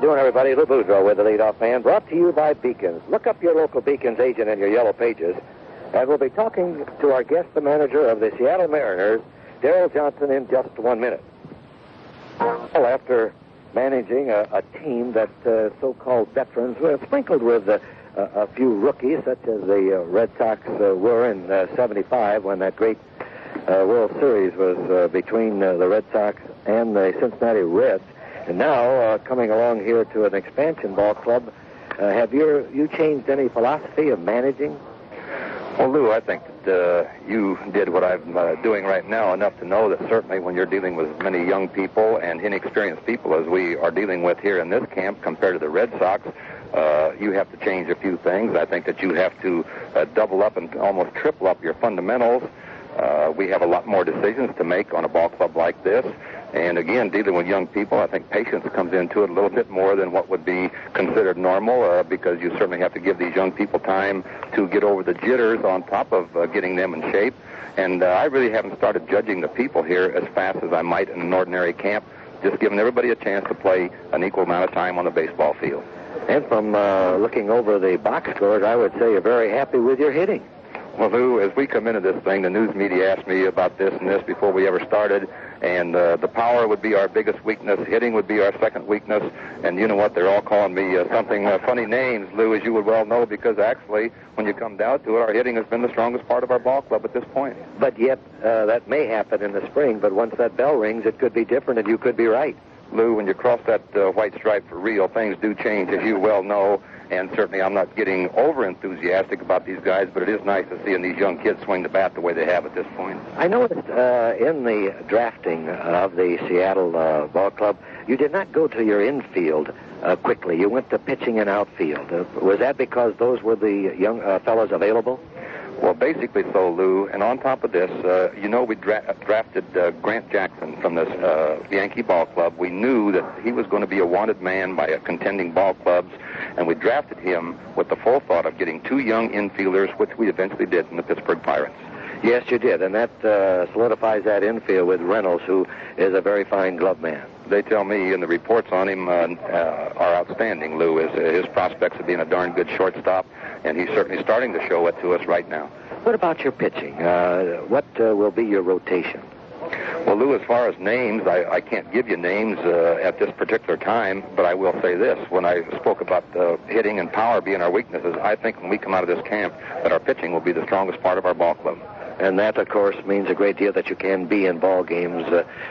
doing, everybody? Lou Boudreau with the leadoff man, brought to you by Beacons. Look up your local Beacons agent in your yellow pages, and we'll be talking to our guest, the manager of the Seattle Mariners, Darrell Johnson, in just 1 minute. Well, after managing a team that so-called veterans were sprinkled with a few rookies, such as the Red Sox were in 75 when that great World Series was between the Red Sox and the Cincinnati Reds. And now, coming along here to an expansion ball club, have you changed any philosophy of managing? Well, Lou, I think that you did what I'm doing right now enough to know that certainly when you're dealing with as many young people and inexperienced people as we are dealing with here in this camp compared to the Red Sox, you have to change a few things. I think that you have to double up and almost triple up your fundamentals. We have a lot more decisions to make on a ball club like this. And again, dealing with young people, I think patience comes into it a little bit more than what would be considered normal, because you certainly have to give these young people time to get over the jitters on top of getting them in shape. And I really haven't started judging the people here as fast as I might in an ordinary camp, just giving everybody a chance to play an equal amount of time on the baseball field. And from looking over the box scores, I would say you're very happy with your hitting. Well, Lou, as we come into this thing, the news media asked me about this and this before we ever started, and the power would be our biggest weakness, hitting would be our second weakness, and you know what, they're all calling me funny names, Lou, as you would well know, because actually, when you come down to it, our hitting has been the strongest part of our ball club at this point. But yet, that may happen in the spring, but once that bell rings, it could be different, and you could be right. Lou, when you cross that white stripe for real, things do change, as you well know. And certainly I'm not getting over-enthusiastic about these guys, but it is nice to see these young kids swing the bat the way they have at this point. I noticed in the drafting of the Seattle ball club, you did not go to your infield quickly. You went to pitching and outfield. Was that because those were the young fellows available? Well, basically so, Lou. And on top of this, we drafted Grant Jackson from this Yankee ball club. We knew that he was going to be a wanted man by contending ball clubs, and we drafted him with the full thought of getting two young infielders, which we eventually did in the Pittsburgh Pirates. Yes, you did, and that solidifies that infield with Reynolds, who is a very fine glove man. They tell me, and the reports on him are outstanding, Lou. His prospects of being a darn good shortstop, and he's certainly starting to show it to us right now. What about your pitching? What will be your rotation? Well, Lou, as far as names, I can't give you names at this particular time, but I will say this. When I spoke about hitting and power being our weaknesses, I think when we come out of this camp that our pitching will be the strongest part of our ball club. And that, of course, means a great deal that you can be in ball games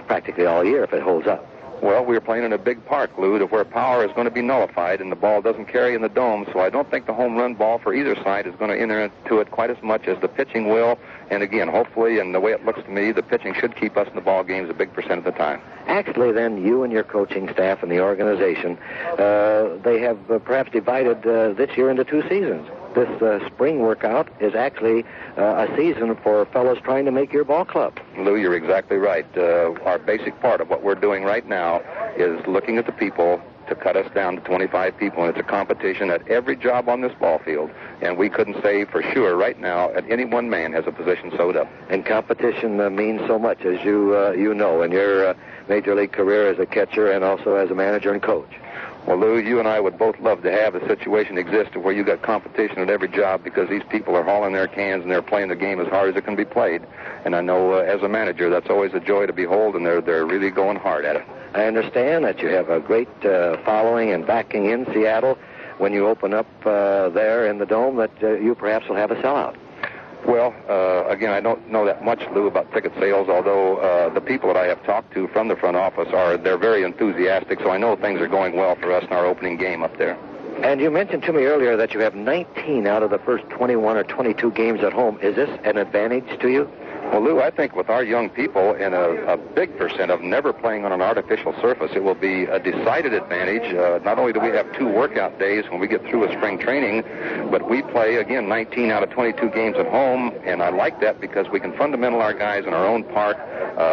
practically all year if it holds up. Well, we're playing in a big park, Lou, to where power is going to be nullified and the ball doesn't carry in the dome, so I don't think the home run ball for either side is going to enter into it quite as much as the pitching will. And again, hopefully, and the way it looks to me, the pitching should keep us in the ball games a big percent of the time. Actually, then, you and your coaching staff and the organization, they have perhaps divided this year into two seasons. This spring workout is actually a season for fellows trying to make your ball club. Lou, you're exactly right. Our basic part of what we're doing right now is looking at the people to cut us down to 25 people, and it's a competition at every job on this ball field. And we couldn't say for sure right now that any one man has a position sewed up. And competition means so much, as you know, in your major league career as a catcher and also as a manager and coach. Well, Lou, you and I would both love to have a situation exist where you got competition at every job, because these people are hauling their cans and they're playing the game as hard as it can be played. And I know as a manager, that's always a joy to behold, and they're really going hard at it. I understand that you have a great following and backing in Seattle. When you open up there in the Dome, that you perhaps will have a sellout. Well, again, I don't know that much, Lou, about ticket sales, although the people that I have talked to from the front office they're very enthusiastic, so I know things are going well for us in our opening game up there. And you mentioned to me earlier that you have 19 out of the first 21 or 22 games at home. Is this an advantage to you? Well, Lou, I think with our young people and a big percent of never playing on an artificial surface, it will be a decided advantage. Not only do we have 2 workout days when we get through with spring training, but we play, again, 19 out of 22 games at home, and I like that because we can fundamental our guys in our own park,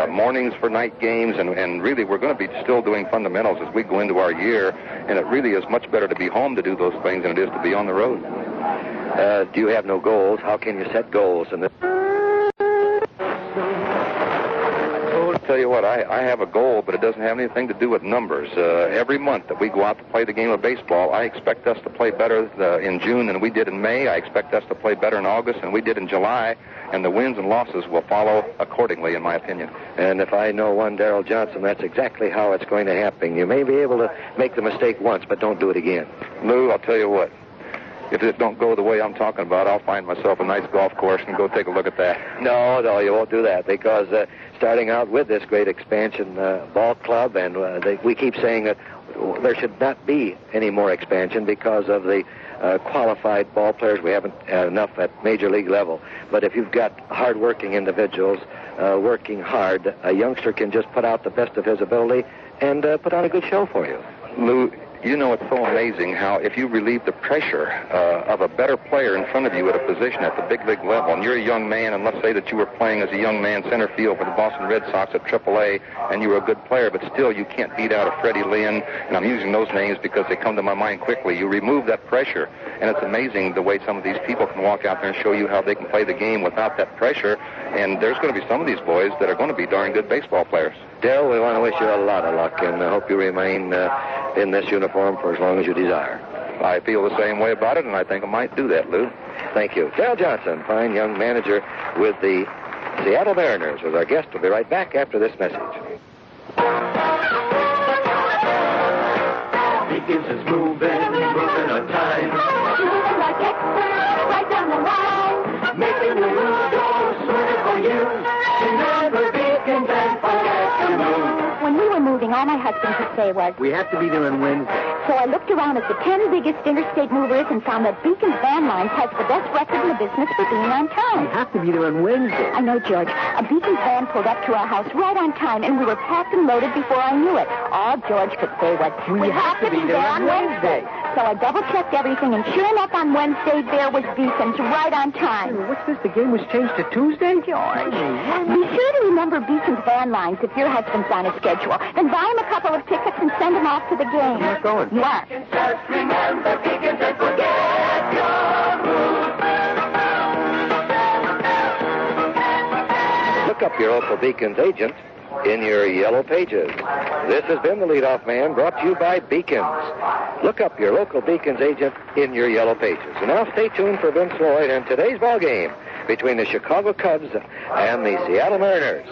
mornings for night games, and really we're going to be still doing fundamentals as we go into our year, and it really is much better to be home to do those things than it is to be on the road. Do you have no goals? How can you set goals in this? tell you what, I have a goal, but it doesn't have anything to do with numbers. Every month that we go out to play the game of baseball, I expect us to play better in June than we did in May. I expect us to play better in August than we did in July, and the wins and losses will follow accordingly, in my opinion. And if I know one Darrell Johnson, that's exactly how it's going to happen. You may be able to make the mistake once, but don't do it again. Lou, I'll tell you what. If it don't go the way I'm talking about, I'll find myself a nice golf course and go take a look at that. No, you won't do that, because starting out with this great expansion ball club, and we keep saying that there should not be any more expansion because of the qualified ball players. We haven't enough at major league level. But if you've got hard-working individuals working hard, a youngster can just put out the best of his ability and put on a good show for you. Lou, you know, it's so amazing how if you relieve the pressure of a better player in front of you at a position at the big league level, and you're a young man, and let's say that you were playing as a young man center field for the Boston Red Sox at AAA, and you were a good player, but still you can't beat out a Freddie Lynn, and I'm using those names because they come to my mind quickly. You remove that pressure, and it's amazing the way some of these people can walk out there and show you how they can play the game without that pressure, and there's going to be some of these boys that are going to be darn good baseball players. Darrell, we want to wish you a lot of luck, and I hope you remain in this uniform for as long as you desire. I feel the same way about it, and I think I might do that, Lou. Thank you. Darrell Johnson, fine young manager with the Seattle Mariners, was our guest. We'll be right back after this message. Beacons is moving on time. Moving like express, right down the line. Making the road go smoother for you. Remember Beacons and forget to move. When we were moving, all my husband could say was, "We have to be there on Wednesday." So I looked around at the 10 biggest interstate movers and found that Beacon's Van Lines has the best record in the business for being on We time. have to be there on Wednesday. I know, George. A Beacon's van pulled up to our house right on time, and we were packed and loaded before I knew it. All George could say was, We have to be there on Wednesday. So I double-checked everything, and sure enough, on Wednesday, there was Beacon's right on time. What's this? The game was changed to Tuesday? George, be sure to remember Beacon's Van Lines if your husband's on a schedule. Then buy him a couple of tickets and send him off to the game. I'm not going. You are. Just remember Beacons and forget your move. Look up your local Beacons agent in your yellow pages. This has been the Leadoff Man, brought to you by Beacons. Look up your local Beacons agent in your yellow pages. And now stay tuned for Vince Lloyd and today's ball game between the Chicago Cubs and the Seattle Mariners.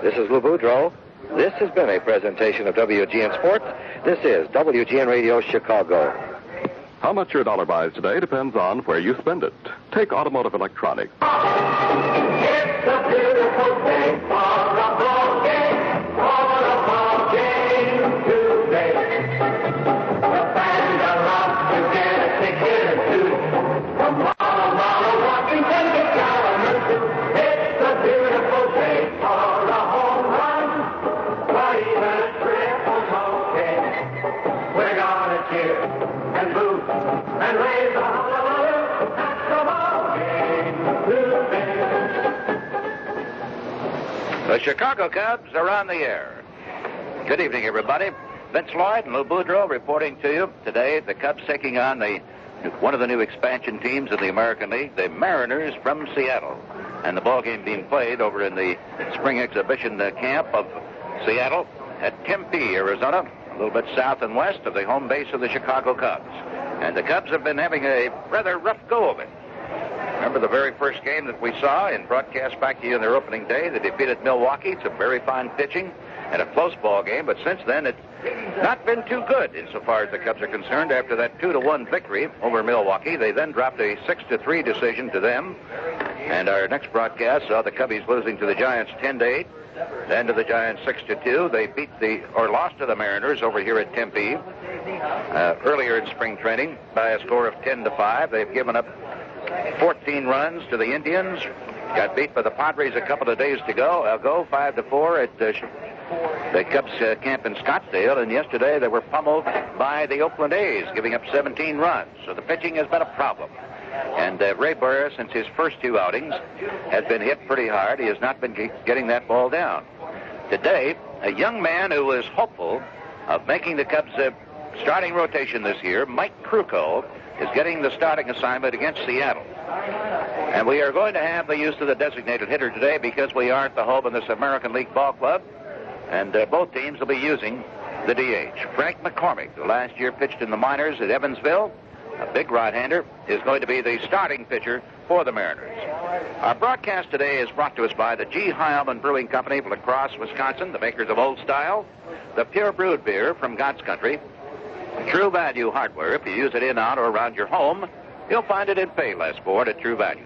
This is Lou Boudreau. This has been a presentation of WGN Sports. This is WGN Radio Chicago. How much your dollar buys today depends on where you spend it. Take automotive electronics. It's a beautiful day for a ball game, today. The fans are off to get a ticket or two. From Washington to Kalamazoo. It's a beautiful day for a home run, or even a triple's okay. We're gonna cheer and boo and raise a hallelujah at the ball game today. The Chicago Cubs are on the air. Good evening, everybody. Vince Lloyd and Lou Boudreau reporting to you today. The Cubs taking on one of the new expansion teams in the American League, the Mariners from Seattle. And the ball game being played over in the spring exhibition camp of Seattle at Tempe, Arizona, a little bit south and west of the home base of the Chicago Cubs. And the Cubs have been having a rather rough go of it. Remember the very first game that we saw and broadcast back to you on their opening day? They defeated Milwaukee. Some very fine pitching and a close ball game, but since then it's not been too good insofar as the Cubs are concerned. After that 2-1 victory over Milwaukee, they then dropped a 6-3 decision to them. And our next broadcast saw the Cubbies losing to the Giants 10-8, then to the Giants 6-2. They lost to the Mariners over here at Tempe earlier in spring training by a score of 10-5. They've given up 14 runs to the Indians. Got beat by the Padres a couple of days ago, 5-4 at the Cubs camp in Scottsdale. And yesterday they were pummeled by the Oakland A's, giving up 17 runs. So the pitching has been a problem. And Ray Burr, since his first two outings, has been hit pretty hard. He has not been getting that ball down. Today, a young man who is hopeful of making the Cubs' starting rotation this year, Mike Krukow, is getting the starting assignment against Seattle. And we are going to have the use of the designated hitter today because we aren't the home of this American League ball club. and both teams will be using the DH. Frank McCormick, who last year pitched in the minors at Evansville, a big right-hander, is going to be the starting pitcher for the Mariners. Our broadcast today is brought to us by the G. Heilman Brewing Company of La Crosse, Wisconsin, the makers of Old Style, the Pure Brewed beer from God's Country, True Value Hardware. If you use it in, out, or around your home, you'll find it in Payless Ford at True Value.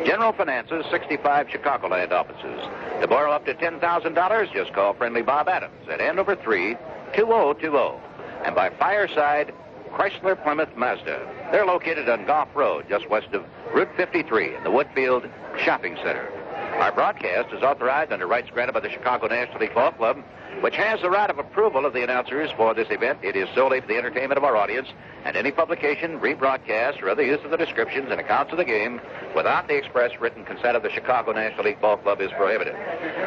General Finance's 65 Chicagoland offices. To borrow up to $10,000, just call friendly Bob Adams at Andover 3-2020. And by Fireside Chrysler Plymouth Mazda. They're located on Goff Road, just west of Route 53 in the Woodfield Shopping Center. Our broadcast is authorized under rights granted by the Chicago National League Ball Club, which has the right of approval of the announcers for this event. It is solely for the entertainment of our audience, and any publication, rebroadcast, or other use of the descriptions and accounts of the game without the express written consent of the Chicago National League Ball Club is prohibited.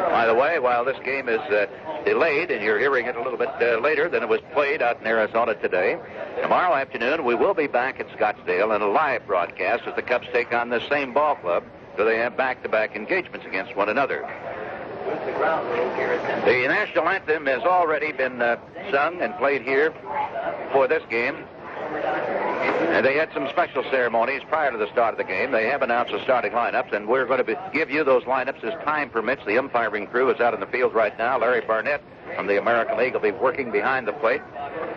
By the way, while this game is delayed, and you're hearing it a little bit later than it was played out in Arizona today, tomorrow afternoon we will be back at Scottsdale in a live broadcast as the Cubs take on the same ball club, so they have back-to-back engagements against one another. The national anthem has already been sung and played here for this game. And they had some special ceremonies prior to the start of the game. They have announced the starting lineups, and we're going to give you those lineups as time permits. The umpiring crew is out in the field right now. Larry Barnett from the American League will be working behind the plate.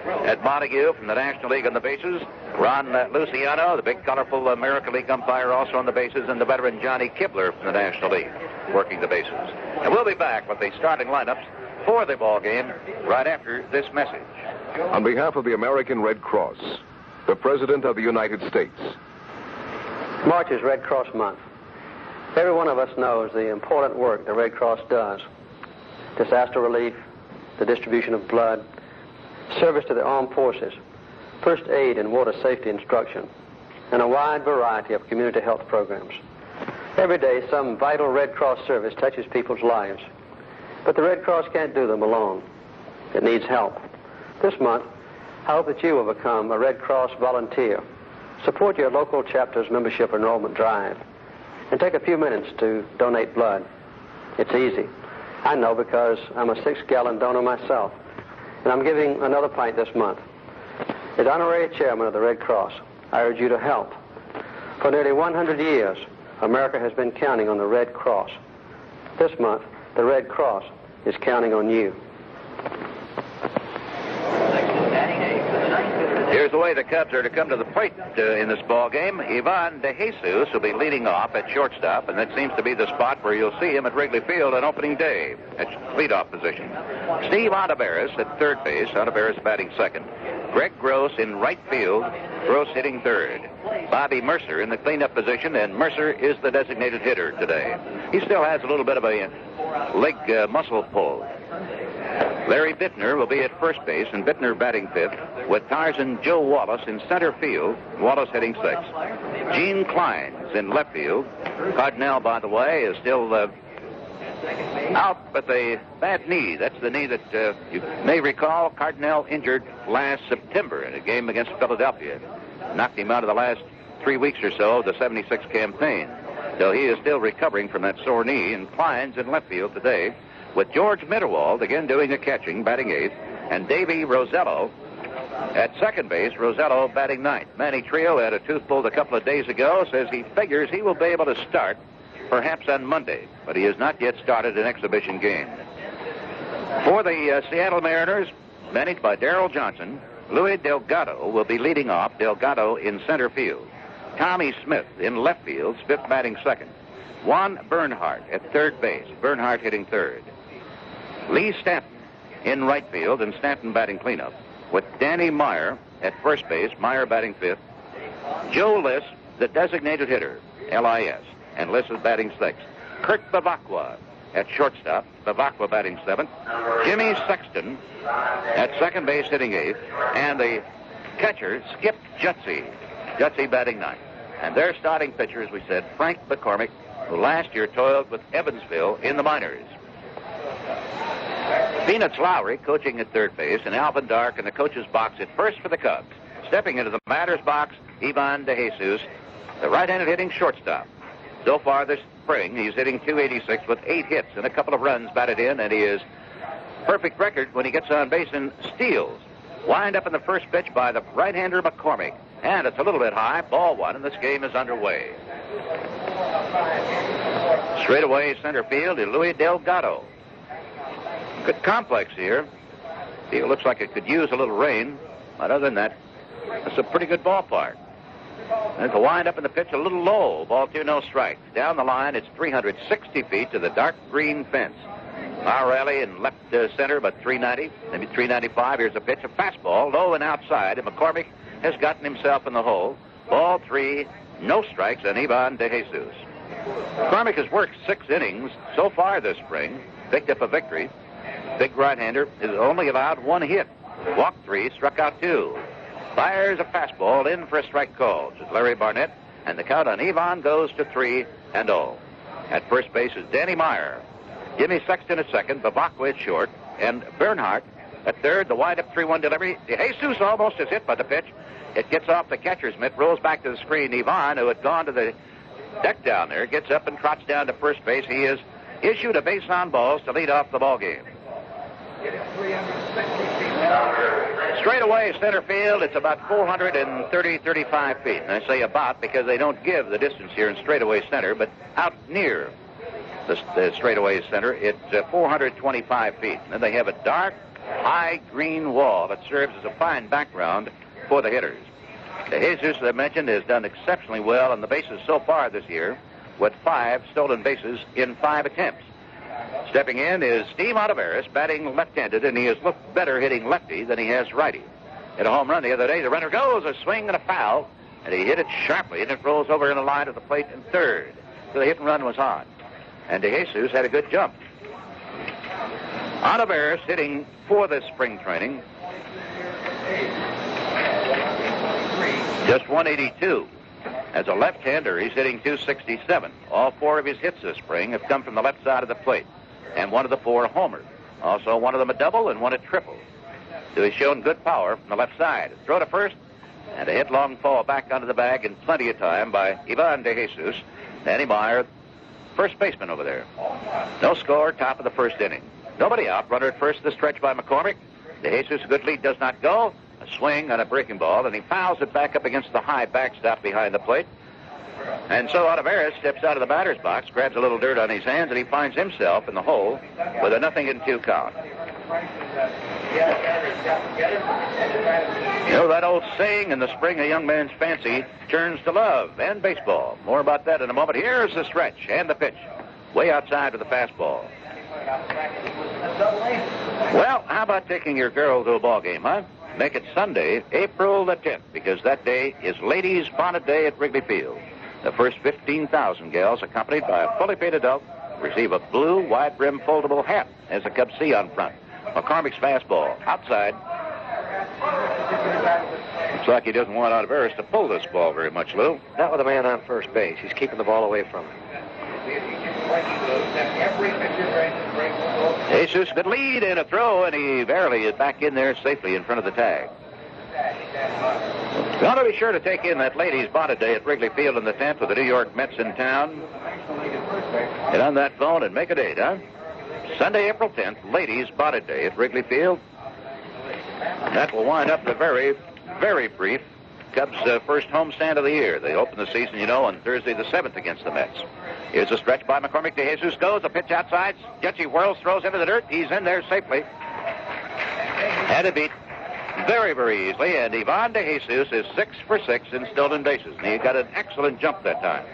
Ed Montague from the National League on the bases. Ron Luciano, the big, colorful American League umpire, also on the bases. And the veteran Johnny Kibler from the National League working the bases. And we'll be back with the starting lineups for the ball game right after this message. On behalf of the American Red Cross, the President of the United States. March is Red Cross Month. Every one of us knows the important work the Red Cross does. Disaster relief, the distribution of blood, service to the armed forces, first aid and water safety instruction, and a wide variety of community health programs. Every day, some vital Red Cross service touches people's lives. But the Red Cross can't do them alone. It needs help. This month, I hope that you will become a Red Cross volunteer. Support your local chapter's membership enrollment drive, and take a few minutes to donate blood. It's easy. I know because I'm a 6-gallon donor myself, and I'm giving another pint this month. As honorary chairman of the Red Cross, I urge you to help. For nearly 100 years, America has been counting on the Red Cross. This month, the Red Cross is counting on you. Here's the way the Cubs are to come to the plate in this ball game. Ivan DeJesus will be leading off at shortstop, and that seems to be the spot where you'll see him at Wrigley Field on opening day at leadoff position. Steve Ontiveros at third base, Ontiveros batting second. Greg Gross in right field, Gross hitting third. Bobby Mercer in the cleanup position, and Mercer is the designated hitter today. He still has a little bit of a leg muscle pull. Larry Bittner will be at first base, and Bittner batting fifth, with Tarzan Joe Wallace in center field, Wallace hitting sixth. Gene Kleins in left field. Cardinal, by the way, is still out with a bad knee. That's the knee that you may recall Cardinal injured last September in a game against Philadelphia. Knocked him out of the last 3 weeks or so of the 76 campaign. So he is still recovering from that sore knee, and Kleins in left field today, with George Mitterwald again doing the catching, batting eighth, and Davey Rosello at second base, Rosello batting ninth. Manny Trio had a tooth pulled a couple of days ago, says he figures he will be able to start perhaps on Monday, but he has not yet started an exhibition game. For the Seattle Mariners, managed by Darrell Johnson, Louis Delgado will be leading off, Delgado in center field. Tommy Smith in left field, Smith batting second. Juan Bernhardt at third base, Bernhardt hitting third. Lee Stanton in right field, and Stanton batting cleanup, with Danny Meyer at first base, Meyer batting fifth. Joe Liss, the designated hitter, L-I-S, and Liss is batting sixth. Kurt Bavacqua at shortstop, Bavacqua batting seventh. Jimmy Sexton at second base hitting eighth, and the catcher, Skip Jutzy, Jutzy batting ninth. And their starting pitcher, as we said, Frank McCormick, who last year toiled with Evansville in the minors. Peanuts Lowry coaching at third base, and Alvin Dark in the coach's box at first for the Cubs. Stepping into the batter's box, Ivan DeJesus, the right-handed hitting shortstop. So far this spring, he's hitting .286 with 8 hits and a couple of runs batted in, and he is perfect record when he gets on base and steals. Wind up in the first pitch by the right-hander McCormick. And it's a little bit high. Ball one, and this game is underway. Straight away center field is Louis Delgado. Good complex here. Field looks like it could use a little rain. But other than that, it's a pretty good ballpark. And the wind up in the pitch a little low. Ball 2, no strikes. Down the line, it's 360 feet to the dark green fence. Our rally in left center, but 390, maybe 395. Here's a pitch, a fastball, low and outside. And McCormick has gotten himself in the hole. Ball 3, no strikes, and Ivan De Jesus. McCormick has worked 6 innings so far this spring, picked up a victory. Big right-hander is only allowed 1 hit. Walked 3, struck out 2. Fires a fastball in for a strike call. It's Larry Barnett, and the count on Ivan goes to 3-0. At first base is Danny Meyer. Jimmy Sexton at second, Babakwa at short, and Bernhardt at third. The wind-up 3-1 delivery. De Jesus almost is hit by the pitch. It gets off the catcher's mitt, rolls back to the screen. Ivan, who had gone to the deck down there, gets up and trots down to first base. He has issued a base on balls to lead off the ball game. Straight away center field, it's about 435 feet. And I say about because they don't give the distance here in straightaway center, but out near the straightaway center, it's 425 feet. And then they have a dark, high green wall that serves as a fine background for the hitters. De Jesus, as I mentioned, has done exceptionally well on the bases so far this year, with 5 stolen bases in 5 attempts. Stepping in is Steve Olivares, batting left-handed, and he has looked better hitting lefty than he has righty. Hit a home run the other day. The runner goes, a swing and a foul, and he hit it sharply, and it rolls over in the line of the plate in third. So the hit and run was on. And De Jesus had a good jump. Olivares hitting for this spring training. Just 182. As a left-hander, he's hitting 267. All 4 of his hits this spring have come from the left side of the plate. And 1 of the 4 homered. Also, 1 of them a double and 1 a triple. So he's shown good power from the left side. Throw to first, and a hit long fall back onto the bag in plenty of time by Ivan De Jesus. Danny Meyer, first baseman over there. No score, top of the first inning. Nobody out. Runner at first, the stretch by McCormick. De Jesus, a good lead, does not go. A swing on a breaking ball, and he fouls it back up against the high backstop behind the plate. And so Olivares steps out of the batter's box, grabs a little dirt on his hands, and he finds himself in the hole with a 0-2 count. You know that old saying, in the spring a young man's fancy turns to love and baseball. More about that in a moment. Here's the stretch and the pitch. Way outside with the fastball. Well, how about taking your girl to a ball game, huh? Make it Sunday, April the 10th, because that day is Ladies' Bonnet Day at Wrigley Field. The first 15,000 gals, accompanied by a fully paid adult, receive a blue, wide-brim foldable hat as a Cub C on front. McCormick's fastball, outside. Looks like he doesn't want Olivares to pull this ball very much, Lou. Not with a man on first base. He's keeping the ball away from him. Jesus, good lead and a throw, and he barely is back in there safely in front of the tag. We ought to be sure to take in that Ladies' Bonnet Day at Wrigley Field in the 10th with the New York Mets in town. Get on that phone and make a date, huh? Sunday, April 10th, Ladies' Bonnet Day at Wrigley Field. That will wind up the very, very brief Cubs' first homestand of the year. They open the season, you know, on Thursday the 7th against the Mets. Here's a stretch by McCormick. De Jesus goes, a pitch outside. Jetchy whirls, throws into the dirt. He's in there safely. Had it beat very, very easily, and Ivan De Jesus is 6 for 6 in stolen bases. And he got an excellent jump that time.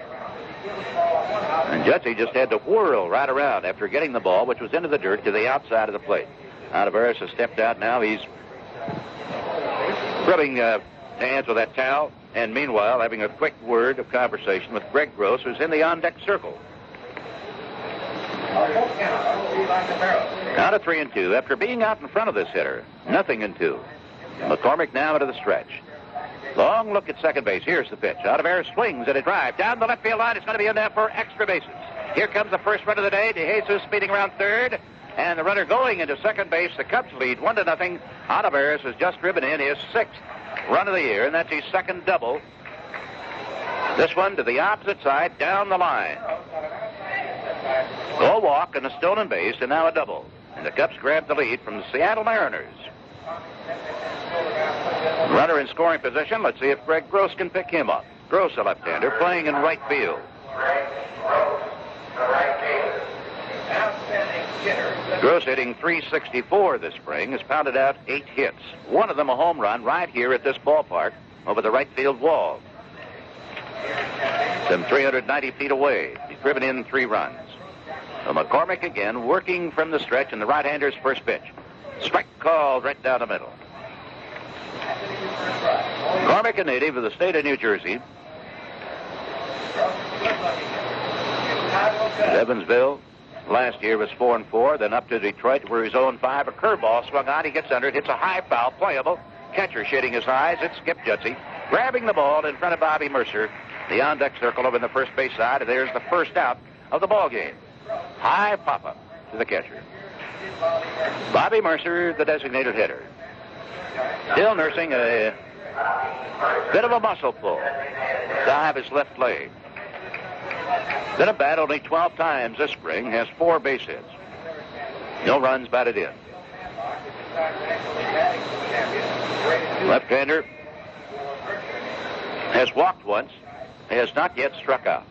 And Jetchy just had to whirl right around after getting the ball, which was into the dirt, to the outside of the plate. Olivares has stepped out now. He's rubbing hands with that towel, and meanwhile having a quick word of conversation with Greg Gross, who's in the on-deck circle. Out of 3-2 after being out in front of this hitter. 0-2. McCormick now into the stretch. Long look at second base. Here's the pitch. Olivares swings at a drive. Down the left field line. It's going to be in there for extra bases. Here comes the first run of the day. De Jesus speeding around third. And the runner going into second base. The Cubs lead 1-0. Olivares has just driven in his 6th run of the year, and that's his second double. This one to the opposite side, down the line. Go walk and a stolen base, and now a double. and the Cubs grab the lead from the Seattle Mariners. Runner in scoring position. Let's see if Greg Gross can pick him up. Gross, a left-hander, playing in right field. Gross hitting .364 this spring, has pounded out 8 hits. One of them a home run right here at this ballpark over the right field wall. Some 390 feet away. He's driven in 3 runs. So McCormick again working from the stretch, and the right-hander's first pitch. Strike called right down the middle. McCormick, a native of the state of New Jersey. At Evansville, last year was 4-4, then up to Detroit where he's 0-5. A curveball swung on, he gets under it, hits a high foul, playable. Catcher shading his eyes, it's Skip Jutzy, grabbing the ball in front of Bobby Mercer. The on-deck circle over in the first base side, and there's the first out of the ball game. High pop-up to the catcher. Bobby Mercer, the designated hitter. Still nursing a bit of a muscle pull. Dive his left leg. Been a bat only 12 times this spring, has 4 base hits. No runs batted in. Left-hander has walked once, has not yet struck out.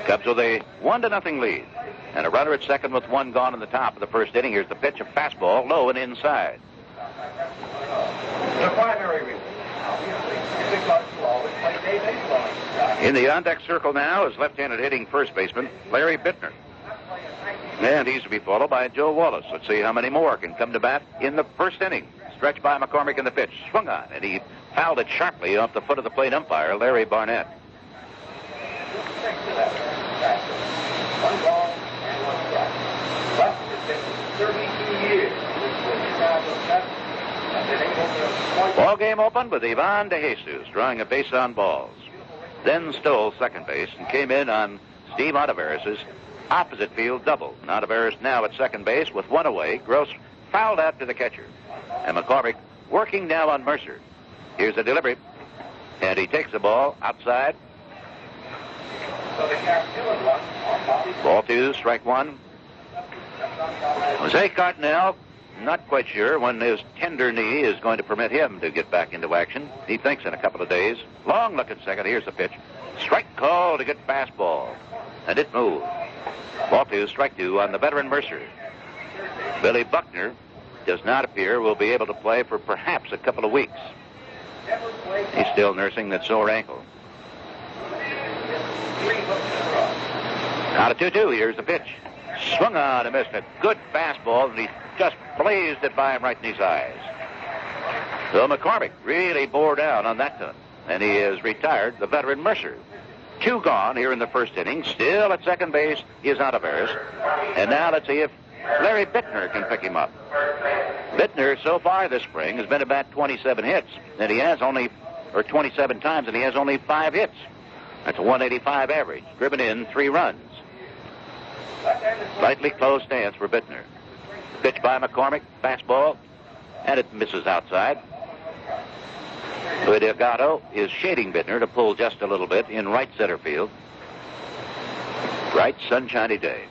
Cubs with a 1-0 lead. And a runner at second with 1 gone in the top of the first inning. Here's the pitch, a fastball, low and inside. The primary reason. In the on-deck circle now is left-handed hitting first baseman Larry Bittner. And he's to be followed by Joe Wallace. Let's see how many more can come to bat in the first inning. Stretched by McCormick in the pitch. Swung on, and he fouled it sharply off the foot of the plate umpire, Larry Barnett. Ball game opened with Ivan DeJesus drawing a base on balls. Then stole second base and came in on Steve Ontiveros' opposite field double. Ontiveros now at second base with 1 away. Gross fouled out to the catcher. And McCormick working now on Mercer. Here's the delivery. And he takes the ball outside. Ball 2, strike 1. Jose Cartnell, not quite sure when his tender knee is going to permit him to get back into action. He thinks in a couple of days. Long looking second. Here's the pitch. Strike call to get fastball. And it moved. Ball 2, strike 2 on the veteran Mercer. Billy Buckner does not appear will be able to play for perhaps a couple of weeks. He's still nursing that sore ankle. Out of 2-2, here's the pitch. Swung on and missed a good fastball, and he just blazed it by him right in his eyes. So McCormick really bore down on that one, and he has retired the veteran Mercer. 2 gone here in the first inning. Still at second base is Ontiveros. And now let's see if Larry Bittner can pick him up. Bittner so far this spring has been about 27 hits, and he has only, or 27 times, and he has only 5 hits. That's a 185 average. Driven in 3 runs. Slightly closed stance for Bittner. Pitch by McCormick, fastball, and it misses outside. Louis Delgado is shading Bittner to pull just a little bit in right center field. Bright, sunshiny day.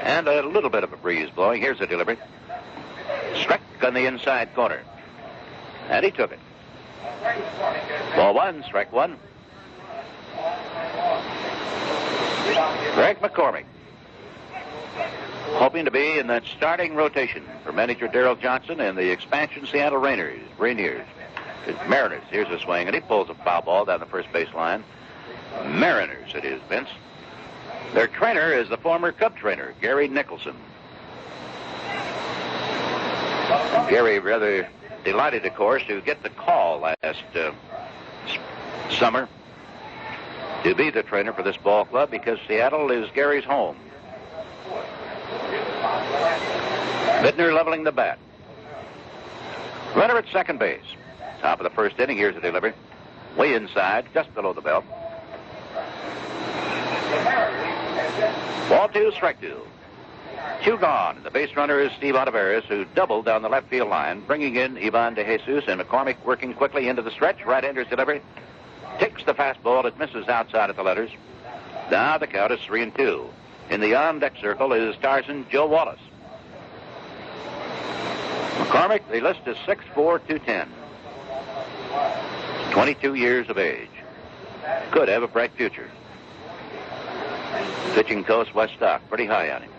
And a little bit of a breeze blowing. Here's the delivery. Struck on the inside corner. And he took it. Ball 1, strike 1. Greg McCormick, hoping to be in that starting rotation for manager Darrell Johnson and the expansion Seattle Mariners. Mariners, here's a swing, and he pulls a foul ball down the first base line. Mariners it is, Vince. Their trainer is the former Cub trainer, Gary Nicholson. Gary rather delighted, of course, to get the call last summer to be the trainer for this ball club because Seattle is Gary's home. Bittner leveling the bat. Runner at second base. Top of the first inning. Here's the delivery. Way inside, just below the belt. Ball 2, strike 2. 2 gone. The base runner is Steve Ontiveros, who doubled down the left field line, bringing in Ivan DeJesus, and McCormick working quickly into the stretch. Right-hander's delivery. Takes the fastball. It misses outside at the letters. Now the count is 3-2. In the on-deck circle is Tarzan Joe Wallace. McCormick, the list is 6'4", 210. 22 years of age. Could have a bright future. Pitching coast, West Stock, pretty high on him.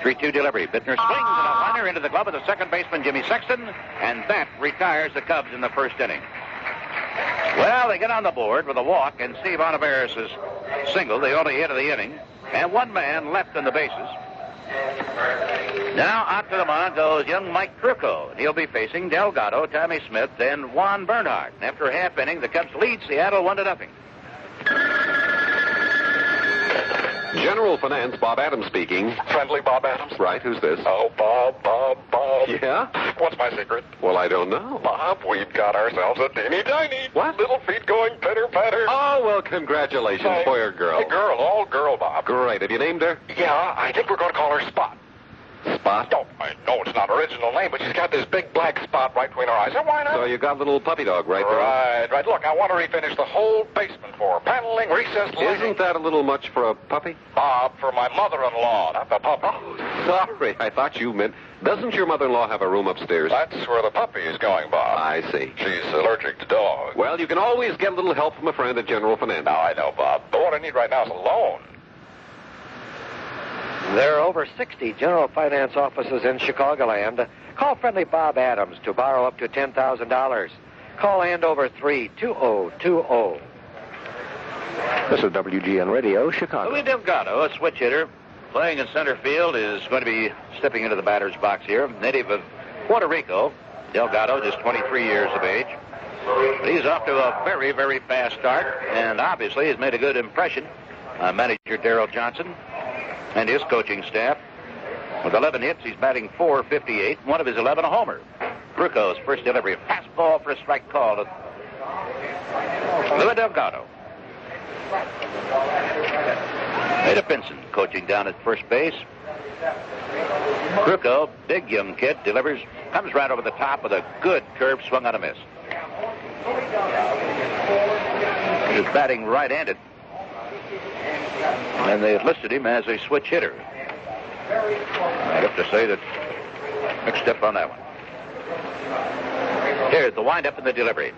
3-2 delivery. Bittner swings and a liner into the glove of the second baseman, Jimmy Sexton, and that retires the Cubs in the first inning. Well, they get on the board with a walk, and Steve Olivares' single, the only hit of the inning, and one man left on the bases. Now out to the mound goes young Mike Krukow, and he'll be facing Delgado, Tommy Smith, and Juan Bernhardt. And after a half inning, the Cubs lead Seattle 1-0. General Finance, Bob Adams speaking. Friendly Bob Adams? Right, who's this? Oh, Bob. Yeah? What's my secret? Well, I don't know. Bob, we've got ourselves a teeny-tiny. What? Little feet going pitter-patter. Oh, well, congratulations, Hey. boy or girl. Hey, girl, all girl, Bob. Great. Have you named her? Yeah, I think we're going to call her Spot. Spot? No, I know it's not her original name, but she's got this big black spot right between her eyes. And why not? So you got a little puppy dog right there? Right. Look, I want to refinish the whole basement for her. Paneling, recessed lighting. Isn't that a little much for a puppy? Bob, for my mother-in-law, not the puppy. Sorry, I thought you meant... Doesn't your mother-in-law have a room upstairs? That's where the puppy is going, Bob. I see. She's allergic to dogs. Well, you can always get a little help from a friend at General Finance. Now, I know, Bob. But what I need right now is a loan. There are over 60 General Finance offices in Chicagoland. Call friendly Bob Adams to borrow up to $10,000. Call Andover 32020. This is WGN Radio, Chicago. Louis Delgado, a switch hitter, playing in center field, is going to be stepping into the batter's box here. Native of Puerto Rico. Delgado, just 23 years of age. But he's off to a very, very fast start, and obviously has made a good impression on manager Darrell Johnson and his coaching staff. With 11 hits, he's batting .458, one of his 11 a homer. Krukow's first delivery, fastball for a strike call to Louis Delgado. Ada Pinson coaching down at first base. Krukow, big young kid, delivers, comes right over the top with a good curve swung on a miss. He's batting right-handed, and they listed him as a switch hitter. I'd have to say that mixed up on that one. Here's the windup and the delivery.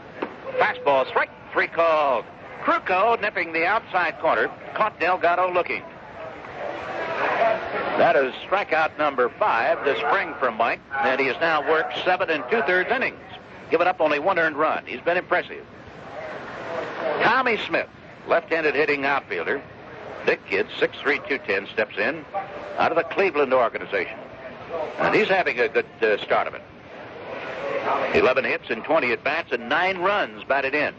Fastball, strike three called. Krukow nipping the outside corner, caught Delgado looking. That is strikeout number 5 this spring from Mike, and he has now worked 7 2/3 innings, giving up only 1 earned run. He's been impressive. Tommy Smith, left-handed hitting outfielder, big kid, 6'3", 210, steps in out of the Cleveland organization, and he's having a good start of it. 11 hits and 20 at-bats and 9 runs batted in.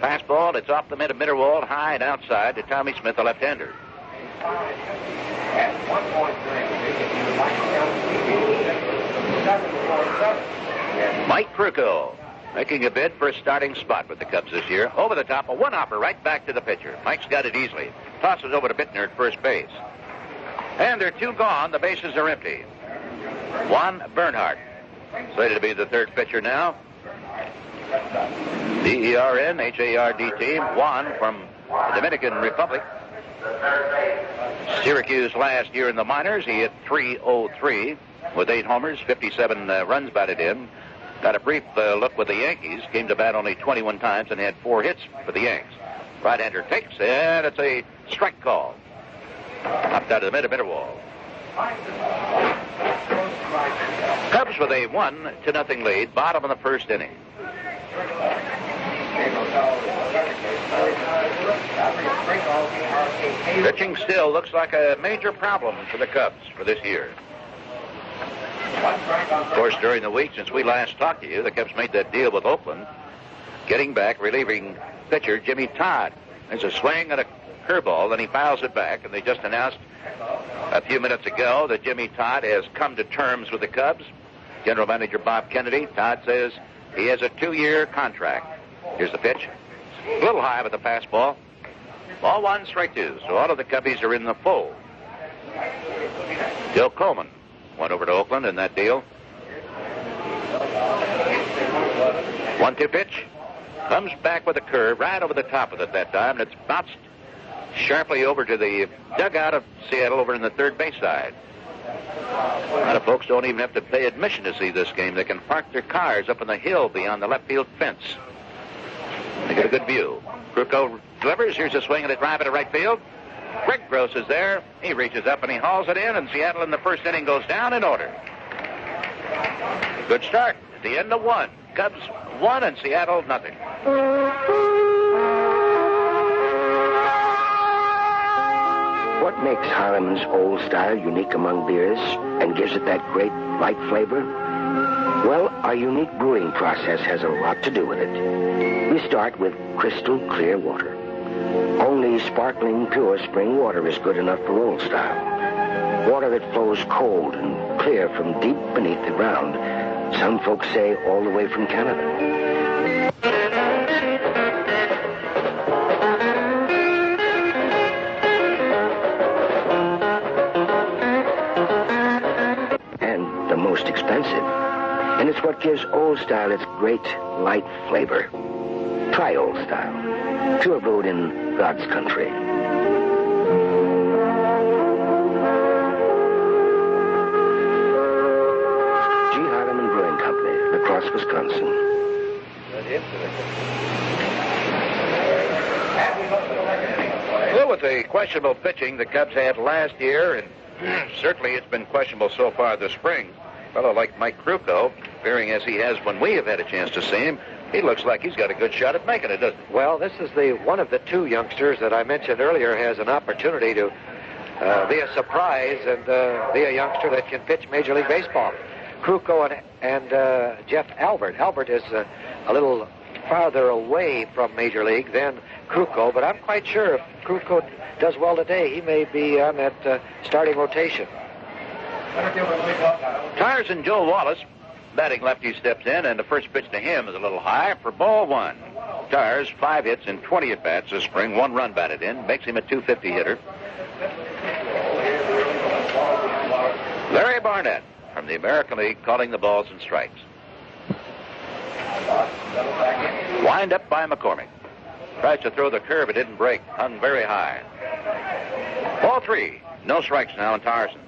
Fastball, it's off the middle wall, high and outside to Tommy Smith, the left-hander. Mike Krukow making a bid for a starting spot with the Cubs this year. Over the top, a one-hopper right back to the pitcher. Mike's got it easily. Tosses over to Bittner at first base. And they're 2 gone. The bases are empty. Juan Bernhardt, slated to be the third pitcher now. D-E-R-N-H-A-R-D-T. Juan from the Dominican Republic. Syracuse last year in the minors. He hit .303 with 8 homers, 57 runs batted in. Got a brief look with the Yankees. Came to bat only 21 times and had 4 hits for the Yanks. Right-hander takes, and it's a strike call. Up out of the middle wall. Cubs with a 1-0 lead, bottom of the first inning. Pitching still looks like a major problem for the Cubs for this year. Of course, during the week since we last talked to you, the Cubs made that deal with Oakland, getting back relieving pitcher Jimmy Todd. There's a swing and a curveball, then he fouls it back, and they just announced a few minutes ago that Jimmy Todd has come to terms with the Cubs. General Manager Bob Kennedy, Todd says he has a 2-year contract. Here's the pitch. A little high with the fastball. Ball 1, strike 2. So all of the Cubbies are in the fold. Bill Coleman went over to Oakland in that deal. 1-2 pitch. Comes back with a curve right over the top of it that time, and it's bounced sharply over to the dugout of Seattle over in the third base side. A lot of folks don't even have to pay admission to see this game. They can park their cars up on the hill beyond the left field fence. They get a good view. Krukow delivers. Here's a swing and a drive into right field. Greg Gross is there. He reaches up and he hauls it in, and Seattle in the first inning goes down in order. Good start. At the end of one. Cubs 1 and Seattle nothing. What makes Harleman's Old Style unique among beers and gives it that great light flavor? Well, our unique brewing process has a lot to do with it. We start with crystal clear water. Only sparkling, pure spring water is good enough for Old Style. Water that flows cold and clear from deep beneath the ground. Some folks say all the way from Canada. And the most expensive. And it's what gives Old Style its great light flavor. Try Old Style. Pure brewed in God's country. Across Wisconsin. Well, with the questionable pitching the Cubs had last year, and certainly it's been questionable so far this spring, a fellow like Mike Krukow, appearing as he has when we have had a chance to see him, he looks like he's got a good shot at making it, doesn't he? Well, this is one of the two youngsters that I mentioned earlier has an opportunity to be a surprise and be a youngster that can pitch Major League Baseball. Krukow and Jeff Albert. Albert is a little farther away from Major League than Krukow, but I'm quite sure if Krukow does well today, he may be on that starting rotation. Tires and Joe Wallace, batting lefty, steps in, and the first pitch to him is a little high for ball one. Tires, 5 hits in 20 at-bats this spring, 1 run batted in, makes him a .250 hitter. Larry Barnett from the American League calling the balls and strikes. Wind up by McCormick. Tries to throw the curve, it didn't break. Hung very high. Ball 3. No strikes now in Tyerson.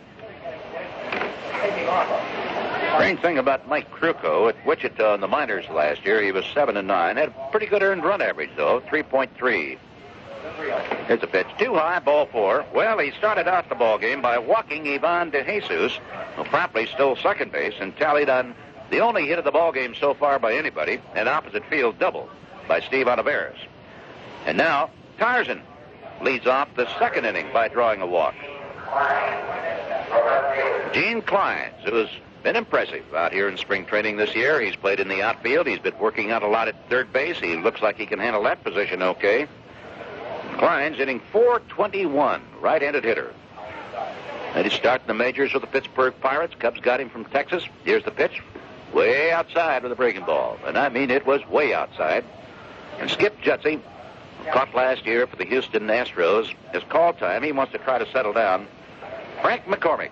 Strange thing about Mike Krukow at Wichita in the minors last year, he was 7-9. Had a pretty good earned run average, though, 3.3. Here's a pitch. Too high, ball 4. Well, he started out the ball game by walking Ivan De Jesus, who promptly stole second base and tallied on the only hit of the ball game so far by anybody, an opposite field double by Steve Olivares. And now, Tyerson leads off the second inning by drawing a walk. Gene Clines, who's been impressive out here in spring training this year. He's played in the outfield. He's been working out a lot at third base. He looks like he can handle that position okay. Clines hitting .421, right-handed hitter. And he's starting the majors with the Pittsburgh Pirates. Cubs got him from Texas. Here's the pitch. Way outside with a breaking ball. And I mean it was way outside. And Skip Jutzy, caught last year for the Houston Astros, is call time. He wants to try to settle down. Frank McCormick.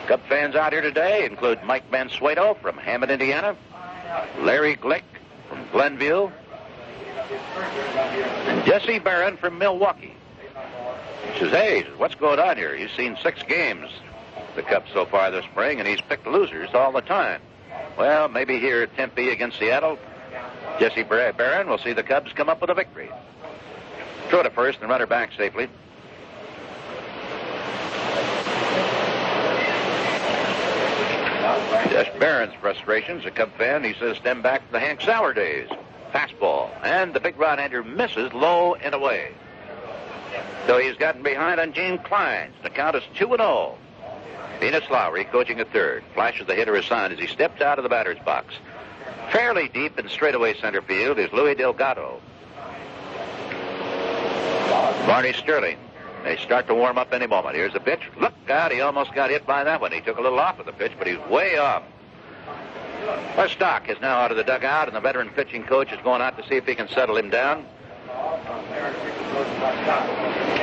Cub fans out here today include Mike Mansueto from Hammond, Indiana, Larry Glick from Glenville, and Jesse Barron from Milwaukee. He says, hey, what's going on here? He's seen 6 games, the Cubs so far this spring, and he's picked losers all the time. Well, maybe here at Tempe against Seattle, Jesse Barron will see the Cubs come up with a victory. Throw to first and runner back safely. Just Barron's frustrations, a Cub fan, he says, stem back to the Hank Sauer days. Fastball, and the big right-hander misses low and away. So he's gotten behind on Gene Clines. The count is 2-0. Venus Lowry coaching at third. Flashes the hitter assigned as he steps out of the batter's box. Fairly deep in straightaway center field is Louis Delgado. Barney Sterling. They start to warm up any moment. Here's the pitch. Look out, he almost got hit by that one. He took a little off of the pitch, but he's way off. Stock is now out of the dugout, and the veteran pitching coach is going out to see if he can settle him down.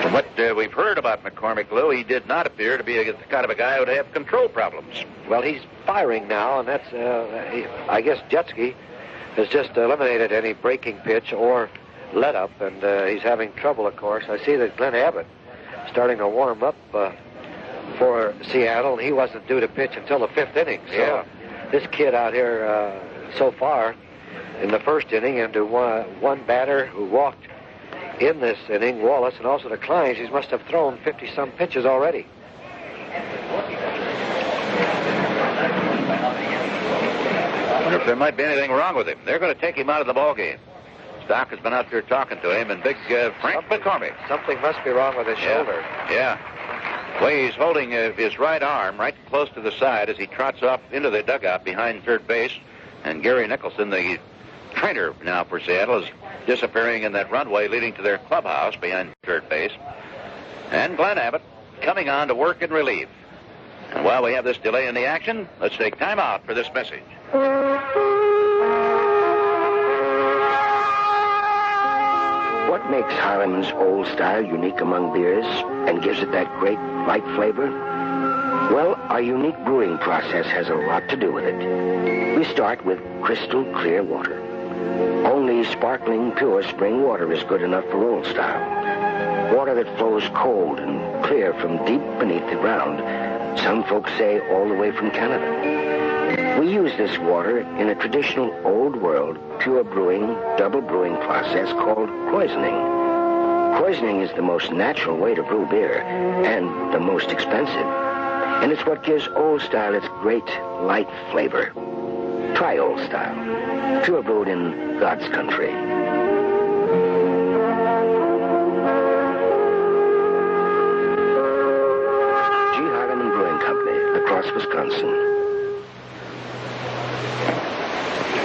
From what we've heard about McCormick, Lou, he did not appear to be the kind of a guy who would have control problems. Well, he's firing now, and that's, I guess Jutsky has just eliminated any breaking pitch or let-up, and he's having trouble, of course. I see that Glenn Abbott starting to warm up for Seattle, and he wasn't due to pitch until the 5th inning. So this kid out here so far in the 1st inning, and to one batter who walked in this inning, Wallace, and also to Kleins, he must have thrown 50-some pitches already. I wonder if there might be anything wrong with him. They're going to take him out of the ball game. Stock has been out there talking to him, and big Frank McCormick. Something must be wrong with his shoulder. Yeah. Well, he's holding his right arm right close to the side as he trots off into the dugout behind third base. And Gary Nicholson, the trainer now for Seattle, is disappearing in that runway leading to their clubhouse behind third base. And Glenn Abbott coming on to work in relief. And while we have this delay in the action, let's take time out for this message. What makes Harleman's Old Style unique among beers and gives it that great light flavor? Well, our unique brewing process has a lot to do with it. We start with crystal clear water. Only sparkling, pure spring water is good enough for Old Style. Water that flows cold and clear from deep beneath the ground. Some folks say all the way from Canada. We use this water in a traditional old world, pure brewing, double brewing process called krausening. Krausening is the most natural way to brew beer and the most expensive. And it's what gives Old Style its great light flavor. Try Old Style, pure brewed in God's country. Wisconsin.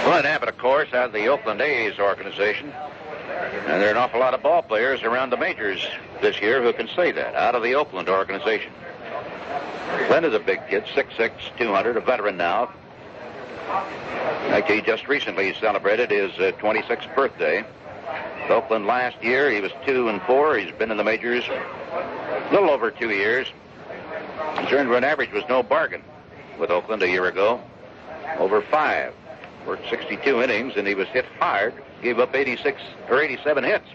Glenn Abbott, of course, has the Oakland A's organization. And there are an awful lot of ball players around the majors this year who can say that, out of the Oakland organization. Glenn is a big kid, 6'6", 200, a veteran now. Actually, he just recently celebrated his 26th birthday. Oakland last year, he was 2-4. He's been in the majors a little over 2 years. His earned run average was no bargain with Oakland a year ago. Over 5. Worked 62 innings, and he was hit hard. Gave up 86 or 87 hits.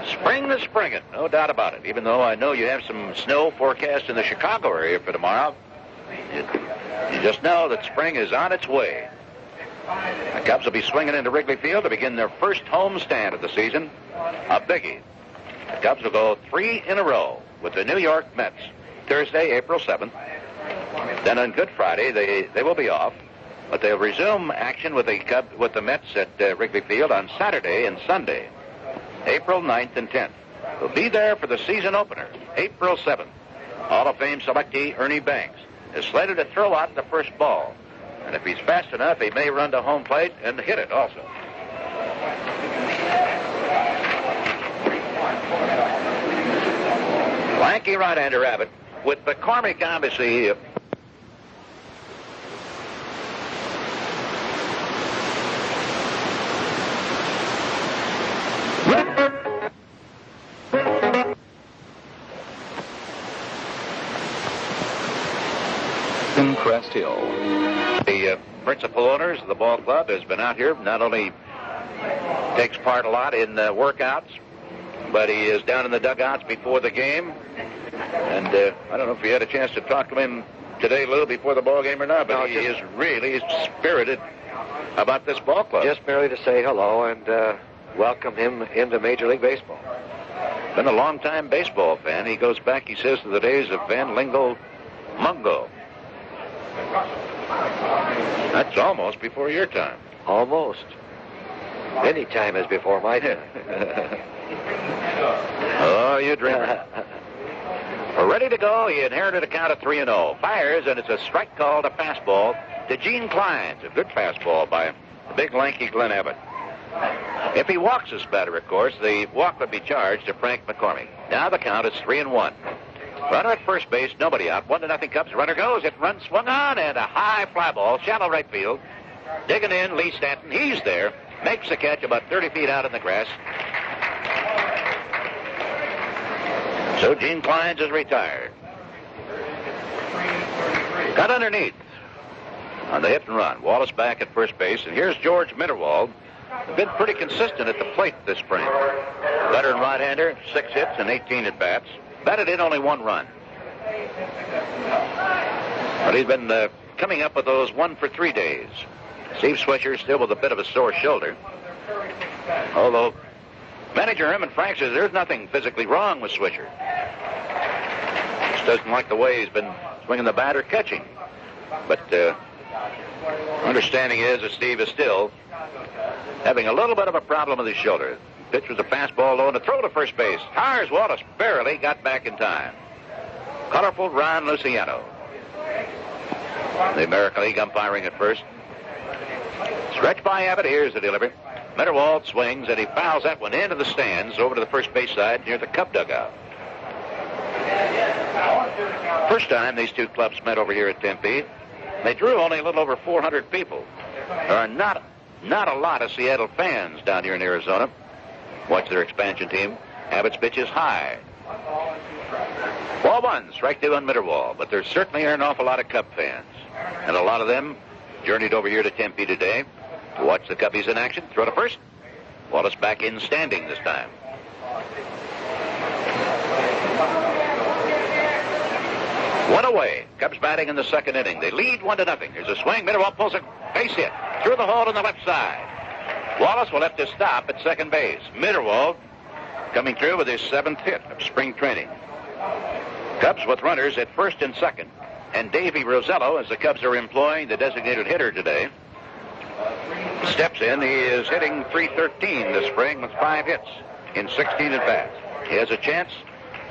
Spring is springing, no doubt about it. Even though I know you have some snow forecast in the Chicago area for tomorrow, you just know that spring is on its way. The Cubs will be swinging into Wrigley Field to begin their first home stand of the season. A biggie. The Cubs will go 3 in a row with the New York Mets. Thursday, April 7th. Then on Good Friday, they will be off, but they'll resume action with the Mets at Wrigley Field on Saturday and Sunday, April 9th and 10th. They'll be there for the season opener, April 7th. Hall of Fame selectee Ernie Banks is slated to throw out the first ball, and if he's fast enough, he may run to home plate and hit it also. Lanky right-hander Abbott. With McCormick, obviously, in Crest Hill. The principal owners of the ball club has been out here. Not only takes part a lot in workouts, but he is down in the dugouts before the game. And I don't know if you had a chance to talk to him today, Lou, before the ball game or not, but he is really spirited about this ball club. Just merely to say hello and welcome him into Major League Baseball. Been a long-time baseball fan. He goes back, he says, to the days of Van Lingle Mungo. That's almost before your time. Almost. Any time is before my time. Oh, you dreamer. Ready to go. He inherited a count of 3-0. Fires, and it's a strike call to fastball to Gene Kleins. A good fastball by the big, lanky Glenn Abbott. If he walks this batter, of course, the walk would be charged to Frank McCormick. Now the count is 3-1. Runner at first base, nobody out. 1-0 Cubs. Runner goes. It runs swung on, and a high fly ball, shallow right field. Digging in, Lee Stanton. He's there. Makes the catch about 30 feet out in the grass. So Gene Kleins is retired. Got underneath on the hit and run. Wallace back at first base. And here's George Mitterwald. Been pretty consistent at the plate this spring. Veteran right-hander, 6 hits and 18 at-bats. Batted in only 1 run. But he's been coming up with those 1-for-3 days. Steve Swisher still with a bit of a sore shoulder. Although manager Herman Frank says there's nothing physically wrong with Swisher. Just doesn't like the way he's been swinging the bat or catching. But understanding is that Steve is still having a little bit of a problem with his shoulder. Pitch was a fastball low and a throw to first base. Tires Wallace barely got back in time. Colorful Ron Luciano. The American League umpiring at first. Stretch by Abbott. Here's the delivery. Mitterwald swings and he fouls that one into the stands over to the first base side near the Cub dugout. First time these two clubs met over here at Tempe, they drew only a little over 400 people. There are not a lot of Seattle fans down here in Arizona. Watch their expansion team. Abbott's pitch is high. Ball one, strike two on Mitterwald, but there certainly are an awful lot of Cub fans. And a lot of them journeyed over here to Tempe today to watch the Cubbies in action. Throw to first. Wallace back in standing this time. One away. Cubs batting in the second inning. They lead 1-0. There's a swing. Mitterwald pulls a base hit through the hole on the left side. Wallace will have to stop at second base. Mitterwald coming through with his 7th hit of spring training. Cubs with runners at first and second. And Davey Rosello, as the Cubs are employing the designated hitter today, steps in. He is hitting .313 this spring with 5 hits in 16 at-bats. He has a chance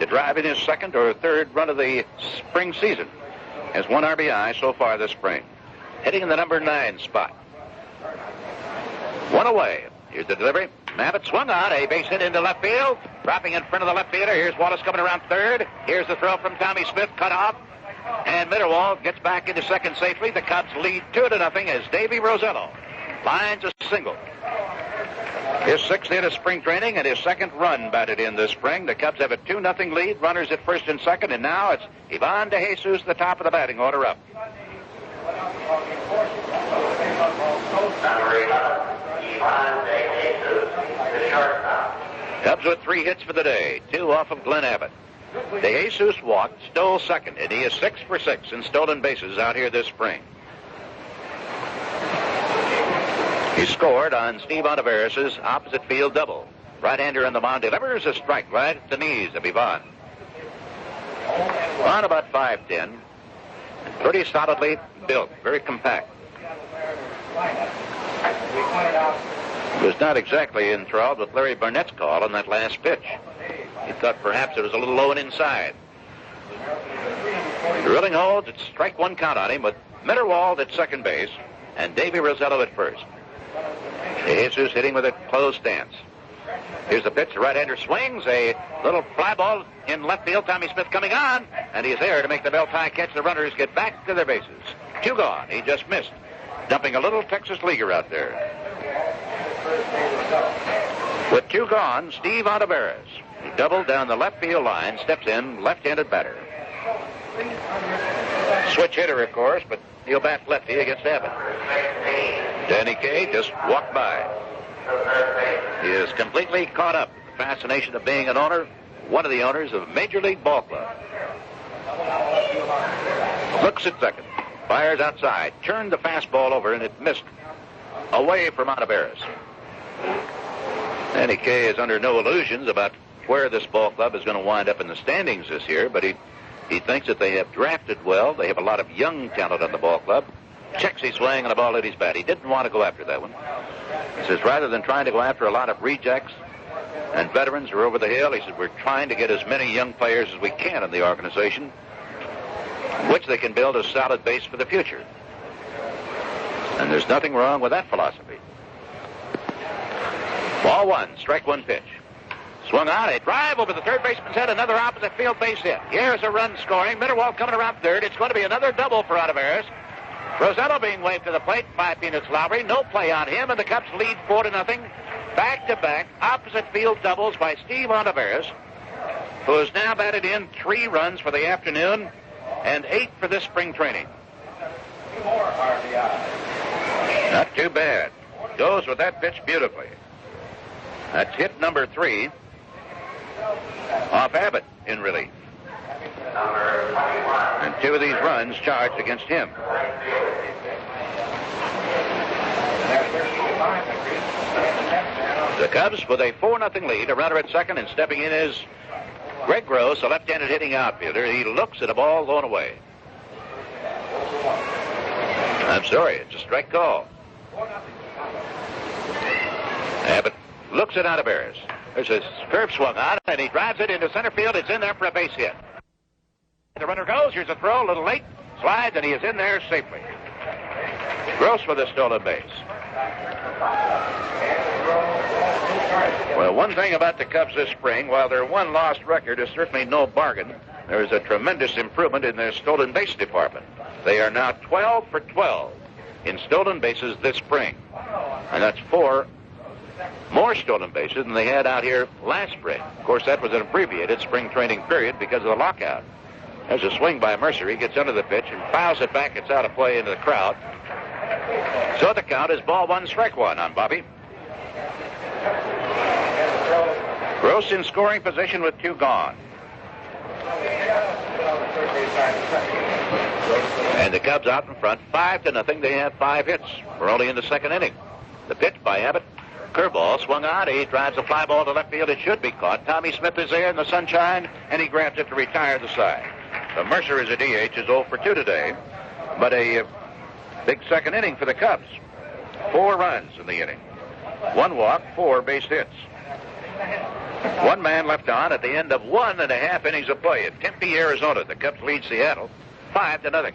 to drive in his second or third run of the spring season. Has 1 RBI so far this spring. Hitting in the number 9 spot. One away. Here's the delivery. Abbott swung on a base hit into left field. Dropping in front of the left fielder. Here's Wallace coming around third. Here's the throw from Tommy Smith. Cut off. And Mitterwald gets back into second safely. The Cubs lead 2-0 as Davey Rosello lines a single. His 6th hit of spring training and his 2nd run batted in this spring. The Cubs have a 2-0 lead. Runners at first and second. And now it's Ivan De Jesus, the top of the batting order, up. Number 11, Ivan De Jesus, the shortstop. Cubs with 3 hits for the day, 2 off of Glenn Abbott. De Jesus walked, stole second, and he is 6 for 6 in stolen bases out here this spring. He scored on Steve Ontiveros' opposite field double. Right-hander on the mound delivers a strike right at the knees of Ivan. On about 5'10", pretty solidly built, very compact. He was not exactly enthralled with Larry Barnett's call on that last pitch. He thought perhaps it was a little low and inside. Drilling holds, it's strike 1 count on him with Mitterwald at second base and Davey Rosello at first. De Jesus hitting with a closed stance. Here's the pitch. The right-hander swings. A little fly ball in left field. Tommy Smith coming on, and he's there to make the bell tie catch. The runners get back to their bases. 2 gone. He just missed. Dumping a little Texas leaguer out there. With 2 gone, Steve Ontiveros. He doubled down the left field line, steps in, left-handed batter. Switch hitter, of course, but he'll bat lefty against Abbott. Danny Kaye just walked by. He is completely caught up with the fascination of being an owner, one of the owners of Major League Ball Club. Looks at second. Fires outside. Turned the fastball over, and it missed away from Ontiveros. Danny Kaye is under no illusions about where this ball club is going to wind up in the standings this year, but he thinks that they have drafted well. They have a lot of young talent on the ball club. Checks his swing on a ball at his bat. He didn't want to go after that one. He says rather than trying to go after a lot of rejects and veterans who are over the hill, he says we're trying to get as many young players as we can in the organization, which they can build a solid base for the future. And there's nothing wrong with that philosophy. Ball 1, strike 1 pitch. Swung on, a drive over the third baseman's head, another opposite field base hit. Here's a run scoring. Mitterwald coming around third. It's going to be another double for Ontiveros. Rosello being waved to the plate by Peanuts Lowry. No play on him, and the Cubs lead 4-0. Back-to-back opposite field doubles by Steve Ontiveros, who has now batted in 3 runs for the afternoon and 8 for this spring training. Not too bad. Goes with that pitch beautifully. That's hit number 3 off Abbott in relief. Number 2 of these runs charged against him. The Cubs with a 4-0 lead. A runner at second, and stepping in is Greg Gross, a left-handed hitting outfielder. He looks at a ball going away. I'm sorry, it's a strike call. Abbott looks it out of Bears. There's a curve swung on, and he drives it into center field. It's in there for a base hit. The runner goes. Here's a throw, a little late. Slides, and he is in there safely. Gross with a stolen base. Well, one thing about the Cubs this spring, while their one-loss record is certainly no bargain, there is a tremendous improvement in their stolen base department. They are now 12 for 12 in stolen bases this spring. And that's 4 more stolen bases than they had out here last spring. Of course, that was an abbreviated spring training period because of the lockout. There's a swing by Mercer. He gets under the pitch and fouls it back. It's out of play into the crowd. So the count is ball 1, strike 1 on Bobby. Gross in scoring position with 2 gone. And the Cubs out in front, 5-0. They have 5 hits. We're only in the second inning. The pitch by Abbott. Curveball swung out. He drives a fly ball to left field. It should be caught. Tommy Smith is there in the sunshine, and he grabs it to retire the side. The Mercer is a DH, is 0 for 2 today, but a big second inning for the Cubs. 4 runs in the inning. 1 walk, 4 base hits. 1 man left on at the end of 1.5 innings of play at Tempe, Arizona. The Cubs lead Seattle 5-0.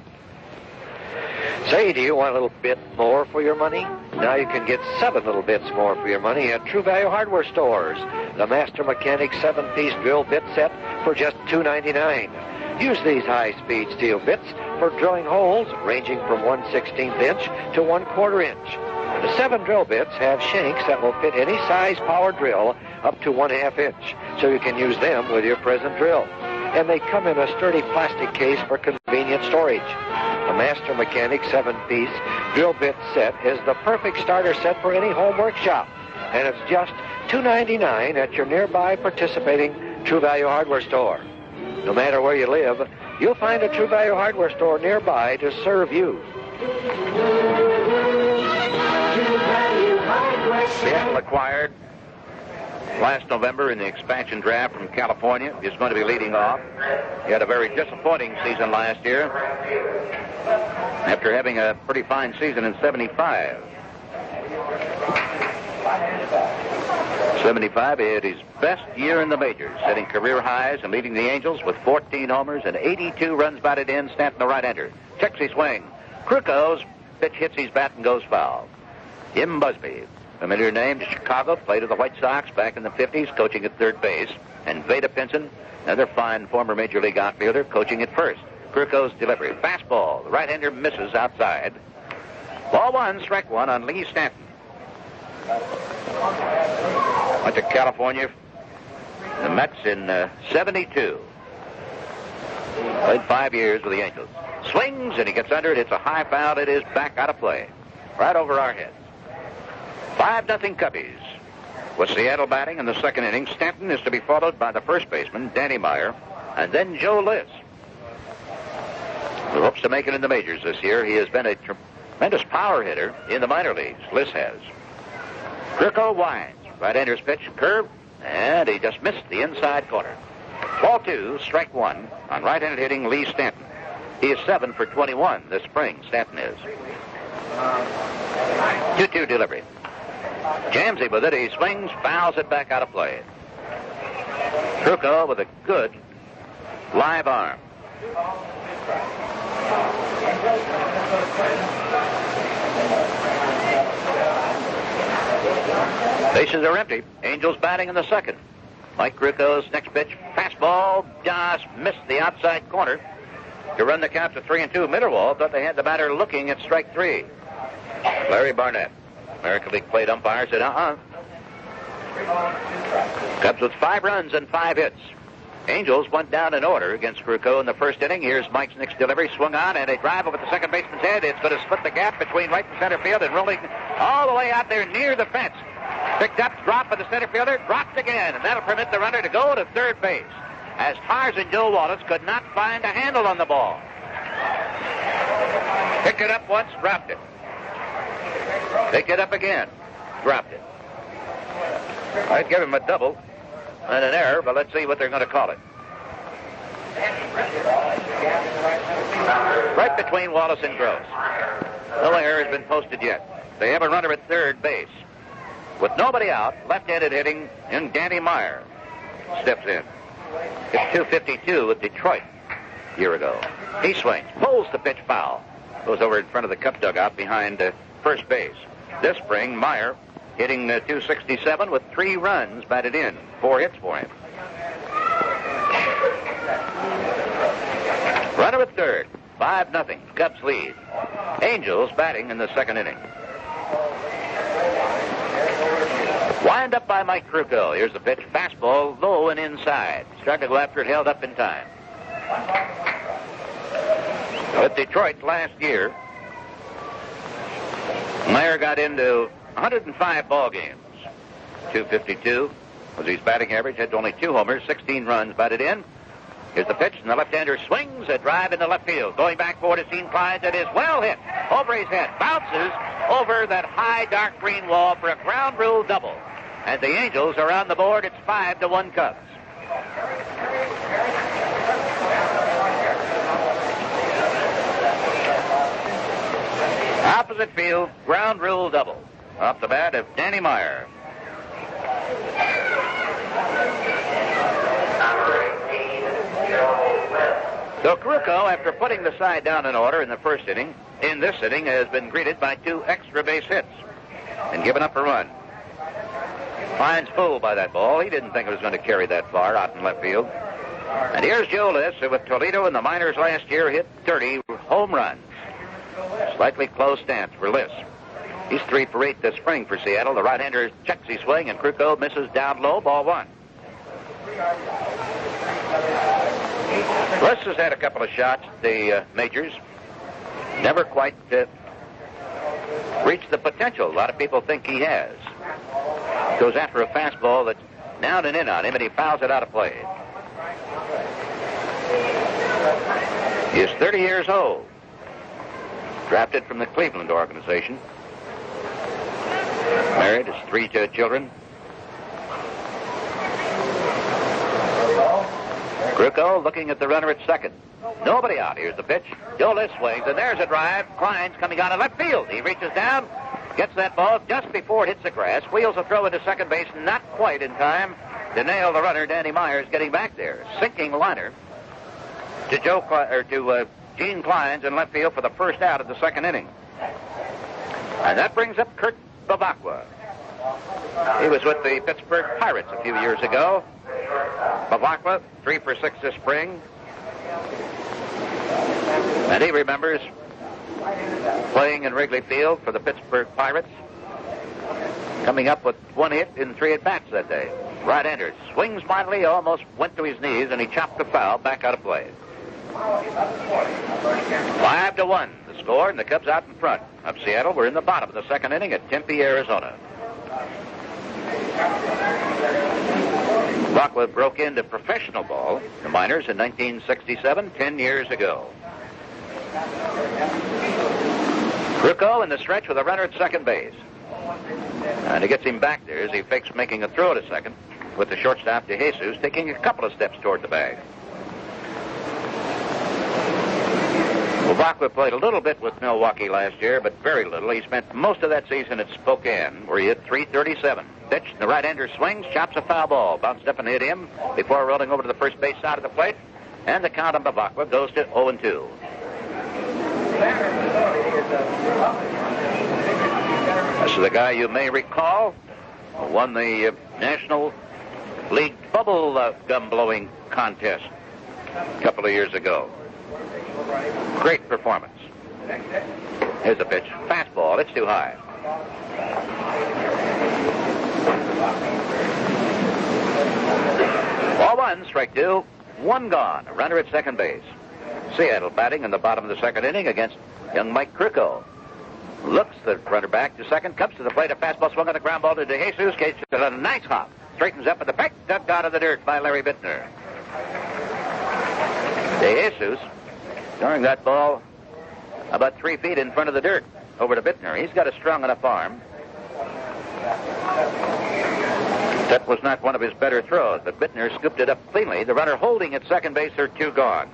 Say, do you want a little bit more for your money? Now you can get 7 little bits more for your money at True Value Hardware stores. The Master Mechanic 7-piece drill bit set for just $2.99. Use these high-speed steel bits for drilling holes ranging from 1/16 inch to 1/4 inch. The 7 drill bits have shanks that will fit any size power drill up to 1/2 inch, so you can use them with your present drill. And they come in a sturdy plastic case for convenient storage. The Master Mechanic 7-piece drill bit set is the perfect starter set for any home workshop, and it's just $2.99 at your nearby participating True Value Hardware store. No matter where you live, you'll find a True Value Hardware store nearby to serve you. Seattle acquired last November in the expansion draft from California. Is going to be leading off. He had a very disappointing season last year after having a pretty fine season in 75. 75, he had his best year in the majors, setting career highs and leading the Angels with 14 homers and 82 runs batted in. Stanton, the right-hander, checks his swing. Kruko's pitch hits his bat and goes foul. Jim Busby, familiar name to Chicago, played with the White Sox back in the 50s, coaching at third base. And Veda Pinson, another fine former Major League outfielder, coaching at first. Kruko's delivery, fastball. The right-hander misses outside. Ball 1, strike 1 on Lee Stanton. Went to California, the Mets in 72. Played 5 years with the Angels. Swings, and he gets under it. It's a high foul. It is back out of play. Right over our heads. 5-0 Cubbies. With Seattle batting in the second inning, Stanton is to be followed by the first baseman, Danny Meyer, and then Joe Liss, who hopes to make it in the majors this year. He has been a tremendous power hitter in the minor leagues. Liss has. Kruko winds. Right-hander's pitch, curve, and he just missed the inside corner. Ball 2, strike 1 on right-handed hitting Lee Stanton. He is 7 for 21 this spring, Stanton is. 2-2 delivery. Jamsey with it. He swings, fouls it back out of play. Kruko with a good live arm. Bases are empty. Angels batting in the second. Mike Kruko's next pitch, fastball, just missed the outside corner to run the count to 3-2. Mitterwald thought they had the batter looking at strike 3. Larry Barnett, American League plate umpire, said, Cubs with 5 runs and 5 hits. Angels went down in order against Kruko in the first inning. Here's Mike's next delivery, swung on, and a drive over the second baseman's head. It's going to split the gap between right and center field and rolling all the way out there near the fence. Picked up, dropped by the center fielder, dropped again, and that'll permit the runner to go to third base, as Tarzan Joe Wallace could not find a handle on the ball. Picked it up once, dropped it. Picked it up again, dropped it. I'd give him a double and an error, but let's see what they're going to call it. Right between Wallace and Gross. No error has been posted yet. They have a runner at third base. With nobody out, left-handed hitting, and Danny Meyer steps in. It's 252 with Detroit a year ago. He swings, pulls the pitch foul. Goes over in front of the Cub dugout behind first base. This spring, Meyer hitting 267 with 3 runs batted in. 4 hits for him. Runner at third. 5-0. Cubs lead. Angels batting in the second inning. Wind up by Mike Krukow. Here's the pitch. Fastball low and inside. Starting to go after it, held up in time. With Detroit last year, Meyer got into 105 ball games. 252 was his batting average. Had only 2 homers, 16 runs batted in. Here's the pitch, and the left-hander swings a drive into left field. Going back forward to Gene Clynes. It is well hit over his head. Bounces over that high dark green wall for a ground rule double. And the Angels are on the board. It's 5-1 Cubs. Opposite field, ground rule double. Off the bat of Danny Meyer. So Krukow, after putting the side down in order in the first inning, in this inning has been greeted by 2 extra base hits and given up a run. Clynes fooled by that ball. He didn't think it was going to carry that far out in left field. And here's Joe Liss, who with Toledo in the minors last year hit 30 home runs. Slightly close stance for Liss. He's 3 for 8 this spring for Seattle. The right-hander checks his swing, and Krukow misses down low, ball 1. Liss has had a couple of shots at the majors. Never quite reached the potential a lot of people think he has. Goes after a fastball that's down and in on him, and he fouls it out of play. He is 30 years old. Drafted from the Cleveland organization. Married, has 3 children. Krukow looking at the runner at second. Nobody out. Here's the pitch. Joe Liss swings, and there's a drive. Clynes coming out of left field. He reaches down, gets that ball just before it hits the grass, wheels a throw into second base, not quite in time to nail the runner. Danny Myers getting back there. Sinking liner to Gene Clynes in left field for the first out of the second inning. And that brings up Kurt Bevacqua. He was with the Pittsburgh Pirates a few years ago. Bevacqua, 3 for 6 this spring. And he remembers playing in Wrigley Field for the Pittsburgh Pirates, coming up with 1 hit in 3 at-bats that day. Right-hander swings mightily, almost went to his knees, and he chopped the foul back out of play. 5-1 the score, and the Cubs out in front of Seattle. We're in the bottom of the second inning at Tempe, Arizona. Bevacqua broke into professional ball, the minors, in 1967, 10 years ago. Krukow in the stretch with a runner at second base. And he gets him back there as he fakes making a throw to second with the shortstop DeJesus taking a couple of steps toward the bag. Bevacqua played a little bit with Milwaukee last year, but very little. He spent most of that season at Spokane, where he hit .337. Pitch, the right-hander swings, chops a foul ball. Bounced up and hit him before rolling over to the first base side of the plate. And the count on Bevacqua goes to 0-2. This is the guy you may recall who won the National League bubble gum blowing contest a couple of years ago. Great performance. Here's the pitch. Fastball. It's too high. Ball 1, strike 2. 1 gone. A runner at second base. Seattle batting in the bottom of the second inning against young Mike Krukow. Looks the runner back to second. Comes to the plate. A fastball swung on the ground ball to DeJesus. Gets a nice hop. Straightens up at the back. Dug out of the dirt by Larry Bittner. DeJesus, during that ball, about 3 feet in front of the dirt over to Bittner. He's got a strong enough arm. That was not one of his better throws, but Bittner scooped it up cleanly. The runner holding at second base, there 2 gone.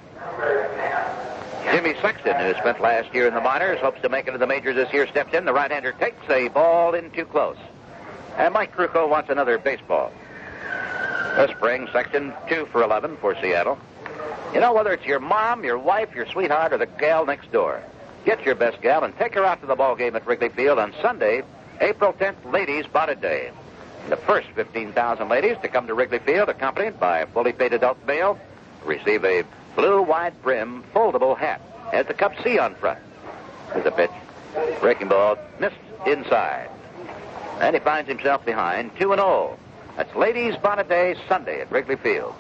Jimmy Sexton, who spent last year in the minors, hopes to make it to the majors this year, steps in. The right-hander takes a ball in too close. And Mike Krukow wants another baseball. This spring, Sexton 2 for 11 for Seattle. You know, whether it's your mom, your wife, your sweetheart, or the gal next door, get your best gal and take her out to the ball game at Wrigley Field on Sunday, April 10th, Ladies Bonnet Day. The first 15,000 ladies to come to Wrigley Field, accompanied by a fully paid adult male, receive a blue wide-brim foldable hat. Has the Cubs C on front. There's a pitch. Breaking ball missed inside. And he finds himself behind 2-0. That's Ladies Bonnet Day Sunday at Wrigley Field,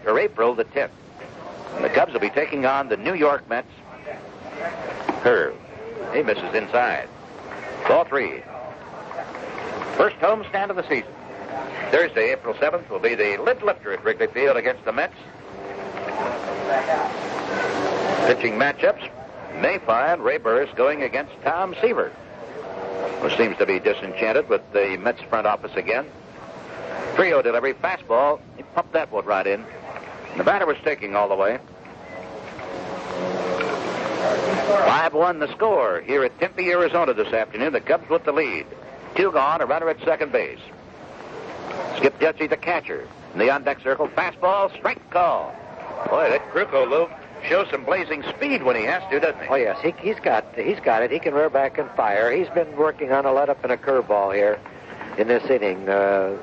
April the 10th. And the Cubs will be taking on the New York Mets. Curve. He misses inside. Ball 3. First home stand of the season. Thursday, April 7th, will be the lid lifter at Wrigley Field against the Mets. Pitching matchups, may find Ray Burris going against Tom Seaver, who seems to be disenchanted with the Mets front office again. Trio delivery, fastball. He pumped that one right in. The batter was taking all the way. 5-1 the score here at Tempe, Arizona this afternoon. The Cubs with the lead. 2 gone, a runner at second base. Skip Dutchie, the catcher. In the on-deck circle, fastball, strike call. Boy, that Krukow, Lou, shows some blazing speed when he has to, doesn't he? Oh, yes. He's got it. He can rear back and fire. He's been working on a let-up and a curveball here in this inning,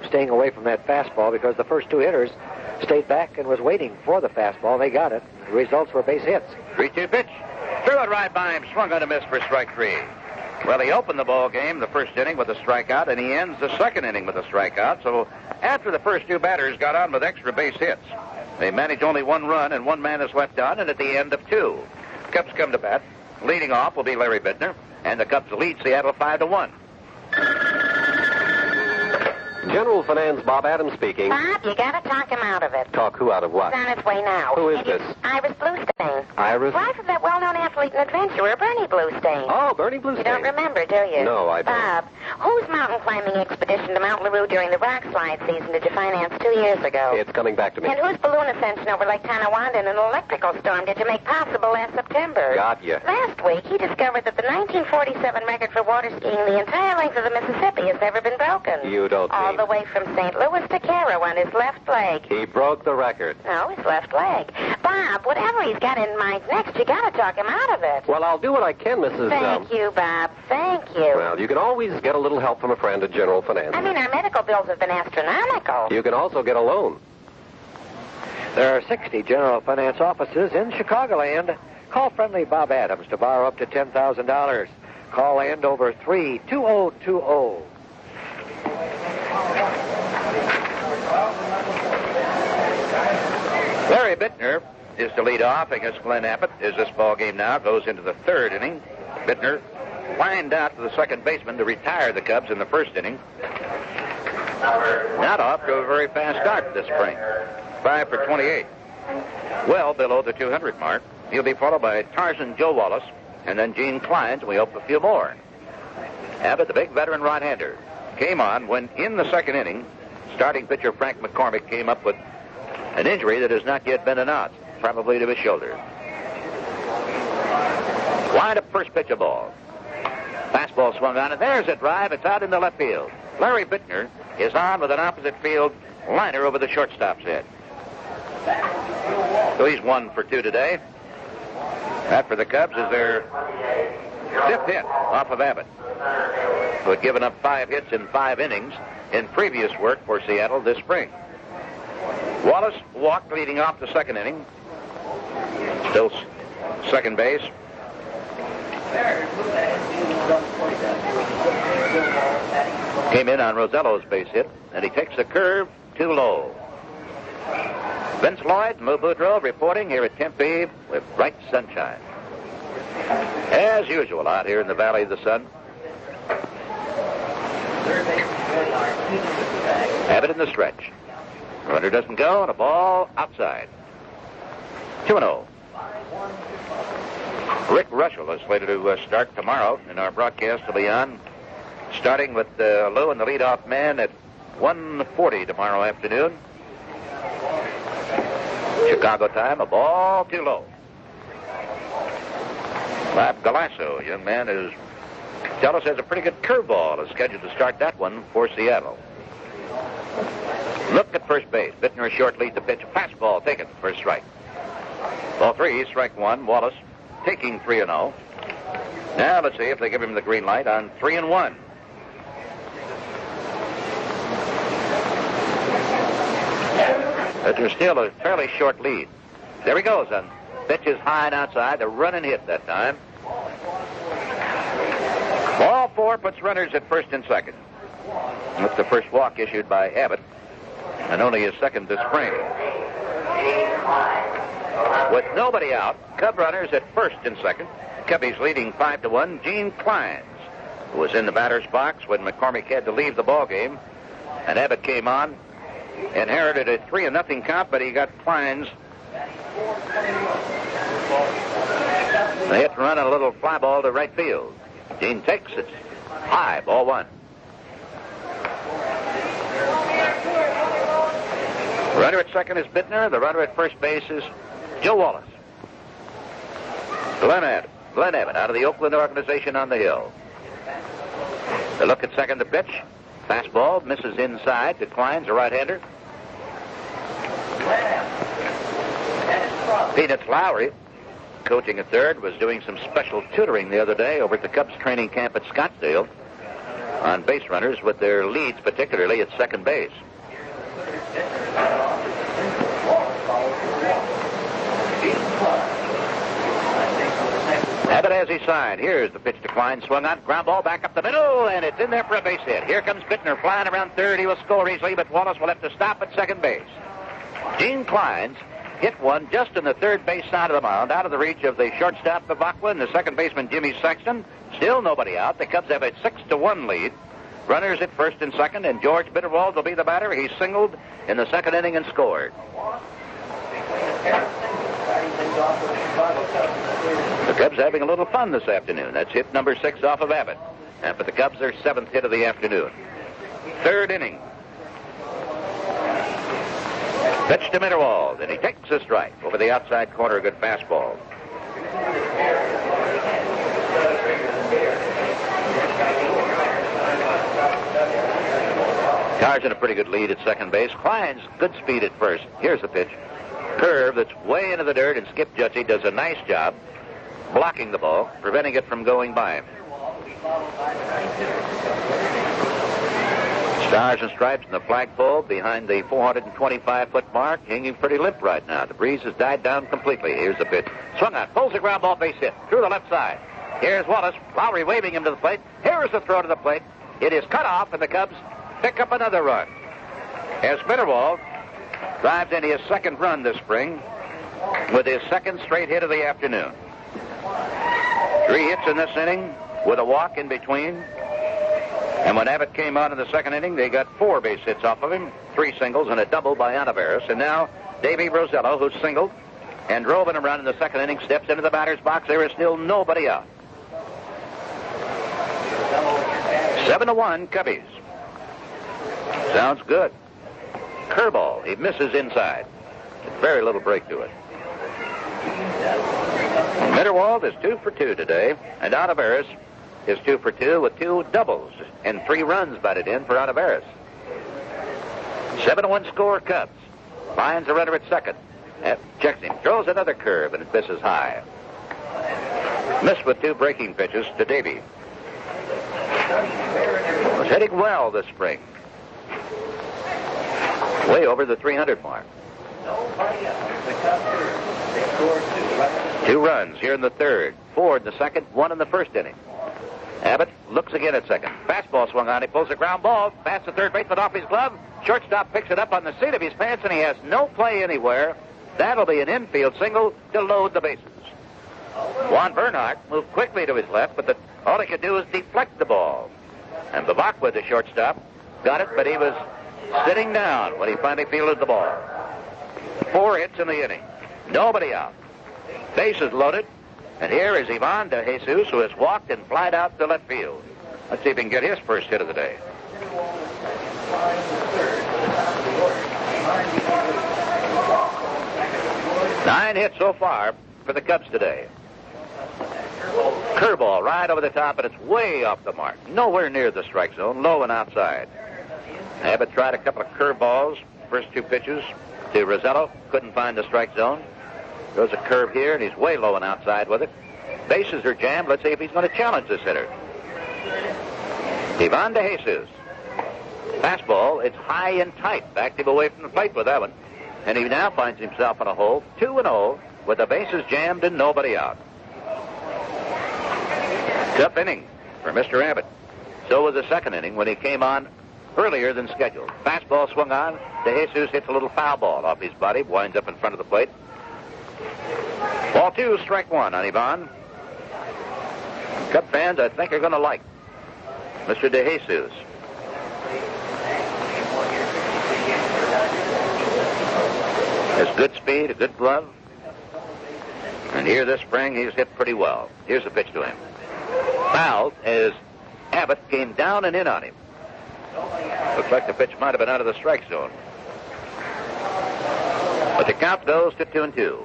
staying away from that fastball because the first 2 hitters stayed back and was waiting for the fastball. They got it. The results were base hits. 3-2 pitch. Threw it right by him, swung on a miss for strike 3. Well, he opened the ball game, the first inning, with a strikeout, and he ends the second inning with a strikeout. So after the first 2 batters got on with extra base hits, they managed only 1 run, and 1 man is left on, and at the end of 2. Cubs come to bat. Leading off will be Larry Bittner, and the Cubs lead Seattle 5-1. General Finance, Bob Adams speaking. Bob, you gotta talk him out of it. Talk who out of what? He's on his way now. Who is this? Iris Bluestain. Iris? Wife of that well-known athlete and adventurer, Bernie Bluestain. Oh, Bernie Bluestain. You don't remember, do you? No, I don't. Bob, whose mountain climbing expedition to Mount LaRue during the rock slide season did you finance 2 years ago? It's coming back to me. And whose balloon ascension over Lake Tonawanda in an electrical storm did you make possible last September? Got you. Last week, he discovered that the 1947 record for water skiing the entire length of the Mississippi has never been broken. You don't All mean. the way from St. Louis to Cairo on his left leg. He broke the record. No, his left leg. Bob, whatever he's got in mind next, you gotta talk him out of it. Well, I'll do what I can, Mrs. Thank you, Bob. Thank you. Well, you can always get a little help from a friend at General Finance. I mean, our medical bills have been astronomical. You can also get a loan. There are 60 General Finance offices in Chicagoland. Call friendly Bob Adams to borrow up to $10,000. Call Andover 32020. Larry Bittner is to lead off against Glenn Abbott as this ball game now goes into the 3rd inning. Bittner lined out to the second baseman to retire the Cubs in the first inning. Not off to a very fast start this spring. 5 for 28. Well below the 200 mark. He'll be followed by Tarzan Joe Wallace and then Gene Clines, and we hope a few more. Abbott, the big veteran right-hander, came on when in the second inning, starting pitcher Frank McCormick came up with an injury that has not yet been announced, probably to his shoulder. Wind up first pitch of ball. Fastball swung on, and there's a drive. It's out in the left field. Larry Bittner is on with an opposite field liner over the shortstop's head. So he's 1 for 2 today. That for the Cubs is their 5th hit off of Abbott, who had given up 5 hits in 5 innings in previous work for Seattle this spring. Wallace walked leading off the second inning. Still second base. Came in on Rosello's base hit, and he takes the curve too low. Vince Lloyd and Lou Boudreau reporting here at Tempe with bright sunshine. As usual out here in the Valley of the Sun. Abbott in the stretch. Runner doesn't go, and a ball outside. 2-0. Rick Russell is slated to start tomorrow, and our broadcast will be on, starting with Lou and the leadoff man at 1:40 tomorrow afternoon. Chicago time, a ball too low. Bob Galasso, young man, is tell us has a pretty good curveball. Is scheduled to start that one for Seattle. Look at first base. Bittner, a short lead to pitch. Fastball taken for a strike. Ball 3, strike 1. Wallace taking 3-0. Now let's see if they give him the green light on 3-1. But there's still a fairly short lead. There he goes, and pitch is high and outside. The run and hit that time. Ball 4 puts runners at first and second. That's the first walk issued by Abbott, and only his second this spring. With nobody out, Cub runners at first and second. Cubbies leading 5-1. Gene Kleins, who was in the batter's box when McCormick had to leave the ball game, and Abbott came on, inherited a 3-0 count, but he got Kleins. They hit and run a little fly ball to right field. Gene takes it high, ball 1. Runner at second is Bittner. The runner at first base is Joe Wallace. Glenn Abbott out of the Oakland organization on the hill. The look at second, the pitch. Fastball misses inside. Declines, a right-hander. Peanuts Lowry, coaching at third, was doing some special tutoring the other day over at the Cubs training camp at Scottsdale on base runners with their leads, particularly at second base. Abbott has his sign. Here's the pitch to Klein. Swung on. Ground ball back up the middle, and it's in there for a base hit. Here comes Bittner flying around third. He will score easily, but Wallace will have to stop at second base. Gene Kleins hit one just in the third base side of the mound, out of the reach of the shortstop Bavacqua and the second baseman Jimmy Sexton. Still nobody out. The Cubs have a 6-1 lead. Runners at first and second, and George Bitterwald will be the batter. He singled in the second inning and scored. The Cubs having a little fun this afternoon. That's hit number 6 off of Abbott. And for the Cubs, their 7th hit of the afternoon. Third inning. Pitch to Bitterwald, and he takes a strike over the outside corner. A good fastball. Carr's in a pretty good lead at second base. Klein's good speed at first. Here's the pitch. Curve that's way into the dirt, and Skip Jutzy does a nice job blocking the ball, preventing it from going by him. Stars and Stripes in the flagpole behind the 425-foot mark, hanging pretty limp right now. The breeze has died down completely. Here's the pitch. Swung on, pulls the ground ball, base hit through the left side. Here's Wallace. Lowry waving him to the plate. Here's the throw to the plate. It is cut off, and the Cubs pick up another run. As Bitterwald drives into his second run this spring with his second straight hit of the afternoon. 3 hits in this inning with a walk in between. And when Abbott came on in the second inning, they got 4 base hits off of him, 3 singles and a double by Olivares. And now Davey Rosello, who singled and drove in a run in the second inning, steps into the batter's box. There is still nobody out. 7-1 Cubbies. Sounds good. Curveball. He misses inside. Very little break to it. Bitterwald is 2 for 2 today, and Olivares is 2 for 2 with 2 doubles and 3 runs batted in for Olivares. 7-1 score, Cubs. Finds a runner at second. Checks him. Throws another curve, and it misses high. Missed with 2 breaking pitches to Davey. Was hitting well this spring. Way over the 300 mark. 2 runs here in the third. 4 in the second, 1 in the first inning. Abbott looks again at second. Fastball swung on. He pulls a ground ball. Past the third baseman off his glove. Shortstop picks it up on the seat of his pants, and he has no play anywhere. That'll be an infield single to load the bases. Juan Bernhardt moved quickly to his left, but all he could do was deflect the ball. And Bavacqua, the shortstop, got it, but he was sitting down when he finally fielded the ball. 4 hits in the inning. Nobody out. Bases loaded. And here is Ivan De Jesus, who has walked and flied out to left field. Let's see if he can get his first hit of the day. Nine hits so far for the Cubs today. Curveball right over the top, and it's way off the mark. Nowhere near the strike zone, low and outside. Abbott tried a couple of curveballs, first two pitches to Rosello. Couldn't find the strike zone. There's a curve here, and he's way low and outside with it. Bases are jammed. Let's see if he's going to challenge this hitter. Ivan De Jesus. Fastball, it's high and tight. Backed him away from the plate with that one. And he now finds himself in a hole, 2-0, with the bases jammed and nobody out. Tough inning for Mr. Abbott. So was the second inning when he came on earlier than scheduled. Fastball swung on. De Jesus hits a little foul ball off his body, winds up in front of the plate. Ball two, strike one on Ivan. Cub fans, I think, are going to like Mr. De Jesus. Has good speed, a good glove. And here this spring, he's hit pretty well. Here's the pitch to him. Fouled as Abbott came down and in on him. Looks like the pitch might have been out of the strike zone. But the count goes to 2-2.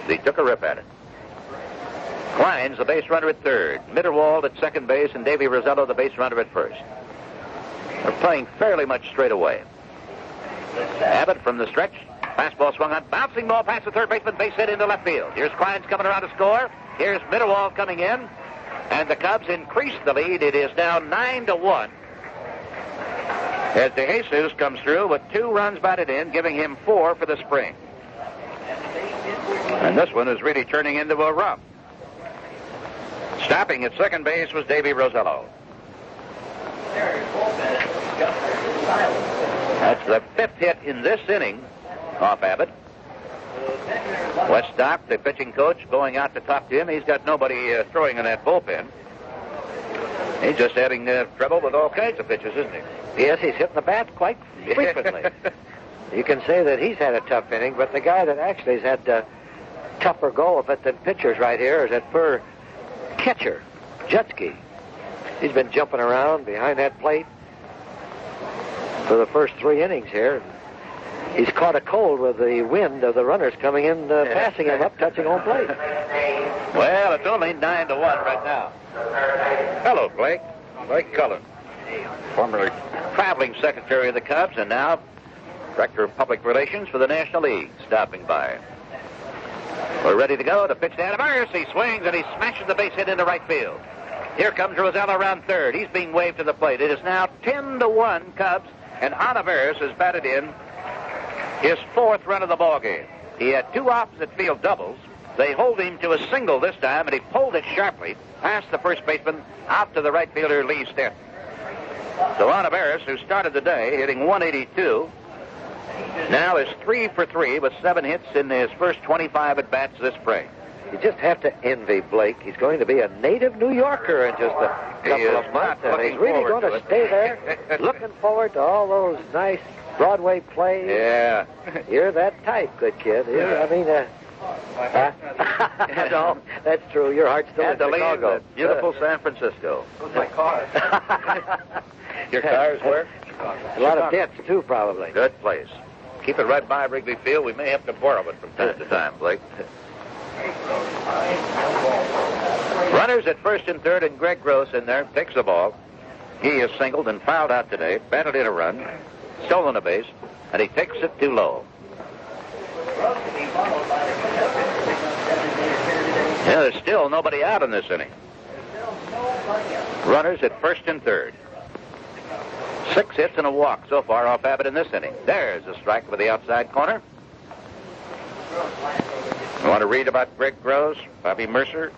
He took a rip at it. Klein's the base runner at third. Mitterwald at second base, and Davey Rosello the base runner at first. They're playing fairly much straight away. Abbott from the stretch. Fastball swung on. Bouncing ball past the third baseman. Base hit into left field. Here's Klein's coming around to score. Here's Mitterwald coming in. And the Cubs increase the lead. It is now 9-1. As De Jesus comes through with 2 runs batted in, giving him 4 for the spring. And this one is really turning into a run. Stopping at second base was Davey Rosello. That's the 5th hit in this inning off Abbott. Wes Stock, the pitching coach, going out to talk to him. He's got nobody throwing in that bullpen. He's just having trouble with all kinds of pitches, isn't he? Yes, he's hitting the bat quite frequently. You can say that he's had a tough inning, but the guy that actually has had tougher go of it than pitchers right here is that poor catcher, Jutsky. He's been jumping around behind that plate for the first 3 innings here. He's caught a cold with the wind of the runners coming in, passing him up, touching home plate. Well, it's only 9-1 right now. Hello, Blake. Blake Cullen, formerly traveling secretary of the Cubs and now director of public relations for the National League, stopping by. We're ready to go. The pitch to Adameris. He swings and he smashes the base hit into right field. Here comes Rosello around third. He's being waved to the plate. It is now 10-1 Cubs, and Adameris has batted in his 4th run of the ball game. He had 2 opposite field doubles. They hold him to a single this time, and he pulled it sharply past the first baseman out to the right fielder, Lee Stith. So Adameris, who started the day hitting 182, now is 3 for 3 with 7 hits in his first 25 at-bats this spring. You just have to envy Blake. He's going to be a native New Yorker in just a couple of months, and he's really going to stay there, looking forward to all those nice Broadway plays. Yeah. You're that type, good kid. Yeah. I mean, no, that's true. Your heart's still in Chicago. Beautiful San Francisco. My car. Your car's where? A lot of debts, too, probably. Good place. Keep it right by Wrigley Field. We may have to borrow it from time to time, Blake. Runners at first and third, and Greg Gross in there takes the ball. He is singled and fouled out today, batted in a run, stolen a base, and he takes it too low. Yeah, there's still nobody out in this inning. Runners at first and third. 6 hits and a walk so far off Abbott in this inning. There's a strike with the outside corner. You want to read about Greg Gross, Bobby Mercer,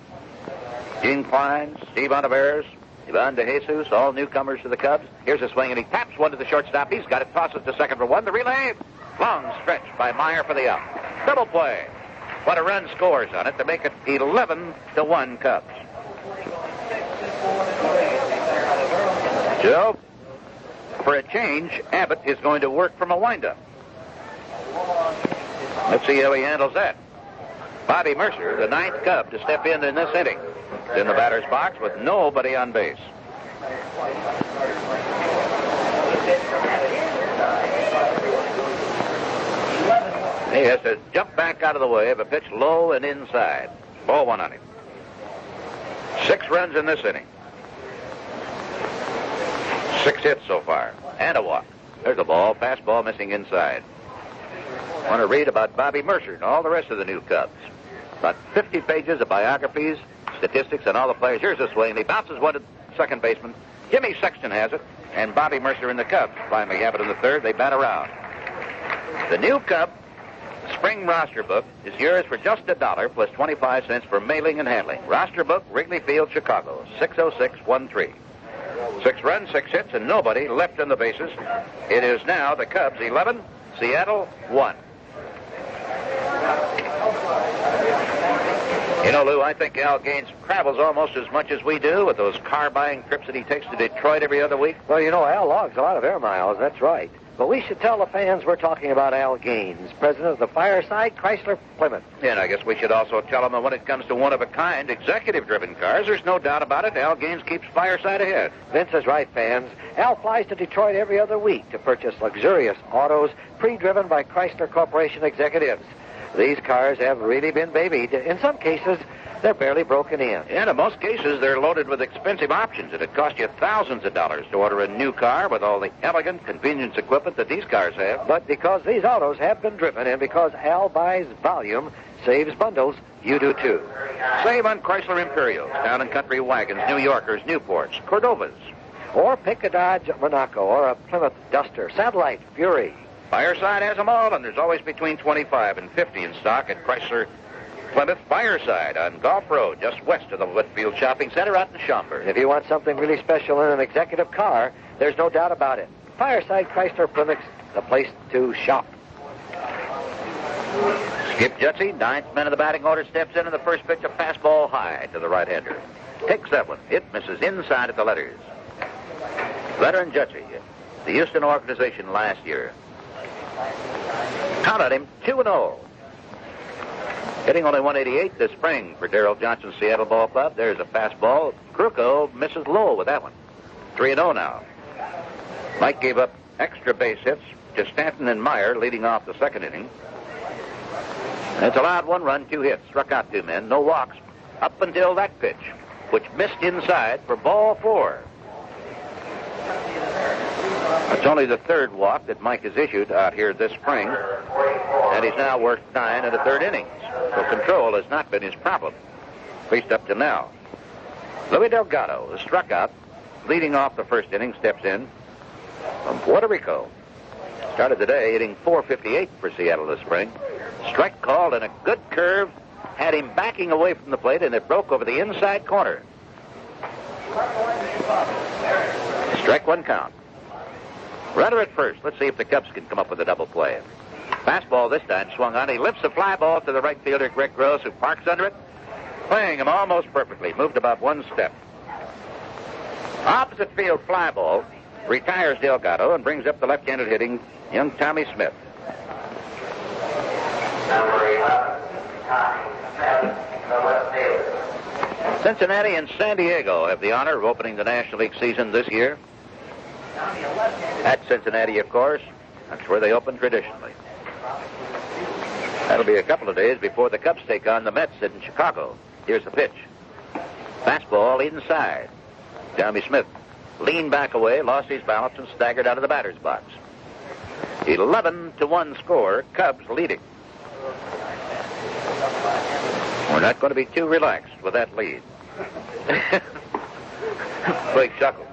Gene Klein, Steve Adameris, Ivan De Jesus, all newcomers to the Cubs. Here's a swing, and he taps one to the shortstop. He's got it, tosses to second for one. The relay, long stretch by Meyer for the out. Double play. What a run scores on it to make it 11-1 Cubs. So, for a change, Abbott is going to work from a windup. Let's see how he handles that. Bobby Mercer, the 9th Cub to step in this inning. He's in the batter's box with nobody on base. He has to jump back out of the way of a pitch low and inside. Ball 1 on him. 6 runs in this inning. 6 hits so far. And a walk. There's a ball. Fastball missing inside. I want to read about Bobby Mercer and all the rest of the new Cubs. About 50 pages of biographies, statistics, and all the players. Here's the swing. He bounces one to second baseman. Jimmy Sexton has it. And Bobby Mercer and the Cubs finally have it in the third. They bat around. The new Cub spring roster book is yours for just $1 plus 25 cents for mailing and handling. Roster book, Wrigley Field, Chicago, 60613. 6 runs, 6 hits, and nobody left on the bases. It is now the Cubs 11, Seattle 1. You know, Lou, I think Al Gaines travels almost as much as we do with those car-buying trips that he takes to Detroit every other week. Well, you know, Al logs a lot of air miles, that's right. But we should tell the fans we're talking about Al Gaines, president of the Fireside Chrysler Plymouth. And I guess we should also tell them that when it comes to one-of-a-kind, executive-driven cars, there's no doubt about it, Al Gaines keeps Fireside ahead. Vince is right, fans. Al flies to Detroit every other week to purchase luxurious autos pre-driven by Chrysler Corporation executives. These cars have really been babied. In some cases, they're barely broken in. And in most cases, they're loaded with expensive options. It'd cost you thousands of dollars to order a new car with all the elegant convenience equipment that these cars have. But because these autos have been driven and because Al buys volume, saves bundles, you do too. Save on Chrysler Imperials, Town and Country wagons, New Yorkers, Newports, Cordovas. Or pick a Dodge Monaco or a Plymouth Duster, Satellite, Fury. Fireside has them all, and there's always between 25 and 50 in stock at Chrysler Plymouth Fireside on Golf Road, just west of the Whitfield Shopping Center out in Schaumburg. If you want something really special in an executive car, there's no doubt about it. Fireside Chrysler Plymouth's the place to shop. Skip Jutzy, 9th man of the batting order, steps in, and the first pitch, a fastball high to the right-hander. Takes that one. It misses inside at the letters. Veteran Jutzy, the Houston organization last year. Count on him, 2-0. Hitting only 188 this spring for Darrell Johnson's Seattle Ball Club. There's a fastball. Krukow misses low with that one. 3-0 now. Mike gave up extra base hits to Stanton and Meyer leading off the second inning. And it's allowed 1 run, 2 hits. Struck out 2 men, no walks up until that pitch, which missed inside for ball 4. It's only the 3rd walk that Mike has issued out here this spring, and he's now worked 9 in the 3rd innings. So control has not been his problem, at least up to now. Louis Delgado, who struck out, leading off the 1st inning, steps in from Puerto Rico. Started today hitting .458 for Seattle this spring. Strike called and a good curve had him backing away from the plate, and it broke over the inside corner. Strike 1 count. Runner at first. Let's see if the Cubs can come up with a double play. Fastball this time swung on. He lifts a fly ball to the right fielder, Greg Gross, who parks under it, playing him almost perfectly. Moved about 1 step. Opposite field fly ball retires Delgado and brings up the left-handed hitting young Tommy Smith. Cincinnati and San Diego have the honor of opening the National League season this year. At Cincinnati, of course. That's where they open traditionally. That'll be a couple of days before the Cubs take on the Mets in Chicago. Here's the pitch. Fastball inside. Tommy Smith leaned back away, lost his balance, and staggered out of the batter's box. 11-1 score, Cubs leading. We're not going to be too relaxed with that lead. Blake chuckled.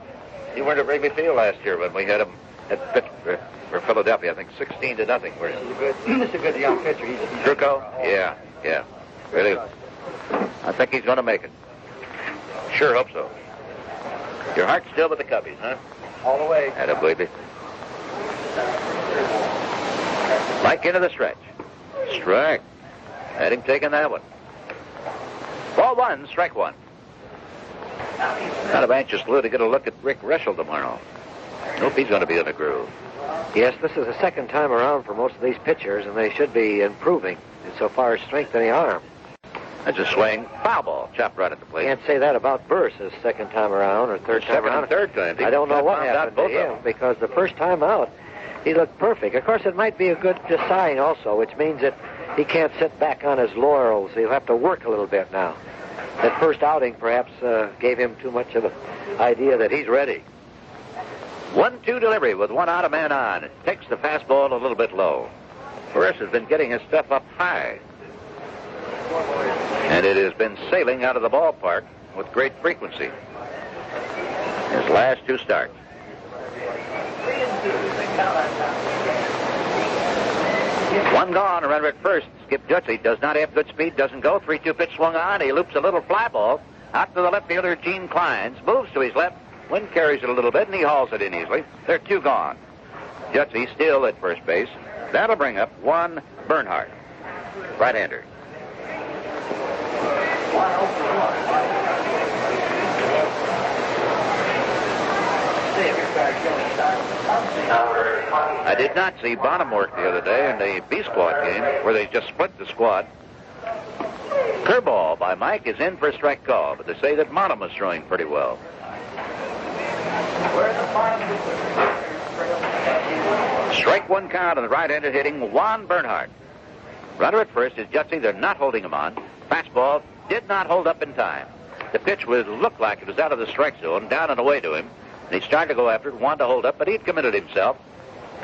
You weren't at Wrigley Field last year when we had him at Pittsburgh, or Philadelphia, I think, 16-0. This is a good young pitcher. Krukow? Yeah. Really. I think he's going to make it. Sure hope so. Your heart's still with the Cubbies, huh? All the way. Attaboy. Mike into the stretch. Strike. Had him taking that one. Ball 1, strike 1. Kind of anxious, Lou, to get a look at Rick Reschel tomorrow. Hope he's going to be in the groove. Yes, this is the 2nd time around for most of these pitchers, and they should be improving insofar as strengthening arm. That's a swing. Foul ball. Chopped right at the plate. Can't say that about Burris his second time around or third time Second around. and third time. I don't know what Found out happened both to of him them. because the first time out, he looked perfect. Of course, it might be a good sign also, which means that he can't sit back on his laurels. He'll have to work a little bit now. That first outing perhaps gave him too much of an idea that he's ready. 1-2 delivery with one out, a man on. It takes the fastball a little bit low. Burris has been getting his stuff up high. And it has been sailing out of the ballpark with great frequency. His last two starts. One gone, a runner at first. Skip Jutzy does not have good speed, doesn't go. 3-2 pitch swung on. He loops a little fly ball out to the left fielder, Gene Kleins. Moves to his left. Wind carries it a little bit, and he hauls it in easily. They're two gone. Jutzy still at first base. That'll bring up one Bernhardt, right-hander. I did not see Bonham work the other day in the B squad game where they just split the squad. Curveball by Mike is in for a strike call, but they say that Bonham was throwing pretty well. Strike one count on the right-hander hitting Juan Bernhardt. Runner at first is Jutzy. They're not holding him on. Fastball did not hold up in time. The pitch looked like it was out of the strike zone, down and away to him. And he started to go after it, wanted to hold up, but he'd committed himself.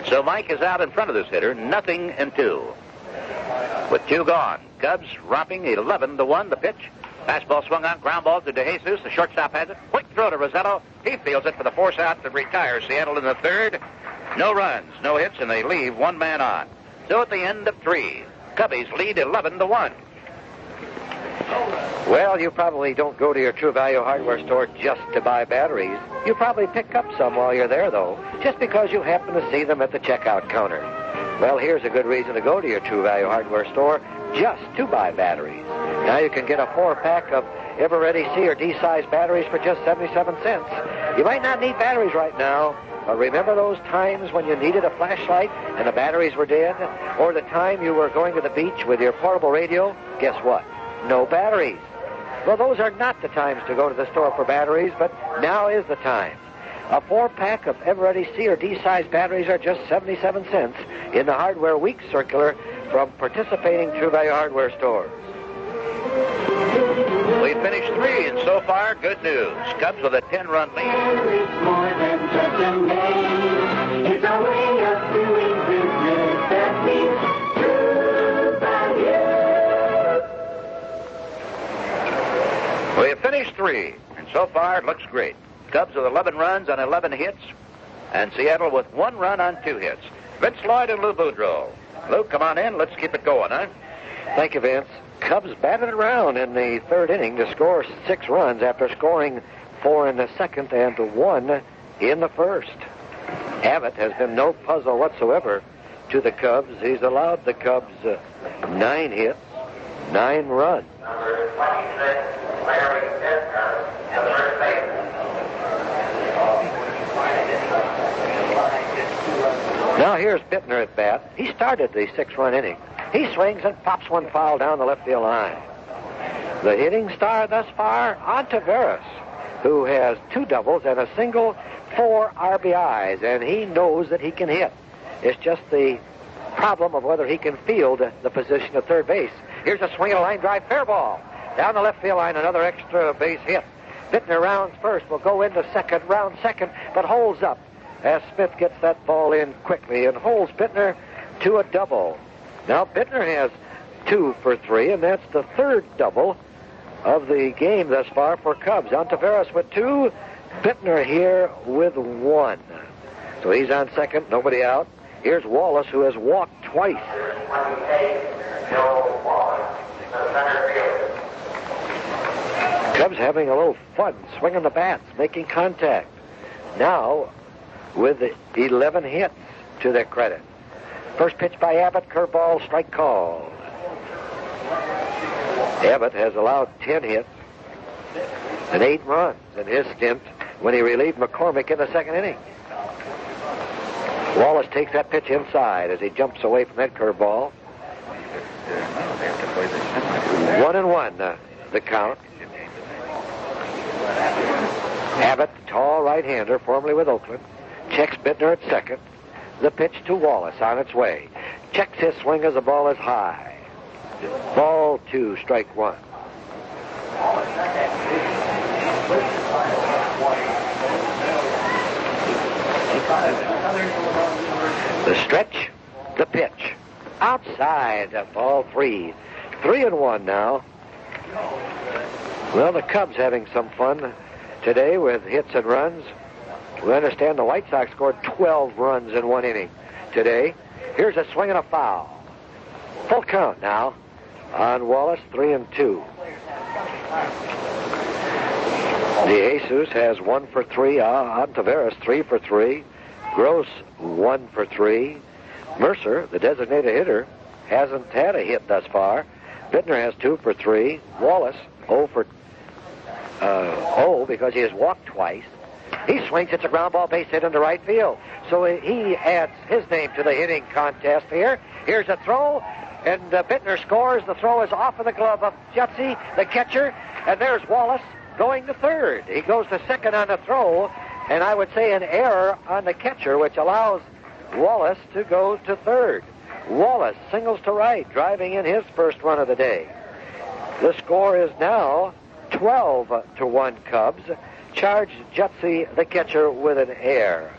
So Mike is out in front of this hitter, 0-2. With two gone, Cubs romping 11-1. The pitch. Fastball swung on, ground ball to DeJesus. The shortstop has it. Quick throw to Rosello. He fields it for the force out that retires Seattle in the third. No runs, no hits, and they leave one man on. So at the end of three, Cubbies lead 11-1. Well, you probably don't go to your True Value hardware store just to buy batteries. You probably pick up some while you're there, though, just because you happen to see them at the checkout counter. Well, here's a good reason to go to your True Value hardware store just to buy batteries. Now you can get a 4-pack of Ever-Ready C or D-size batteries for just 77 cents. You might not need batteries right now, but remember those times when you needed a flashlight and the batteries were dead? Or the time you were going to the beach with your portable radio? Guess what? No batteries. Well, those are not the times to go to the store for batteries, but now is the time. A 4-pack of Ever-Ready C or D-size batteries are just 77 cents in the Hardware Week circular from participating True Value hardware stores. We finished 3, and so far, good news. Cubs with a 10-run lead. It's more than just a name. It's a way of doing business that means True Value. We have finished 3, and so far, it looks great. Cubs with 11 runs on 11 hits, and Seattle with 1 run on 2 hits. Vince Lloyd and Lou Boudreau. Lou, come on in. Let's keep it going, huh? Thank you, Vince. Cubs batted around in the third inning to score 6 runs after scoring 4 in the second and 1 in the first. Abbott has been no puzzle whatsoever to the Cubs. He's allowed the Cubs 9 hits, 9 runs. Number 26, Larry Fisker, in the first base. Now here's Bittner at bat. He started the 6-run inning. He swings and pops one foul down the left field line. The hitting star thus far, Ontiveros, who has 2 doubles and a single, 4 RBIs, and he knows that he can hit. It's just the problem of whether he can field the position of third base. Here's a swing and a line drive, fair ball. Down the left field line, another extra base hit. Bittner rounds first, will go into second, round second, but holds up as Smith gets that ball in quickly and holds Bittner to a double. Now Bittner has 2 for 3, and that's the 3rd double of the game thus far for Cubs. Ontiveros with 2, Bittner here with 1. So he's on second, nobody out. Here's Wallace, who has walked twice. Cubs having a little fun, swinging the bats, making contact. Now, with 11 hits to their credit. First pitch by Abbott, curveball, strike call. Abbott has allowed 10 hits and 8 runs in his stint when he relieved McCormick in the second inning. Wallace takes that pitch inside as he jumps away from that curveball. 1-1, the count. Abbott, tall right-hander, formerly with Oakland, checks Bittner at second. The pitch to Wallace on its way. Checks his swing as the ball is high. Ball 2, strike 1. The stretch, the pitch. Outside, ball 3. 3-1 now. Well, the Cubs having some fun today with hits and runs. We understand the White Sox scored 12 runs in 1 inning today. Here's a swing and a foul. Full count now on Wallace, 3-2. De Jesus has 1 for 3 on Taveras, 3 for 3. Gross, 1 for 3. Mercer, the designated hitter, hasn't had a hit thus far. Bittner has 2 for 3. Wallace, 0 for 0 because he has walked twice. He swings, it's a ground ball, base hit into right field. So he adds his name to the hitting contest here. Here's a throw, and Bittner scores. The throw is off of the glove of Jutzy, the catcher, and there's Wallace going to third. He goes to second on the throw, and I would say an error on the catcher, which allows Wallace to go to third. Wallace singles to right, driving in his first run of the day. The score is now 12-1 Cubs. Charged Jutzy, the catcher, with an error.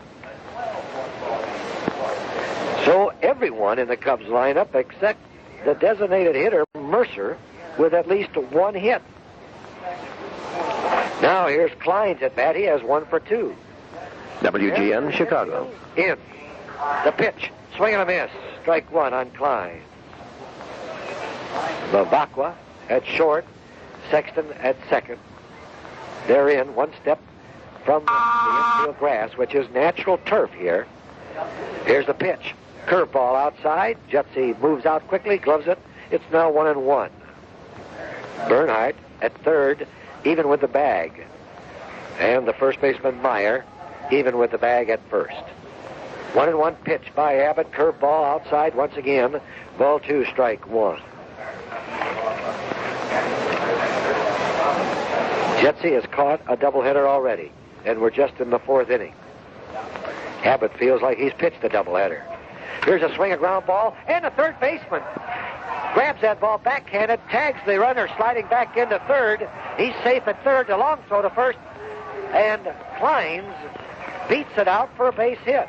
So everyone in the Cubs lineup except the designated hitter, Mercer, with at least 1 hit. Now here's Klein's at bat. He has 1 for 2. WGN, Chicago. In. The pitch. Swing and a miss. Strike 1 on Klein. Bavacqua at short. Sexton at second. They're in 1 step from the infield grass, which is natural turf here. Here's the pitch. Curveball outside. Jutzy moves out quickly, gloves it. It's now 1-1. Bernhardt at third, even with the bag. And the first baseman, Meyer, even with the bag at first. 1-1 pitch by Abbott. Curveball outside once again. Ball 2, strike 1. Jutzy has caught a doubleheader already, and we're just in the 4th inning. Abbott feels like he's pitched a doubleheader. Here's a swing, a ground ball, and the third baseman grabs that ball backhanded, tags the runner sliding back into third. He's safe at third. The long throw to first, and Kleins beats it out for a base hit.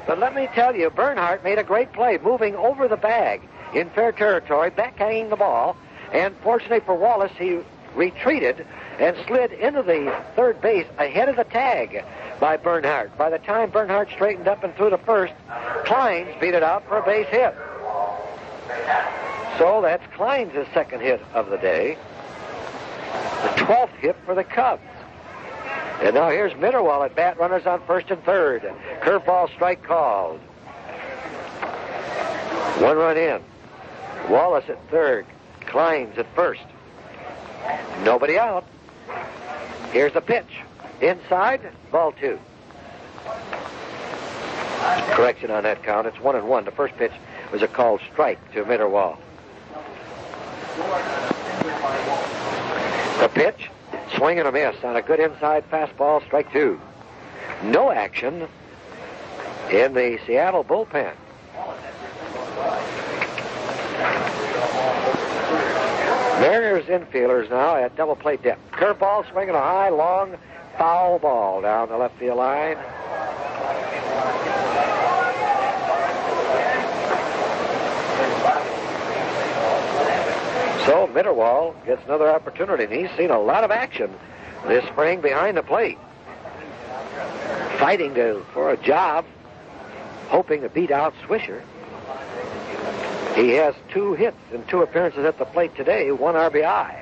But let me tell you, Bernhardt made a great play, moving over the bag in fair territory, backhanging the ball, and fortunately for Wallace, he retreated and slid into the third base ahead of the tag by Bernhardt. By the time Bernhardt straightened up and threw to first, Kleins beat it out for a base hit. So that's Kleins' second hit of the day. The 12th hit for the Cubs. And now here's Mitterwall at bat, runners on first and third. Curveball strike called. 1 run in. Wallace at third. Kleins at first. Nobody out. Here's the pitch. Inside, ball 2. Correction on that count. It's 1-1. The first pitch was a called strike to Mitterwall. The pitch, swing and a miss on a good inside fastball, strike 2. No action in the Seattle bullpen. Mariners infielders now at double play depth. Curveball swinging a high, long, foul ball down the left field line. So Mitterwall gets another opportunity, and he's seen a lot of action this spring behind the plate. Fighting for a job, hoping to beat out Swisher. He has 2 hits in 2 appearances at the plate today, 1 RBI.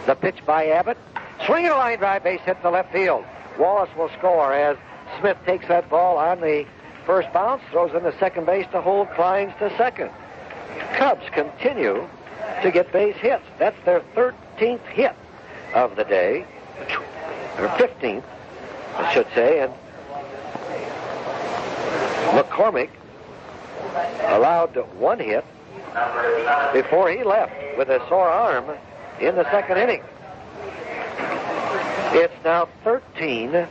The pitch by Abbott. Swinging a line drive, base hit to left field. Wallace will score as Smith takes that ball on the first bounce, throws into second base to hold Kleins to second. Cubs continue to get base hits. That's their 13th hit of the day, or 15th, I should say, and McCormick allowed 1 hit before he left. with a sore arm in the second inning. It's now 13-1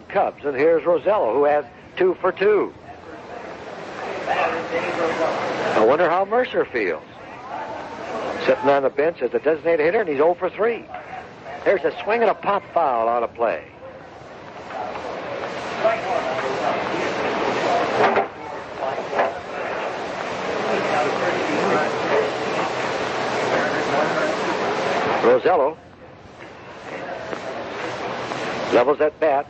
Cubs, and here's Rosello, who has 2 for 2. I wonder how Mercer feels. Sitting on the bench as a designated hitter, and he's 0 for 3. There's a swing and a pop foul out of play. Rosello levels that bat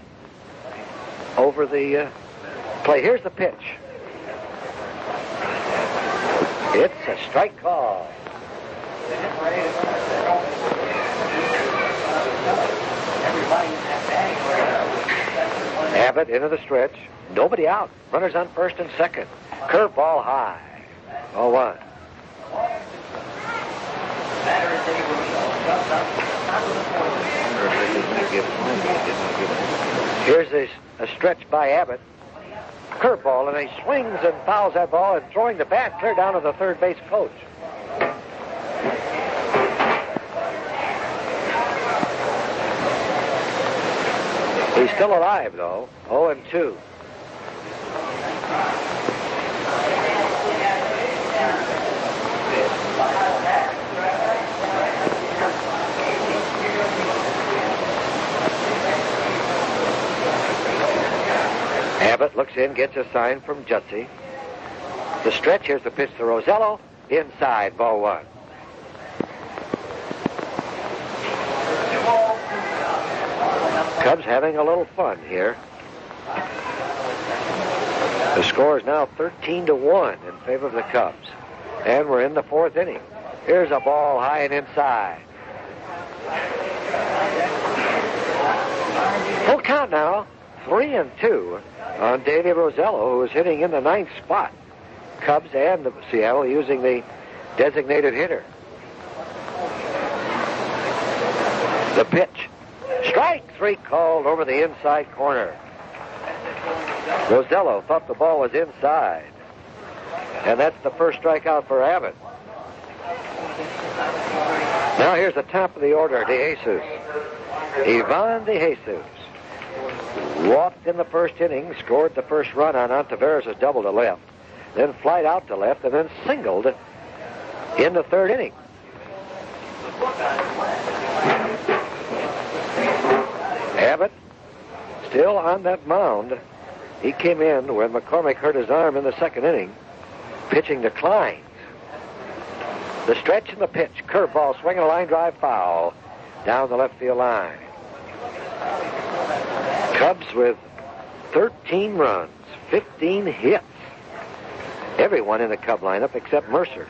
over the play. Here's the pitch. It's a strike call. Abbott into the stretch. Nobody out. Runners on first and second. Curveball high. 0-1. Here's a stretch by Abbott. Curveball, and he swings and fouls that ball, and throwing the bat clear down to the third base coach. He's still alive, though. 0-2. Abbott looks in, gets a sign from Jutzy. The stretch, here's the pitch to Rosello. Inside, ball 1. Cubs having a little fun here. The score is now 13-1 in favor of the Cubs. And we're in the 4th inning. Here's a ball high and inside. Full count now. 3-2 on Davey Rosello, who is hitting in the 9th spot. Cubs and Seattle using the designated hitter. The pitch. Strike 3 called over the inside corner. Rosello thought the ball was inside. And that's the first strikeout for Abbott. Now here's the top of the order, De Jesus. Ivan De Jesus. Walked in the first inning, scored the first run on Ontiveros' double to left, then flied out to left, and then singled in the 3rd inning. Abbott still on that mound. He came in when McCormick hurt his arm in the 2nd inning. Pitching declines. The stretch and the pitch. Curveball, swinging a line drive foul down the left field line. Cubs with 13 runs, 15 hits. Everyone in the Cub lineup except Mercer.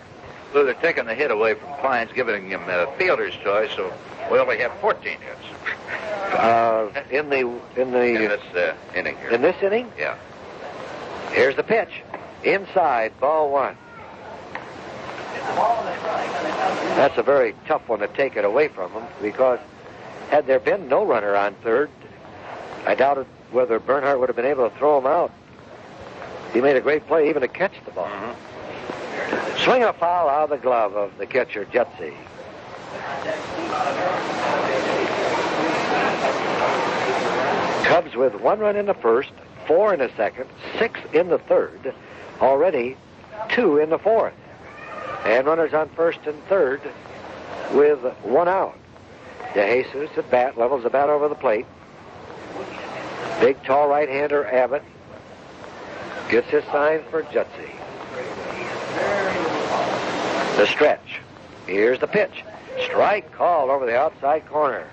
Lou, they're taking the hit away from Kleins, giving him a fielder's choice, so we only have 14 hits. In this inning here. In this inning? Yeah. Here's the pitch. Inside, ball 1. That's a very tough one to take it away from him, because had there been no runner on third, I doubted whether Bernhardt would have been able to throw him out. He made a great play even to catch the ball. Mm-hmm. Swing a foul out of the glove of the catcher, Jutzy. Cubs with 1 run in the first, 4 in the second, 6 in the third, already 2 in the 4th. And runners on first and third with 1 out. De Jesus at bat, levels the bat over the plate. Big, tall right-hander Abbott gets his sign for Jutzy. The stretch. Here's the pitch. Strike called over the outside corner.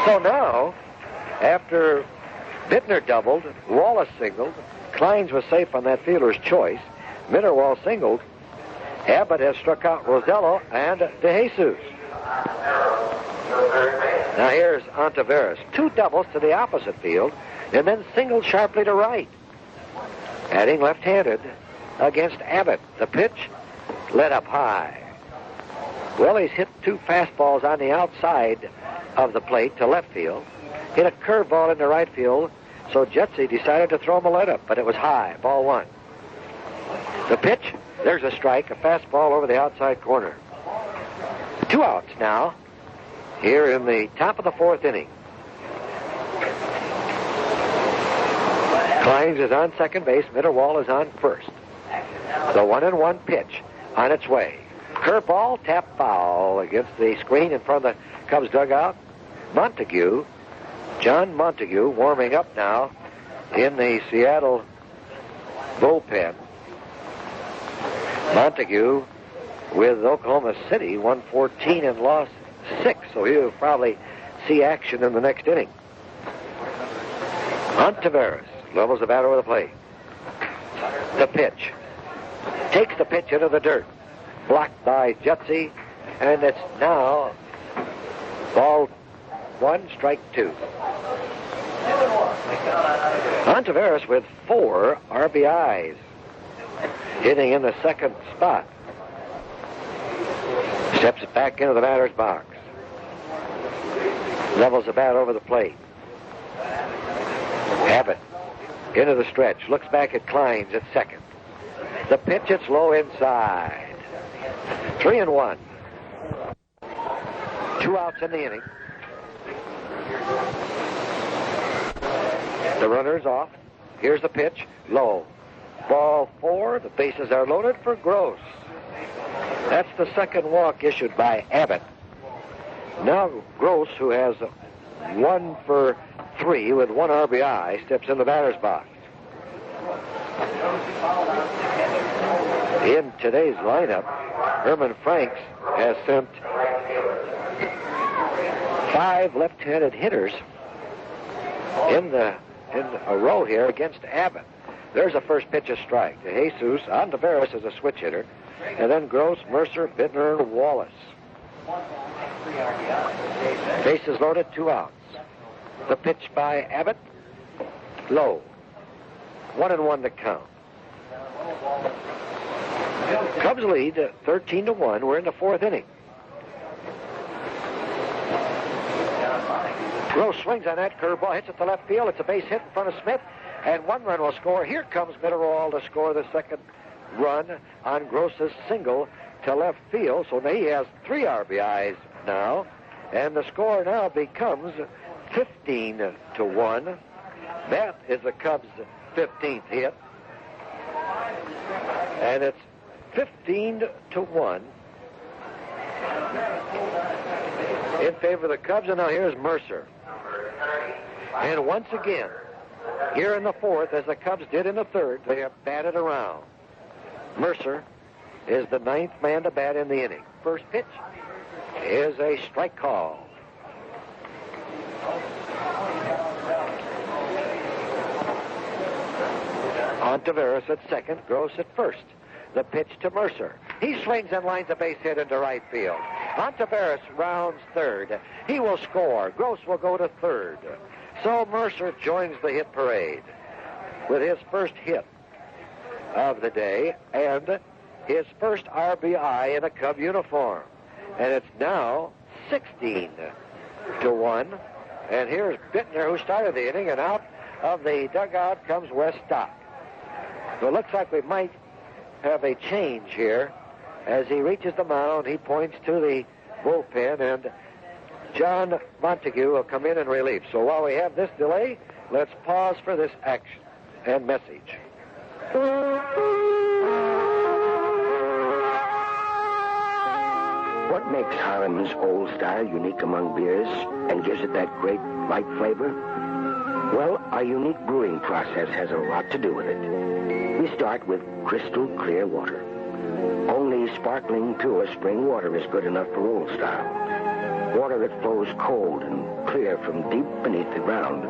So now, after Bittner doubled, Wallace singled, Kleins was safe on that fielder's choice, Mitterwald singled, Abbott has struck out Rosello and De Jesus. Now here's Ontiveros. 2 doubles to the opposite field, and then singled sharply to right. Batting left-handed against Abbott. The pitch led up high. Well, he's hit 2 fastballs on the outside of the plate to left field. Hit a curveball into right field, so Jutzy decided to throw him a let-up, but it was high, ball 1. The pitch, there's a strike, a fastball over the outside corner. 2 outs now, here in the top of the 4th inning. Kleins is on second base, Mitterwald is on first. The 1-1 pitch on its way. Curveball, tap foul against the screen in front of the Cubs dugout. Montague, John Montague, warming up now in the Seattle bullpen. Montague with Oklahoma City won 14 and lost 6, so he'll probably see action in the next inning. Ontiveros levels the bat over the plate. The pitch. Takes the pitch into the dirt. Blocked by Jutzy, and it's now ball 1, strike 2. Ontiveros with 4 RBIs, hitting in the second spot. Steps it back into the batter's box. Levels the bat over the plate. Abbott into the stretch. Looks back at Kleins at second. The pitch, it's low inside. 3-1. 2 outs in the inning. The runner's off. Here's the pitch. Low. Ball 4. The bases are loaded for Gross. That's the second walk issued by Abbott. Now Gross, who has 1 for 3 with 1 RBI, steps in the batter's box. In today's lineup, Herman Franks has sent 5 left-handed hitters in a row here against Abbott. There's a first pitch, a strike to Jesus. Ontiveros is a switch hitter. And then Gross, Mercer, Bittner, and Wallace. Bases loaded, 2 outs. The pitch by Abbott, low. 1-1 to count. Cubs lead 13-1. We're in the 4th inning. Gross swings on that curveball, hits it to left field. It's a base hit in front of Smith, and 1 run will score. Here comes Mitterwald to score the second run on Gross's single to left field. So he has 3 RBIs now, and the score now becomes 15-1. That is the Cubs' 15th hit, and it's 15-1 in favor of the Cubs. And now here's Mercer. And once again, here in the 4th, as the Cubs did in the 3rd, they have batted around. Mercer is the 9th man to bat in the inning. First pitch is a strike call. Ontiveros at second, Gross at first. The pitch to Mercer. He swings and lines a base hit into right field. Ontiveros rounds third. He will score. Gross will go to third. So Mercer joins the hit parade with his first hit of the day and his first RBI in a Cub uniform. And it's now 16-1. And here's Bittner, who started the inning, and out of the dugout comes Wes Stock. So it looks like we might have a change here. As he reaches the mound, he points to the bullpen, and John Montague will come in and relieve. So while we have this delay, let's pause for this action and message. What makes Harleman's Old Style unique among beers and gives it that great light flavor? Well, our unique brewing process has a lot to do with it. We start with crystal clear water. Only sparkling, pure spring water is good enough for Old Style. Water that flows cold and clear from deep beneath the ground.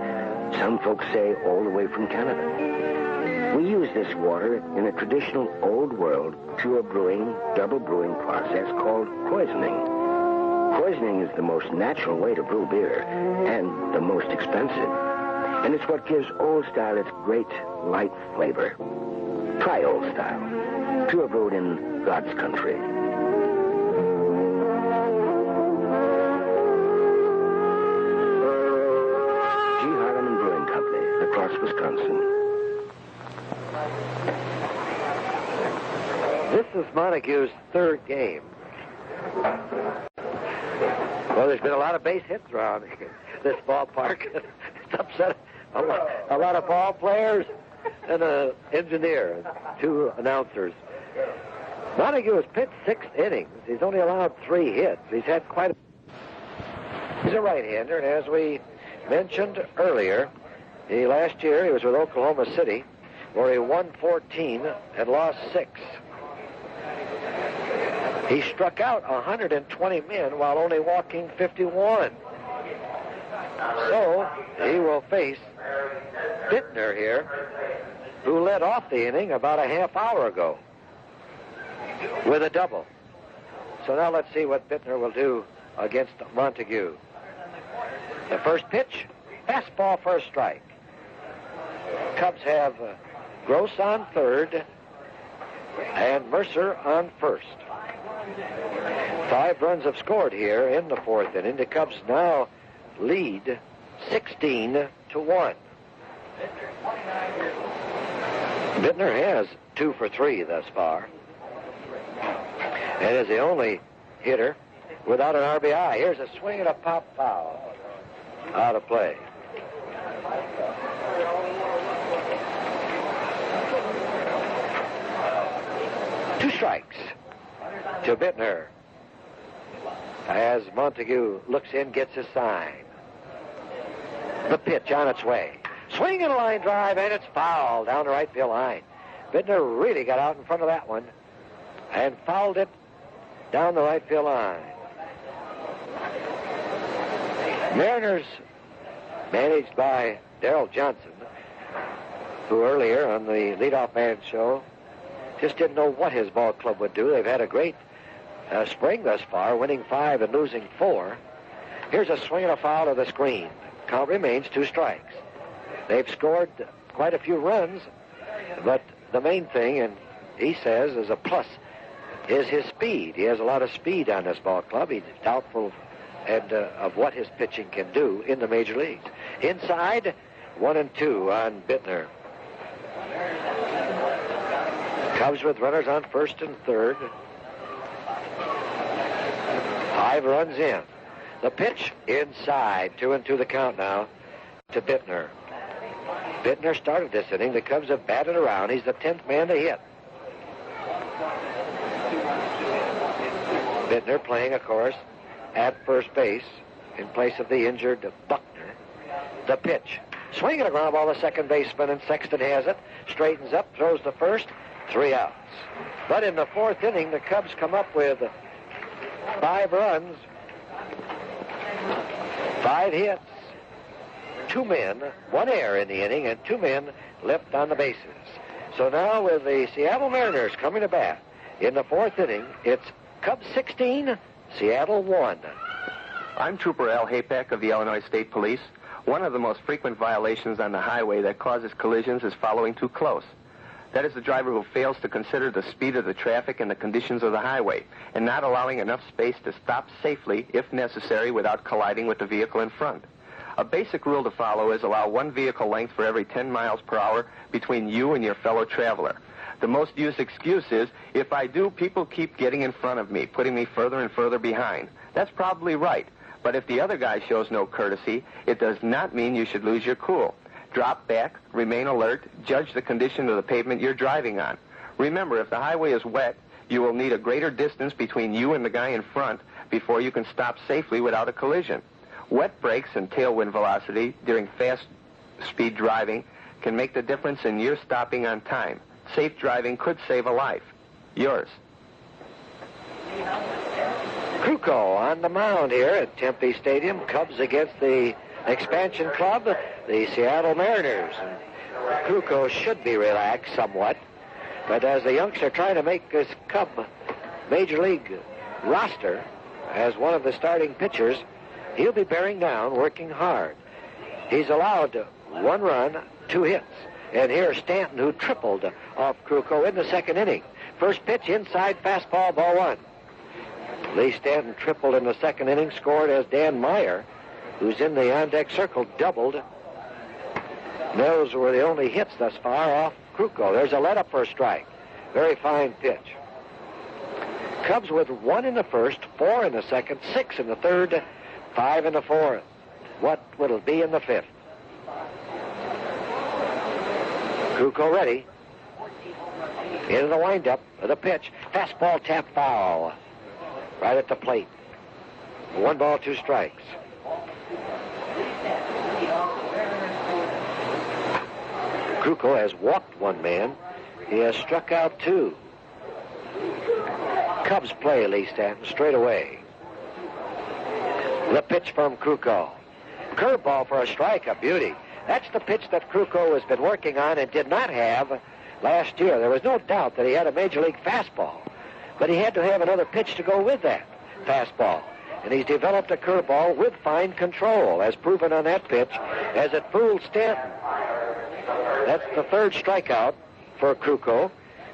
Some folks say all the way from Canada. We use this water in a traditional old world pure brewing, double brewing process called krausening. Krausening is the most natural way to brew beer and the most expensive. And it's what gives Old Style its great light flavor. Try Old Style, pure brewed in God's country. G. Harleman Brewing Company, La Crosse, Wisconsin. is Montague's third game. Well, there's been a lot of base hits around this ballpark. It's upset a lot of ball players and an engineer, and 2 announcers. Montague has pitched 6 innings. He's only allowed 3 hits. He's had quite a... He's a right-hander, and as we mentioned earlier, last year he was with Oklahoma City, where he won 14 and lost 6. He struck out 120 men while only walking 51. So he will face Bittner here, who led off the inning about a half hour ago with a double. So now let's see what Bittner will do against Montague. The first pitch, fastball for a strike. Cubs have Gross on third and Mercer on first. 5 runs have scored here in the 4th inning. The Cubs now lead 16-1. Bittner has 2 for 3 thus far, and is the only hitter without an RBI. Here's a swing and a pop foul. Out of play. Two strikes to Bittner as Montague looks in, gets his sign. The pitch on its way. Swing and a line drive, and it's fouled down the right field line. Bittner really got out in front of that one and fouled it down the right field line. Mariners, managed by Darrell Johnson, who earlier on the leadoff man show just didn't know what his ball club would do. They've had a great spring thus far, winning 5 and losing 4. Here's a swing and a foul to the screen. Count remains 2 strikes. They've scored quite a few runs, but the main thing, and he says is a plus, is his speed. He has a lot of speed on this ball club. He's doubtful of what his pitching can do in the major leagues. Inside, 1-2 on Bittner. Cubs with runners on first and third. 5 runs in. The pitch inside, 2-2 the count now to Bittner. Bittner started this inning. The Cubs have batted around. He's the 10th man to hit. Bittner playing, of course, at first base in place of the injured Buckner. The pitch. Swing and a ground ball to second baseman, and Sexton has it. Straightens up, throws to first. 3 outs. But in the 4th inning, the Cubs come up with 5 runs, 5 hits, 2 men, 1 error in the inning, and 2 men left on the bases. So now with the Seattle Mariners coming to bat in the 4th inning, it's Cubs 16, Seattle 1. I'm Trooper Al Hapak of the Illinois State Police. One of the most frequent violations on the highway that causes collisions is following too close. That is the driver who fails to consider the speed of the traffic and the conditions of the highway, and not allowing enough space to stop safely, if necessary, without colliding with the vehicle in front. A basic rule to follow is allow 1 vehicle length for every 10 miles per hour between you and your fellow traveler. The most used excuse is, if I do, people keep getting in front of me, putting me further and further behind. That's probably right, but if the other guy shows no courtesy, it does not mean you should lose your cool. Drop back, remain alert, judge the condition of the pavement you're driving on. Remember, if the highway is wet, you will need a greater distance between you and the guy in front before you can stop safely without a collision. Wet brakes and tailwind velocity during fast speed driving can make the difference in your stopping on time. Safe driving could save a life. Yours. Krukow on the mound here at Tempe Stadium. Cubs against the expansion club, the Seattle Mariners. And Krukow should be relaxed somewhat, but as the youngster trying to make this Cub Major League roster as one of the starting pitchers, he'll be bearing down, working hard. He's allowed 1 run, 2 hits. And here's Stanton, who tripled off Krukow in the 2nd inning. First pitch, inside fastball, ball 1. Lee Stanton tripled in the 2nd inning, scored as Dan Meyer, who's in the on-deck circle, doubled. Those were the only hits thus far off Krukow. There's a let-up for a strike. Very fine pitch. Cubs with 1 in the first, 4 in the second, 6 in the third, 5 in the fourth. What will it be in the fifth? Krukow ready. Into the windup with a pitch. Fastball tap foul. Right at the plate. 1 ball, 2 strikes. Krukow has walked 1 man. He has struck out 2. Cubs play Lee Stanton straight away. The pitch from Krukow. Curveball for a strike, a beauty. That's the pitch that Krukow has been working on and did not have last year. There was no doubt that he had a major league fastball, but he had to have another pitch to go with that fastball. And he's developed a curveball with fine control, as proven on that pitch, as it fooled Stanton. That's the 3rd strikeout for Krukow.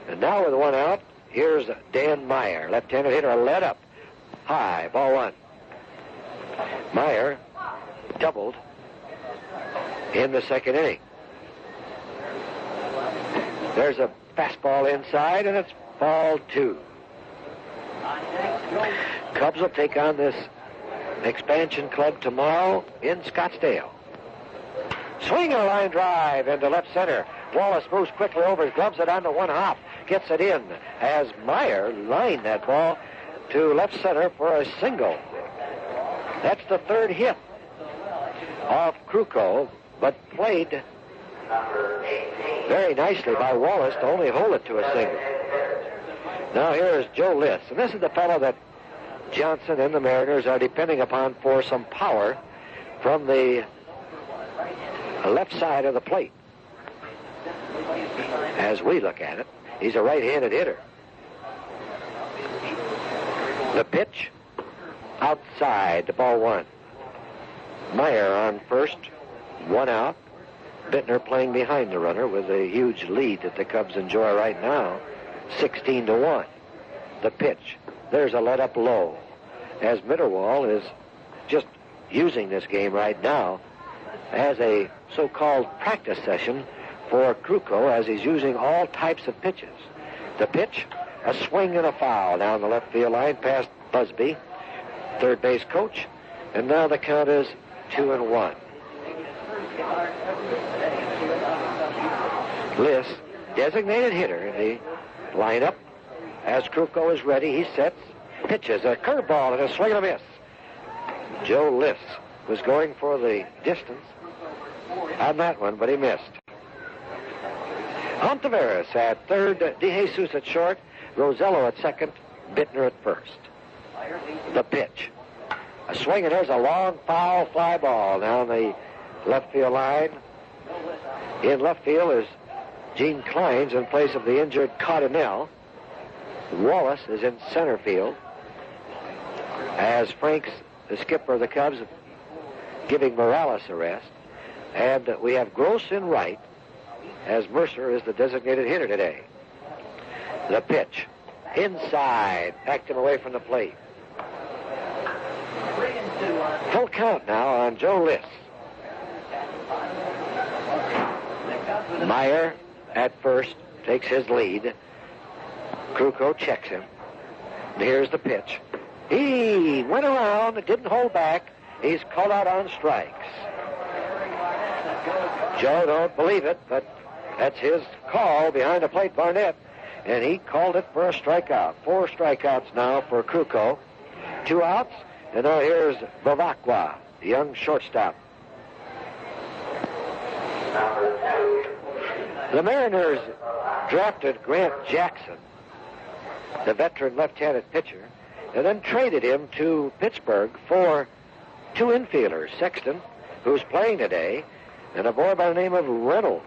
And now with 1 out, here's Dan Meyer, left-handed hitter, led up high, ball 1. Meyer doubled in the second inning. There's a fastball inside, and it's ball 2. Cubs will take on this expansion club tomorrow in Scottsdale. Swing and a line drive into left center. Wallace moves quickly over, gloves it onto 1 hop, gets it in as Meyer lined that ball to left center for a single. That's the 3rd hit of Krukow, but played very nicely by Wallace to only hold it to a single. Now here is Joe Liss, and this is the fellow that Johnson and the Mariners are depending upon for some power from the left side of the plate. As we look at it, he's a right-handed hitter. The pitch outside to ball 1. Meyer on first, 1 out. Bittner playing behind the runner with a huge lead that the Cubs enjoy right now, 16-1. The pitch. There's a let up low. As Mitterwald is just using this game right now as a so-called practice session for Krukow, as he's using all types of pitches. The pitch, a swing and a foul down the left field line past Busby, third base coach, and now the count is 2-1. Liss, designated hitter in the lineup. As Krukow is ready, he sets, pitches a curveball and a swing and a miss. Joe Liss was going for the distance on that one, but he missed. Ontiveros at third, DeJesus at short, Rosello at second, Bittner at first. The pitch. A swing, and there's a long foul fly ball down the left field line. In left field is Gene Kleins in place of the injured Cardinale. Wallace is in center field as Franks, the skipper of the Cubs, giving Morales a rest. And we have Gross in right as Mercer is the designated hitter today. The pitch. Inside. Backed him away from the plate. Full count now on Joe Liss. Meyer at first takes his lead. Krukow checks him. And here's the pitch. He went around, didn't hold back. He's called out on strikes. Joe don't believe it, but that's his call behind the plate, Barnett. And he called it for a strikeout. 4 strikeouts now for Krukow. 2 outs. And now here's Bavacqua, the young shortstop. The Mariners drafted Grant Jackson, the veteran left-handed pitcher, and then traded him to Pittsburgh for 2 infielders, Sexton, who's playing today, and a boy by the name of Reynolds.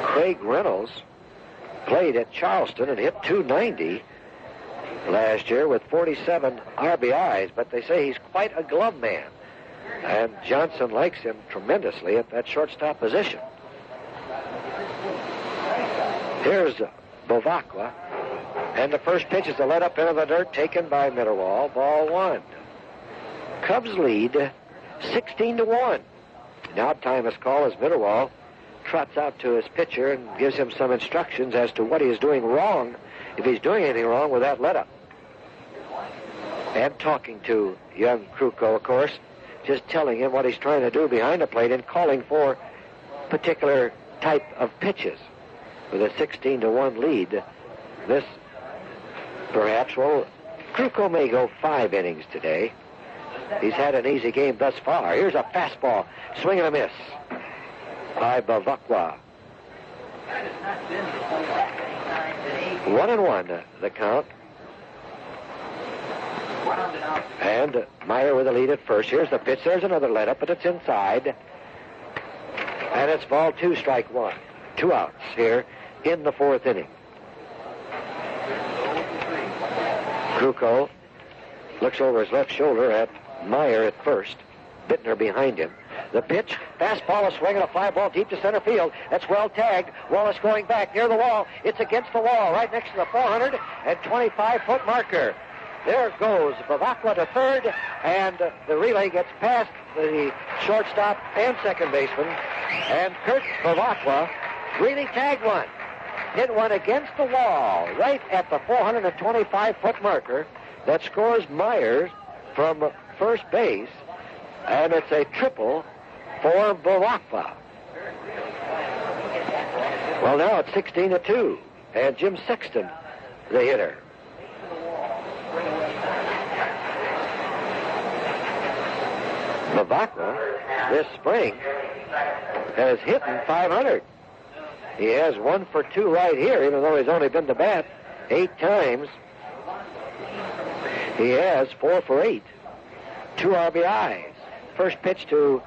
Craig Reynolds played at Charleston and hit .290 last year with 47 RBIs, but they say he's quite a glove man. And Johnson likes him tremendously at that shortstop position. Here's Bavacqua. And the first pitch is a let up into the dirt taken by Mitterwald. Ball 1. Cubs lead 16-1. Now time is called as Mitterwald trots out to his pitcher and gives him some instructions as to what he is doing wrong if he's doing anything wrong with that let-up. And talking to young Krukow, of course, just telling him what he's trying to do behind the plate and calling for particular type of pitches. With a 16-1 lead, this perhaps, well, Krukow may go 5 innings today. He's had an easy game thus far. Here's a fastball, swing and a miss by Bavacqua. 1-1 the count. And Meyer with the lead at first. Here's the pitch. There's another let-up, but it's inside. And it's ball 2, strike 1. 2 outs here in the 4th inning. Krukow looks over his left shoulder at Meyer at first. Bittner behind him. The pitch, fastball, a swing, and a fly ball deep to center field. That's well tagged. Wallace going back near the wall. It's against the wall, right next to the 425-foot marker. There goes Bavacqua to third, and the relay gets past the shortstop and second baseman. And Kurt Bavacqua really tagged one. Hit one against the wall, right at the 425-foot marker. That scores Myers from first base, and it's a triple for Bavacqua. Well, now it's 16-2, and Jim Sexton, the hitter. Bavacqua, this spring, has hit in 500. He has 1 for 2 right here, even though he's only been to bat 8 times. He has 4 for 8. 2 RBIs. First pitch to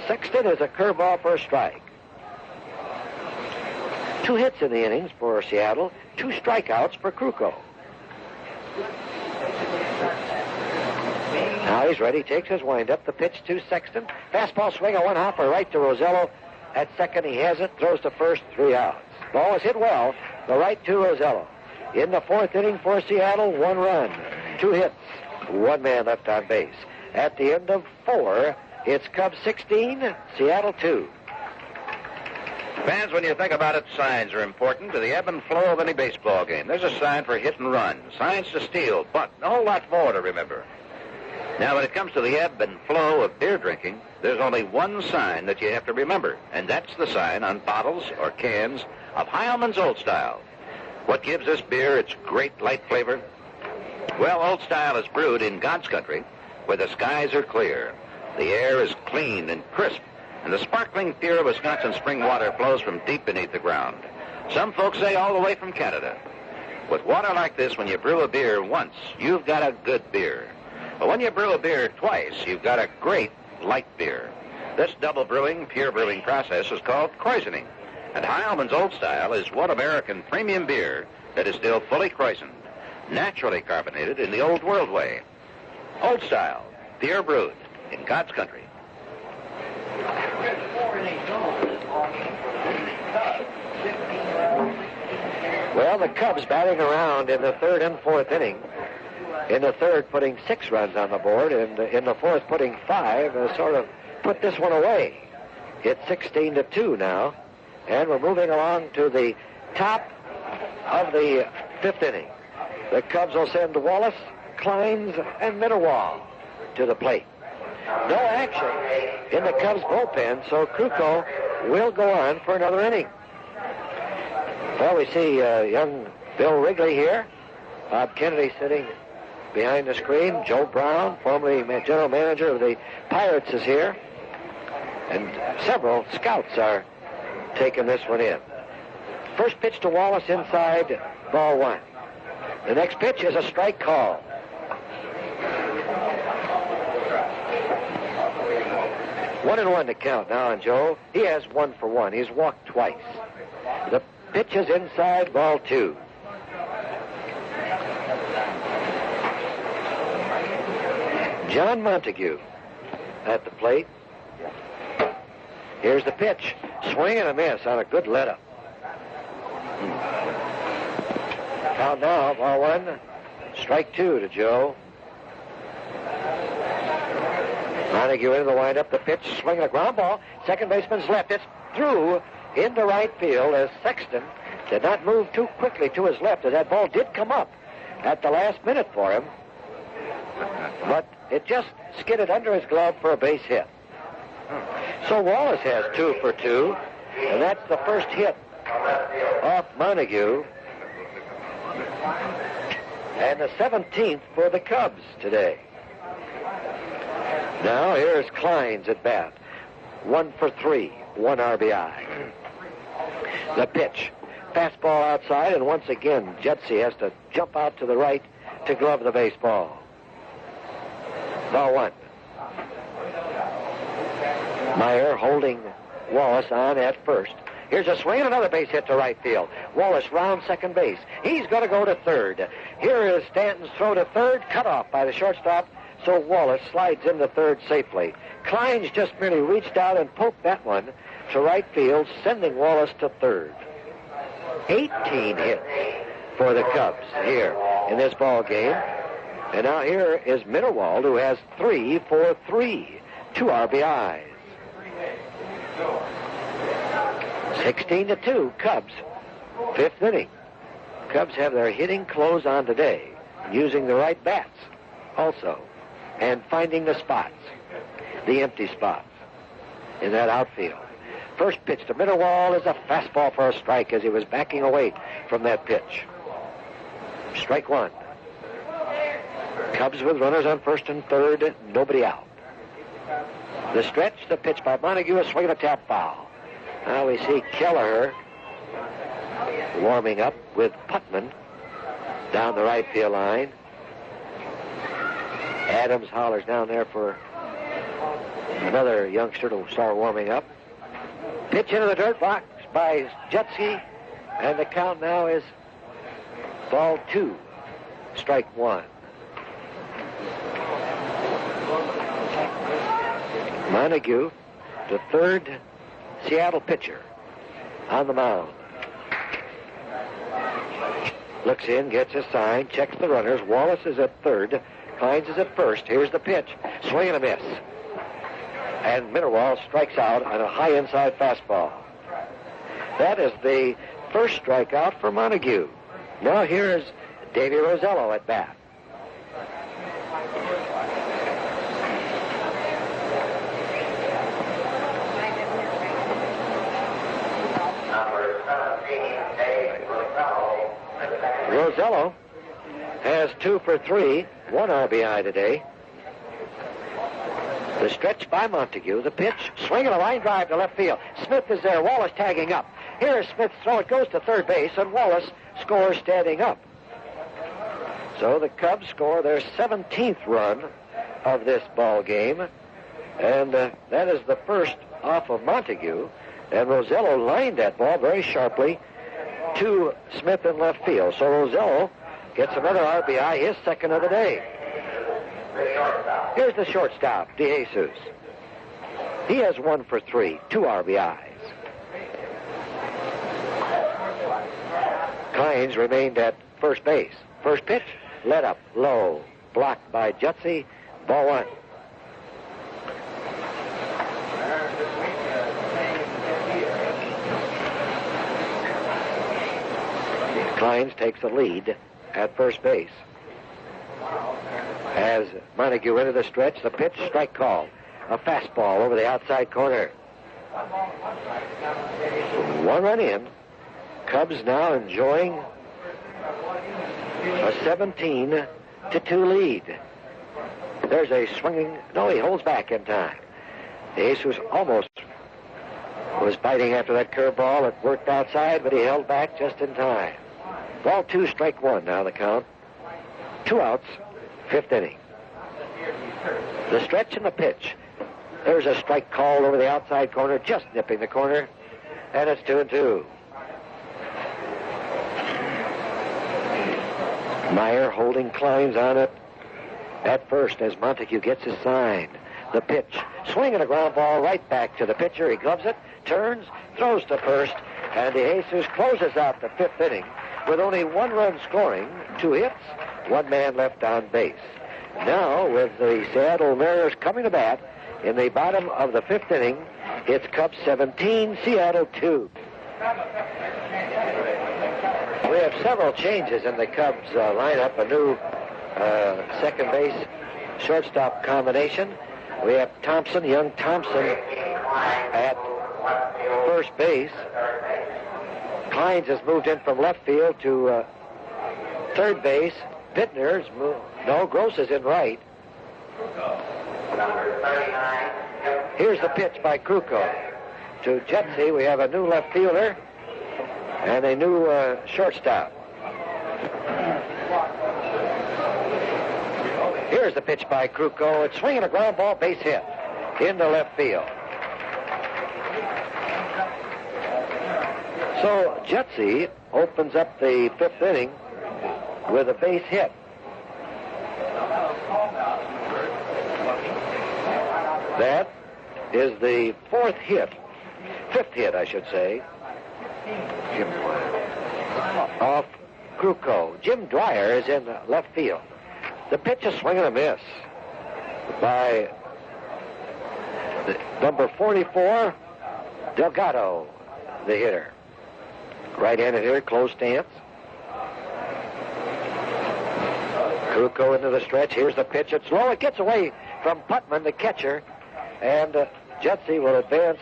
Sexton is a curveball for a strike. 2 hits in the innings for Seattle. 2 strikeouts for Krukow. Now he's ready. Takes his windup. The pitch to Sexton. Fastball swing, a 1-hopper right to Rosello. At second, he has it. Throws to first, 3 outs. Ball is hit well. The right to Rosello. In the 4th inning for Seattle, 1 run, 2 hits, 1 man left on base. At the end of 4, it's Cubs 16, Seattle 2. Fans, when you think about it, signs are important to the ebb and flow of any baseball game. There's a sign for hit and run, signs to steal, but a whole lot more to remember. Now, when it comes to the ebb and flow of beer drinking, there's only one sign that you have to remember, and that's the sign on bottles or cans of Heilmann's Old Style. What gives this beer its great light flavor? Well, Old Style is brewed in God's country, where the skies are clear, the air is clean and crisp, and the sparkling pure Wisconsin spring water flows from deep beneath the ground. Some folks say all the way from Canada. With water like this, when you brew a beer once, you've got a good beer. But when you brew a beer twice, you've got a great light beer. This double brewing, pure brewing process is called krausening. And Heilmann's Old Style is one American premium beer that is still fully krausened, naturally carbonated in the old world way. Old Style, pure brewed in God's country. Well, the Cubs batting around in the 3rd and 4th inning. In the 3rd, putting 6 runs on the board, and in the 4th, putting 5, sort of put this one away. It's 16-2 now, and we're moving along to the top of the 5th inning. The Cubs will send Wallace, Kleins, and Mitterwald to the plate. No action in the Cubs bullpen, so Krukow will go on for another inning. Well, we see young Bill Wrigley here. Bob Kennedy sitting behind the screen. Joe Brown, formerly general manager of the Pirates, is here. And several scouts are taking this one in. First pitch to Wallace inside, ball 1. The next pitch is a strike call. One and one to count now on Joe. He has 1 for 1. He's walked twice. The pitch is inside, ball 2. John Montague at the plate. Here's the pitch. Swing and a miss on a good let-up. Count now, ball 1. Strike 2 to Joe. Montague into the windup. The pitch, swing and a ground ball. Second baseman's left. It's through into right field as Sexton did not move too quickly to his left, as that ball did come up at the last minute for him. But it just skidded under his glove for a base hit. So Wallace has 2 for 2, and that's the first hit off Montague, and the 17th for the Cubs today. Now here's Kleins at bat. 1 for 3, 1 RBI. The pitch. Fastball outside, and once again, Judson has to jump out to the right to glove the baseball. Ball 1. Meyer holding Wallace on at first. Here's a swing and another base hit to right field. Wallace round second base. He's going to go to third. Here is Stanton's throw to third, cut off by the shortstop, so Wallace slides into third safely. Kleins just merely reached out and poked that one to right field, sending Wallace to third. 18 hits for the Cubs here in this ball game. And now here is Mitterwald, who has 3 for 3, 2 RBIs. 16-2, Cubs, 5th inning. Cubs have their hitting close on today, using the right bats also, and finding the spots, the empty spots in that outfield. First pitch to Mitterwald is a fastball for a strike as he was backing away from that pitch. Strike 1. Cubs with runners on first and third, nobody out. The stretch, the pitch by Montague, a swing and a tap foul. Now we see Kelleher warming up with Putman down the right field line. Adams hollers down there for another youngster to start warming up. Pitch into the dirt box by Judson, and the count now is ball 2, strike 1. Montague, the third Seattle pitcher on the mound. Looks in, gets a sign, checks the runners. Wallace is at third. Kleins is at first. Here's the pitch. Swing and a miss. And Mitterwald strikes out on a high inside fastball. That is the first strikeout for Montague. Now here's Davey Rosello at bat. Rosello has 2 for 3, 1 RBI today. The stretch by Montague, the pitch, swing and a line drive to left field. Smith is there, Wallace tagging up. Here's Smith's throw, it goes to third base, and Wallace scores standing up. So the Cubs score their 17th run of this ball game, and that is the first off of Montague, and Rosello lined that ball very sharply to Smith in left field. So Rosello gets another RBI, his second of the day. Here's the shortstop, DeJesus. He has 1 for 3, 2 RBIs. Kleins remained at first base. First pitch, let up, low, blocked by Judson, ball 1. Kleins takes the lead at first base. As Montague into the stretch, the pitch, strike call. A fastball over the outside corner. 1 run in. Cubs now enjoying a 17-2 lead. There's a swinging. No, he holds back in time. Jesus almost was biting after that curveball. It worked outside, but he held back just in time. Ball 2, strike 1 now the count. 2 outs, 5th inning. The stretch and the pitch. There's a strike called over the outside corner, just nipping the corner, and it's 2-2. Meyer holding Kleins on it at first as Montague gets his sign. The pitch, swing and a ground ball right back to the pitcher. He gloves it, turns, throws to first, and DeJesus closes out the 5th inning with only 1 run scoring, 2 hits, 1 man left on base. Now, with the Seattle Mariners coming to bat in the bottom of the 5th inning, it's Cubs 17, Seattle 2. we have several changes in the Cubs lineup. A new second base shortstop combination. We have Thompson, young Thompson, at first base. Kleins has moved in from left field to third base. Bittner's moved. No, Gross is in right. Here's the pitch by Krukow. To Jetsy, we have a new left fielder and a new shortstop. Here's the pitch by Krukow. It's swinging a ground ball, base hit into left field. So Jetsy opens up the fifth inning with a base hit. That is the fifth hit, I should say, off Krukow. Jim Dwyer is in left field. The pitch is swing and a miss by number 44, Delgado, the hitter. Right-handed hitter, close stance. Krukow into the stretch. Here's the pitch. It's low. It gets away from Putman, the catcher, and Jetsy will advance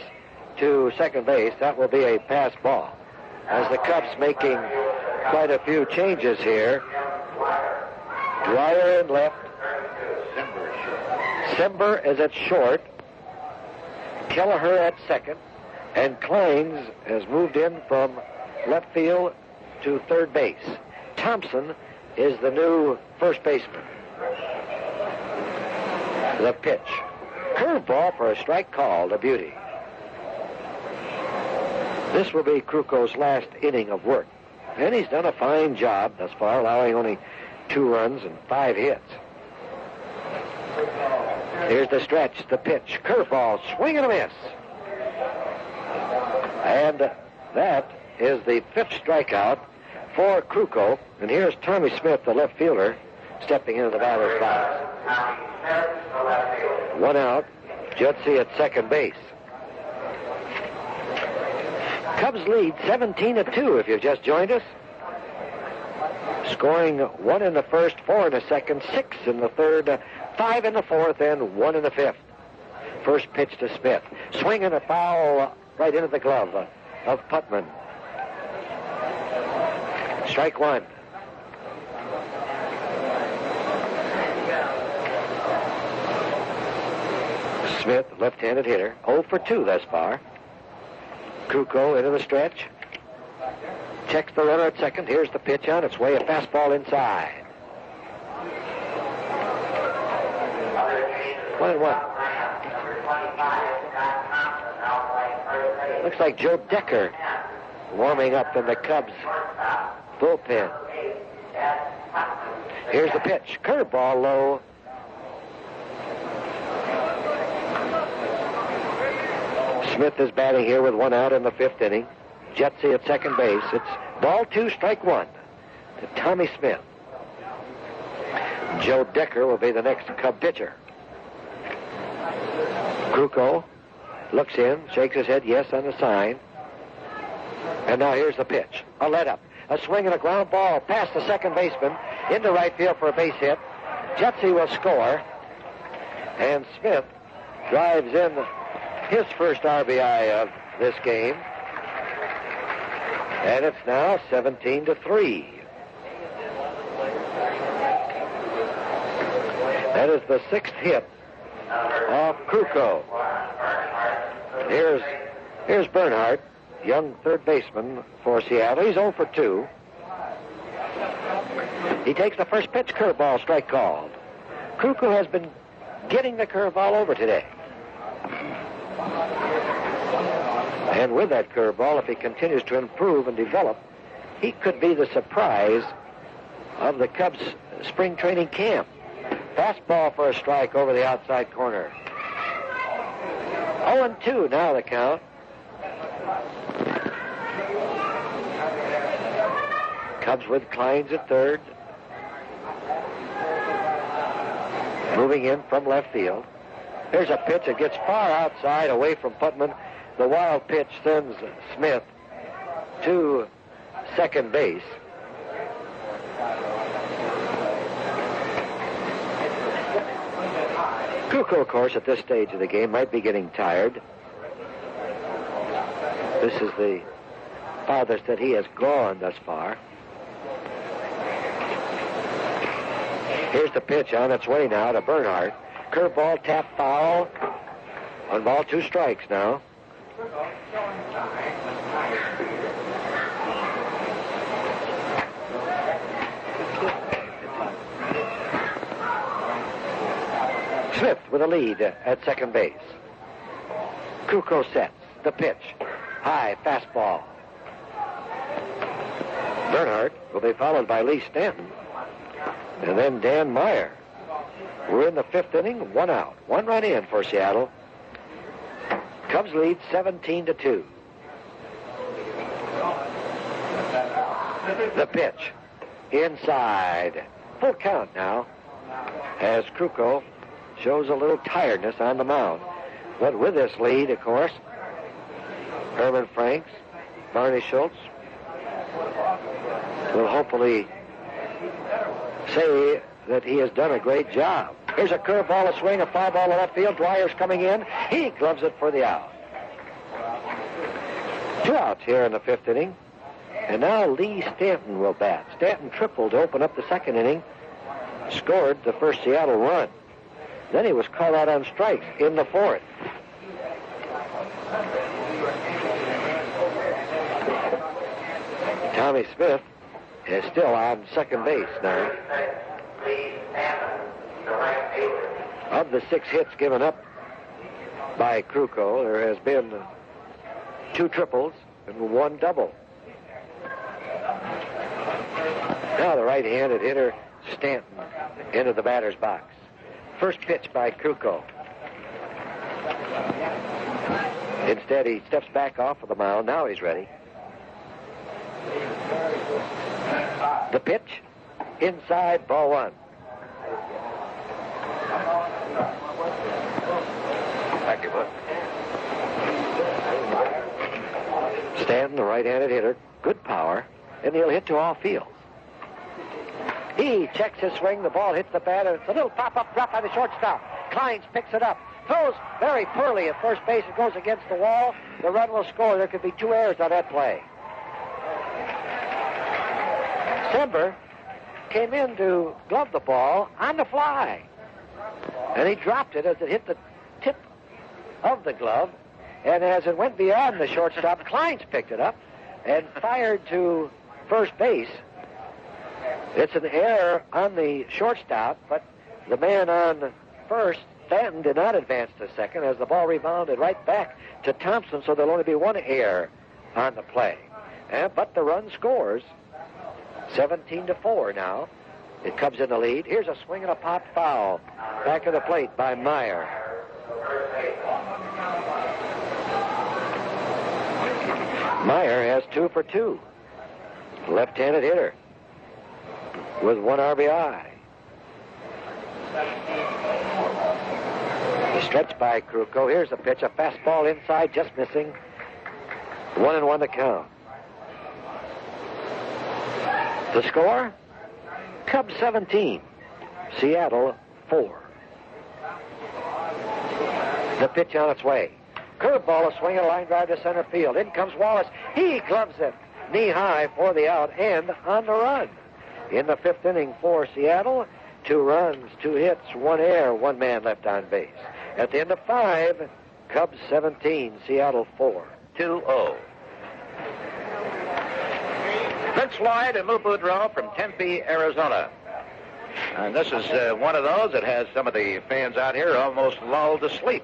to second base. That will be a pass ball. As the Cubs making quite a few changes here. Dwyer in left. Simber is at short. Kelleher at second. And Kleins has moved in from left field to third base. Thompson is the new first baseman. The pitch. Curveball for a strike called, a beauty. This will be Krukow's last inning of work. And he's done a fine job thus far, allowing only 2 runs and 5 hits. Here's the stretch, the pitch. Curveball, swing and a miss. And that is the 5th strikeout for Krukow. And here's Tommy Smith, the left fielder, stepping into the batter's box. 1 out. Jetsy at second base. Cubs lead 17-2 if you've just joined us. Scoring 1 in the first, 4 in the second, 6 in the third, 5 in the fourth, and 1 in the fifth. First pitch to Smith. Swing and a foul right into the glove of Putman. Strike 1. Smith, left-handed hitter, 0 for 2 thus far. Krukow into the stretch. Checks the runner at second. Here's the pitch on its way. A fastball inside. 1-1. Looks like Joe Decker warming up in the Cubs bullpen. Here's the pitch. Curveball low. Smith is batting here with 1 out in the 5th inning. Jetsy at second base. It's ball 2, strike 1 to Tommy Smith. Joe Decker will be the next Cub pitcher. Krukow looks in, shakes his head yes on the sign. And now here's the pitch. A let-up. A swing and a ground ball past the second baseman into right field for a base hit. Jetsy will score. And Smith drives in his first RBI of this game. And it's now 17-3. That is the 6th hit off Krukow. Here's Bernhardt, young third baseman for Seattle. He's 0 for 2. He takes the first pitch, curveball, strike called. Krukow has been getting the curveball over today. And with that curveball, if he continues to improve and develop, he could be the surprise of the Cubs spring training camp. Fastball for a strike over the outside corner. 0-2 now the count. Cubs with Kleins at third. Moving in from left field. Here's a pitch that gets far outside, away from Putman. The wild pitch sends Smith to second base. Krukow, of course, at this stage of the game might be getting tired. This is the farthest that he has gone thus far. Here's the pitch on its way now to Bernhardt. Curveball, tap foul. 1 ball, 2 strikes now. Smith with a lead at second base. Krukow sets. The pitch. High fastball. Bernhardt will be followed by Lee Stanton. And then Dan Meyer. We're in the 5th inning, 1 out. 1 run in for Seattle. Cubs lead 17-2. The pitch. Inside. Full count now. As Krukow shows a little tiredness on the mound. But with this lead, of course, Herman Franks, Barney Schultz will hopefully say that he has done a great job. Here's a curveball, a swing, a foul ball to left field. Dwyer's coming in. He gloves it for the out. 2 outs here in the 5th inning. And now Lee Stanton will bat. Stanton tripled to open up the 2nd inning. Scored the first Seattle run. Then he was called out on strikes in the 4th. Tommy Smith is still on second base now. Of the 6 hits given up by Krukow, there has been 2 triples and 1 double. Now the right-handed hitter, Stanton, into the batter's box. First pitch by Krukow. Instead, he steps back off of the mound. Now he's ready. The pitch, inside, ball 1. Back it up. Stanton, the right-handed hitter, good power, and he'll hit to all fields. He checks his swing. The ball hits the bat, and it's a little pop-up drop by the shortstop. Kleins picks it up. Throws very poorly at first base. It goes against the wall. The run will score. There could be 2 errors on that play. Sember came in to glove the ball on the fly. And he dropped it as it hit the tip of the glove. And as it went beyond the shortstop, Kleins picked it up and fired to first base. It's an error on the shortstop, but the man on first, Stanton, did not advance to second as the ball rebounded right back to Thompson, so there'll only be 1 error on the play. But the run scores. 17-4 now. It comes in the lead. Here's a swing and a pop foul. Back of the plate by Meyer. Meyer has 2 for 2. Left-handed hitter with 1 RBI. The stretch by Krukow. Here's a pitch, a fastball inside, just missing. 1-1 to count. The score? Cubs 17, Seattle 4. The pitch on its way. Curveball, a swing, and a line drive to center field. In comes Wallace. He gloves it knee high for the out and on the run. In the 5th inning for Seattle, 2 runs, 2 hits, 1 error, 1 man left on base. At the end of 5, Cubs 17, Seattle 4. 2-0. Vince Lloyd and Lou Boudreau from Tempe, Arizona. And this is one of those that has some of the fans out here almost lulled to sleep.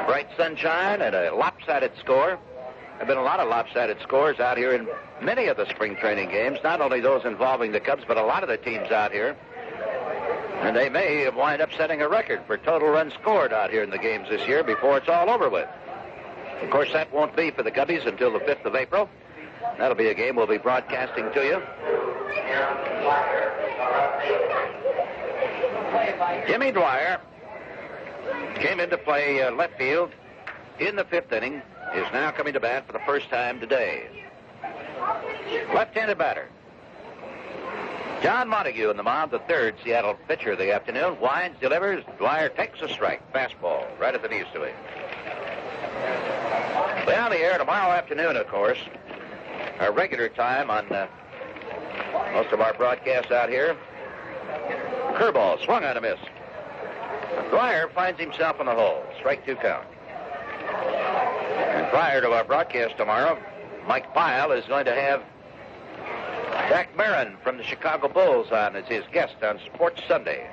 Bright sunshine and a lopsided score. There have been a lot of lopsided scores out here in many of the spring training games, not only those involving the Cubs, but a lot of the teams out here. And they may wind up setting a record for total runs scored out here in the games this year before it's all over with. Of course, that won't be for the Cubbies until the 5th of April. That'll be a game we'll be broadcasting to you. Jimmy Dwyer came in to play left field in the 5th inning, is now coming to bat for the first time today. Left-handed batter. John Montague in the mound, the third Seattle pitcher of the afternoon. Winds, delivers. Dwyer takes a strike. Fastball right at the knees to him. We're on the air tomorrow afternoon, of course. Our regular time on most of our broadcasts out here. Curveball swung on a miss. Dwyer finds himself in the hole. Strike 2 count. And prior to our broadcast tomorrow, Mike Pyle is going to have Jack Marin from the Chicago Bulls on as his guest on Sports Sunday.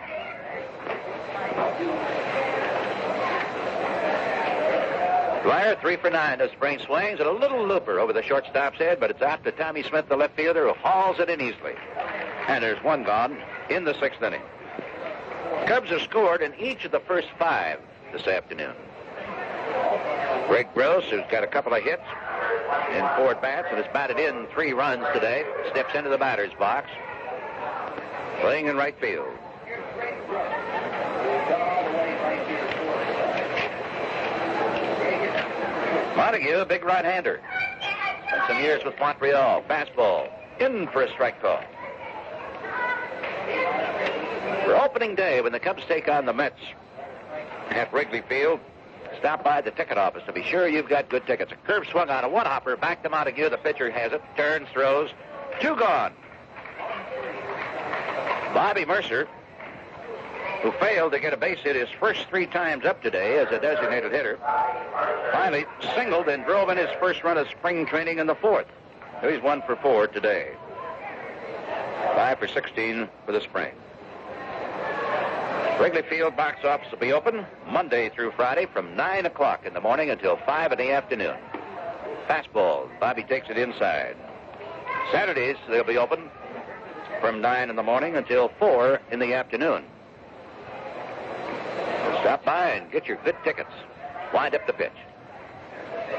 Dwyer 3 for 9 to spring swings and a little looper over the shortstop's head, but it's out to Tommy Smith, the left fielder, who hauls it in easily. And there's one gone in the 6th inning. Cubs have scored in each of the first 5 this afternoon. Greg Gross, who's got a couple of hits in 4 at-bats and has batted in 3 runs today, steps into the batter's box, playing in right field. Montague, a big right-hander. Spent some years with Montreal. Fastball. In for a strike call. For opening day, when the Cubs take on the Mets at Wrigley Field, stop by the ticket office to be sure you've got good tickets. A curve swung on a one-hopper. Back to Montague. The pitcher has it. Turns, throws. 2 gone. Bobby Mercer, who failed to get a base hit his first 3 times up today as a designated hitter, finally singled and drove in his first run of spring training in the 4th. He's 1 for 4 today. 5 for 16 for the spring. Wrigley Field box office will be open Monday through Friday from 9 o'clock in the morning until 5 in the afternoon. Fastball. Bobby takes it inside. Saturdays, they'll be open from 9 in the morning until 4 in the afternoon. Stop by and get your good tickets. Wind up the pitch.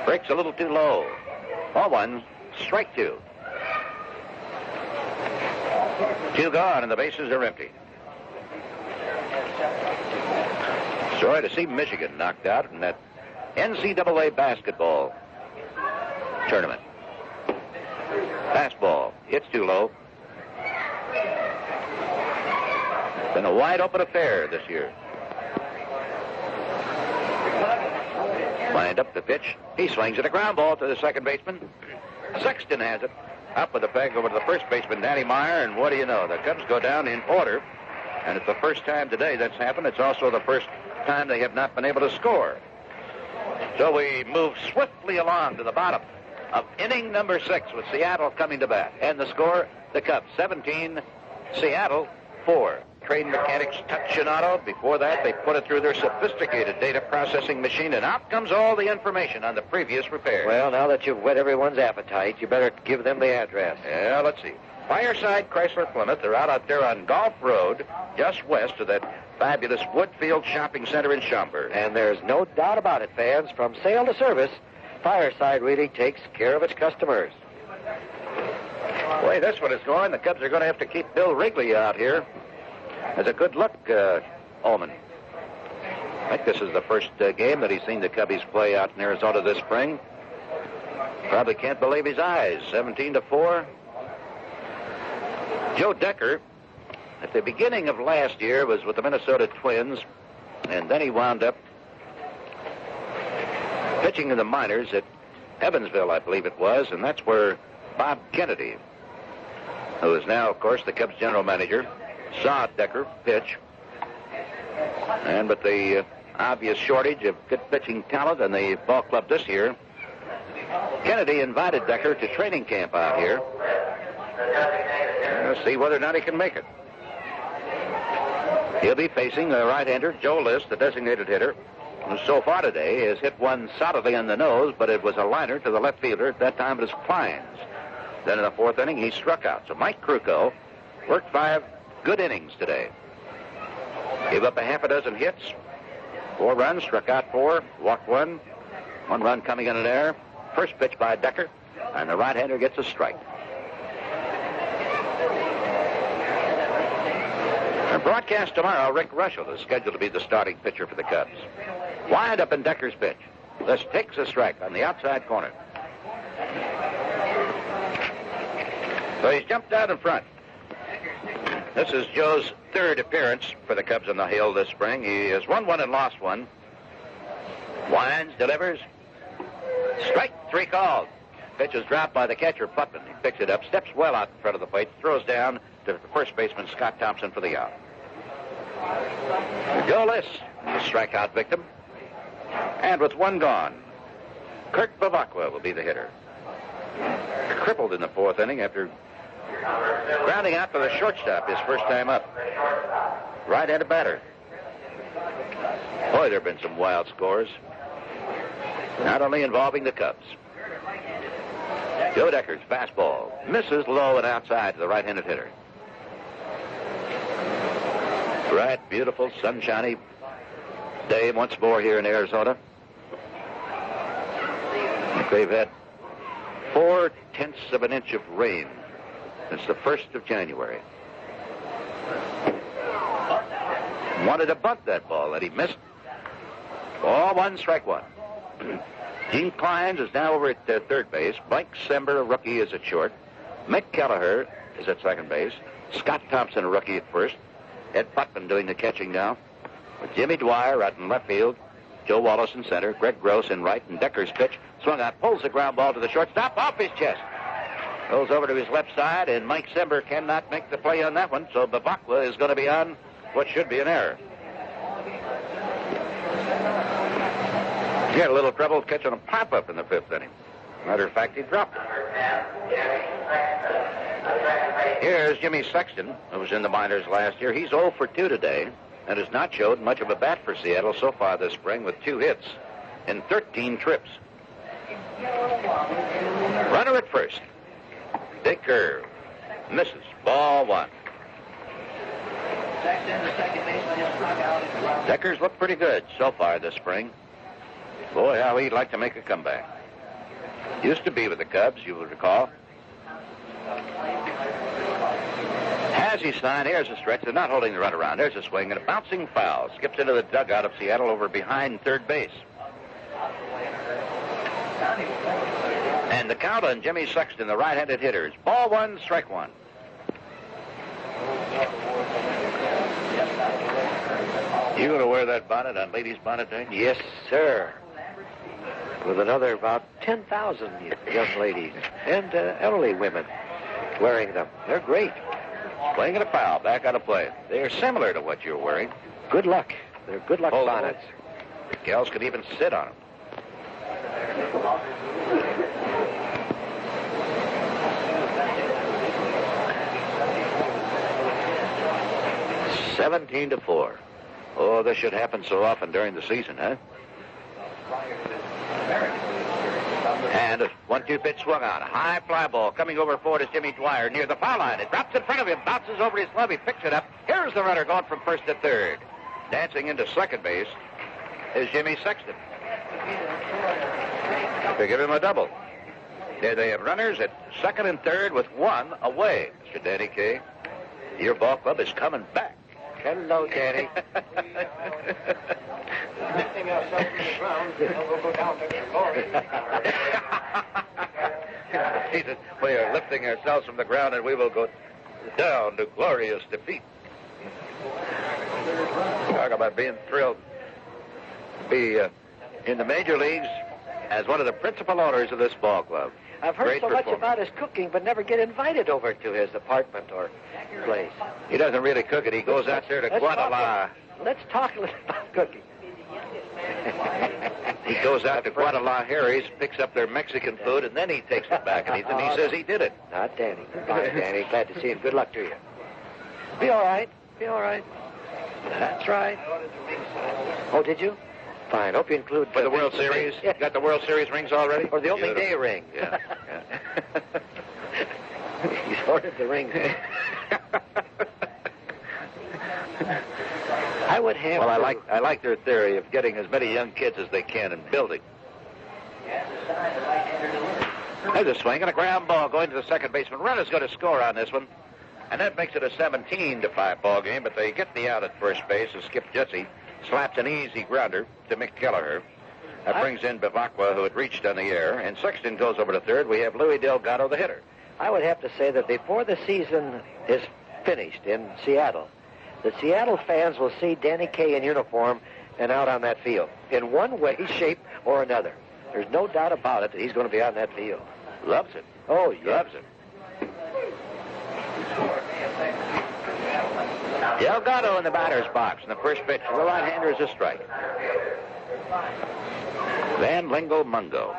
Breaks a little too low. Ball 1, strike 2. 2 gone, and the bases are empty. Sorry to see Michigan knocked out in that NCAA basketball tournament. Fastball. Hits too low. Been a wide-open affair this year. Wind up the pitch. He swings at a ground ball to the second baseman. Sexton has it. Up with the peg over to the first baseman, Danny Meyer, and what do you know? The Cubs go down in order, and it's the first time today that's happened. It's also the first time they have not been able to score. So we move swiftly along to the bottom of inning number 6 with Seattle coming to bat. And the score, the Cubs 17, Seattle 4. Train mechanics touch an auto. Before that, they put it through their sophisticated data processing machine, and out comes all the information on the previous repair. Well, now that you've whet everyone's appetite, you better give them the address. Yeah, let's see. Fireside Chrysler Plymouth. They're out there on Golf Road, just west of that fabulous Woodfield Shopping Center in Schaumburg. And there's no doubt about it, fans. From sale to service, Fireside really takes care of its customers. Boy, that's what it's going. The Cubs are going to have to keep Bill Wrigley out here as a good luck omen. I think this is the first game that he's seen the Cubbies play out in Arizona this spring. Probably can't believe his eyes. 17-4. Joe Decker, at the beginning of last year, was with the Minnesota Twins, and then he wound up pitching in the minors at Evansville, I believe it was, and that's where Bob Kennedy, who is now, of course, the Cubs general manager, saw Decker pitch. And with the obvious shortage of good pitching talent in the ball club this year, Kennedy invited Decker to training camp out here. Let's see whether or not he can make it. He'll be facing the right-hander, Joe List, the designated hitter, who so far today has hit one solidly in the nose, but it was a liner to the left fielder. At that time, it was Kleins. Then in the 4th inning, he struck out. So Mike Krukow worked 5 good innings today. Gave up a half a dozen hits, 4 runs, struck out 4, walked 1. 1 run coming in an error. First pitch by Decker, and the right-hander gets a strike. And broadcast tomorrow, Rick Russell is scheduled to be the starting pitcher for the Cubs. Wind up in Decker's pitch. This takes a strike on the outside corner. So he's jumped out in front. This is Joe's third appearance for the Cubs on the hill this spring. He has won one and lost one. Winds, delivers. Strike 3 called. Pitch is dropped by the catcher, Putman. He picks it up, steps well out in front of the plate, throws down to the first baseman, Scott Thompson, for the out. Goalless, the strikeout victim. And with one gone, Kurt Bevacqua will be the hitter. Crippled in the 4th inning after grounding out for the shortstop his first time up. Right-handed batter. Boy, there have been some wild scores. Not only involving the Cubs. Joe Deckers, fastball. Misses low and outside to the right-handed hitter. Bright, beautiful, sunshiny day once more here in Arizona. They've had 0.4 of an inch of rain since the 1st of January. Wanted to bunt that ball, and he missed. Ball 1, strike 1. Gene Kleins is now over at third base. Mike Sember, a rookie, is at short. Mick Kelleher is at second base. Scott Thompson, a rookie, at first. Ed Putman doing the catching now. With Jimmy Dwyer out in left field. Joe Wallace in center. Greg Gross in right. And Decker's pitch. Swung out, pulls the ground ball to the shortstop, off his chest. Goes over to his left side, and Mike Sember cannot make the play on that one, so Bevacqua is going to be on what should be an error. He had a little trouble catching a pop-up in the 5th inning. Matter of fact, he dropped it. Here's Jimmy Sexton, who was in the minors last year. He's 0 for 2 today and has not showed much of a bat for Seattle so far this spring with 2 hits in 13 trips. Runner at first. Big curve. Misses. Ball 1. Deckers looked pretty good so far this spring. Boy, how he'd like to make a comeback. Used to be with the Cubs, you will recall. Has he signed? Here's a stretch. They're not holding the run around. There's a swing and a bouncing foul. Skips into the dugout of Seattle over behind third base. And the count on Jimmy Sexton, the right-handed hitter, is ball 1, strike 1. You going to wear that bonnet on Ladies' Bonnet Day? Yes, sir. With another about 10,000 young ladies and elderly women wearing them. They're great. Playing at a foul, back out of play. They are similar to what you're wearing. Good luck. They're good luck bonnets. Gals could even sit on them. (17-4). Oh, this should happen so often during the season, huh? And a 1-2 pitch swung on. A high fly ball coming over forward is Jimmy Dwyer near the foul line. It drops in front of him, bounces over his glove. He picks it up. Here's the runner going from first to third. Dancing into second base is Jimmy Sexton. They give him a double. There they have runners at second and third with 1 away. Mr. Danny Kaye, your ball club is coming back. Hello, Danny. Lifting ourselves from the ground, we'll go down to the glory. He said, we are lifting ourselves from the ground and we will go down to glorious defeat. Talk about being thrilled to be in the major leagues as one of the principal owners of this ball club. I've heard Great so much performance. about his cooking, but never get invited over to his apartment or place. He doesn't really cook it. He goes out there to Guadalajara. Let's talk a little about cooking. He goes out to Guadalajara, Harry's, picks up their Mexican food, and then he takes it back, and he says he did it. Not Danny. Goodbye, Danny. Glad to see you. Good luck to you. Be all right. Be all right. That's right. Oh, did you? Fine. Hope you include... For the World Series? Yeah. Got the World Series rings already? Or the opening day ring. Yeah. He's ordered the ring. I would have... Well, I like their theory of getting as many young kids as they can and building. There's a swing and a ground ball going to the second baseman. Runner's going to score on this one. And that makes it a 17-5 ball game, but they get the out at first base as Skip Jesse slaps an easy grounder to Mick Kelleher. That brings in Bevacqua, who had reached on the air, and Sexton goes over to third. We have Louis Delgado, the hitter. I would have to say that before the season is finished in Seattle. The Seattle fans will see Danny Kaye in uniform and out on that field in one way, shape, or another. There's no doubt about it that he's going to be on that field. Loves it. Oh, yes. Loves it. Delgado in the batter's box. In the first pitch, the right-hander is a strike. Van Lingo Mungo.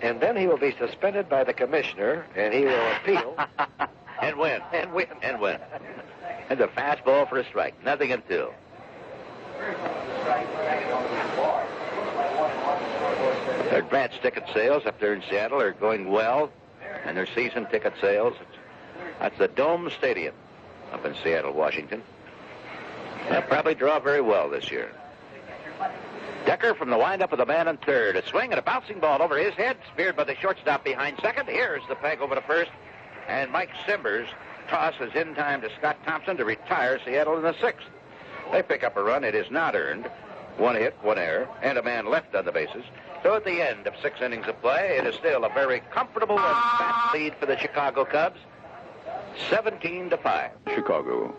And then he will be suspended by the commissioner, and he will appeal. And win. And win. And win. And a fastball for a strike. Nothing in two. Their advance ticket sales up there in Seattle are going well, and their season ticket sales, that's the Dome Stadium up in Seattle, Washington. They'll probably draw very well this year. Decker from the windup of the man in third. A swing and a bouncing ball over his head, speared by the shortstop behind second. Here's the peg over to first, and Mike Simbers tosses in time to Scott Thompson to retire Seattle in the sixth. They pick up a run. It is not earned. One hit, one error, and a man left on the bases. So at the end of 6 innings of play, it is still a very comfortable and fat lead for the Chicago Cubs. 17-5. Chicago.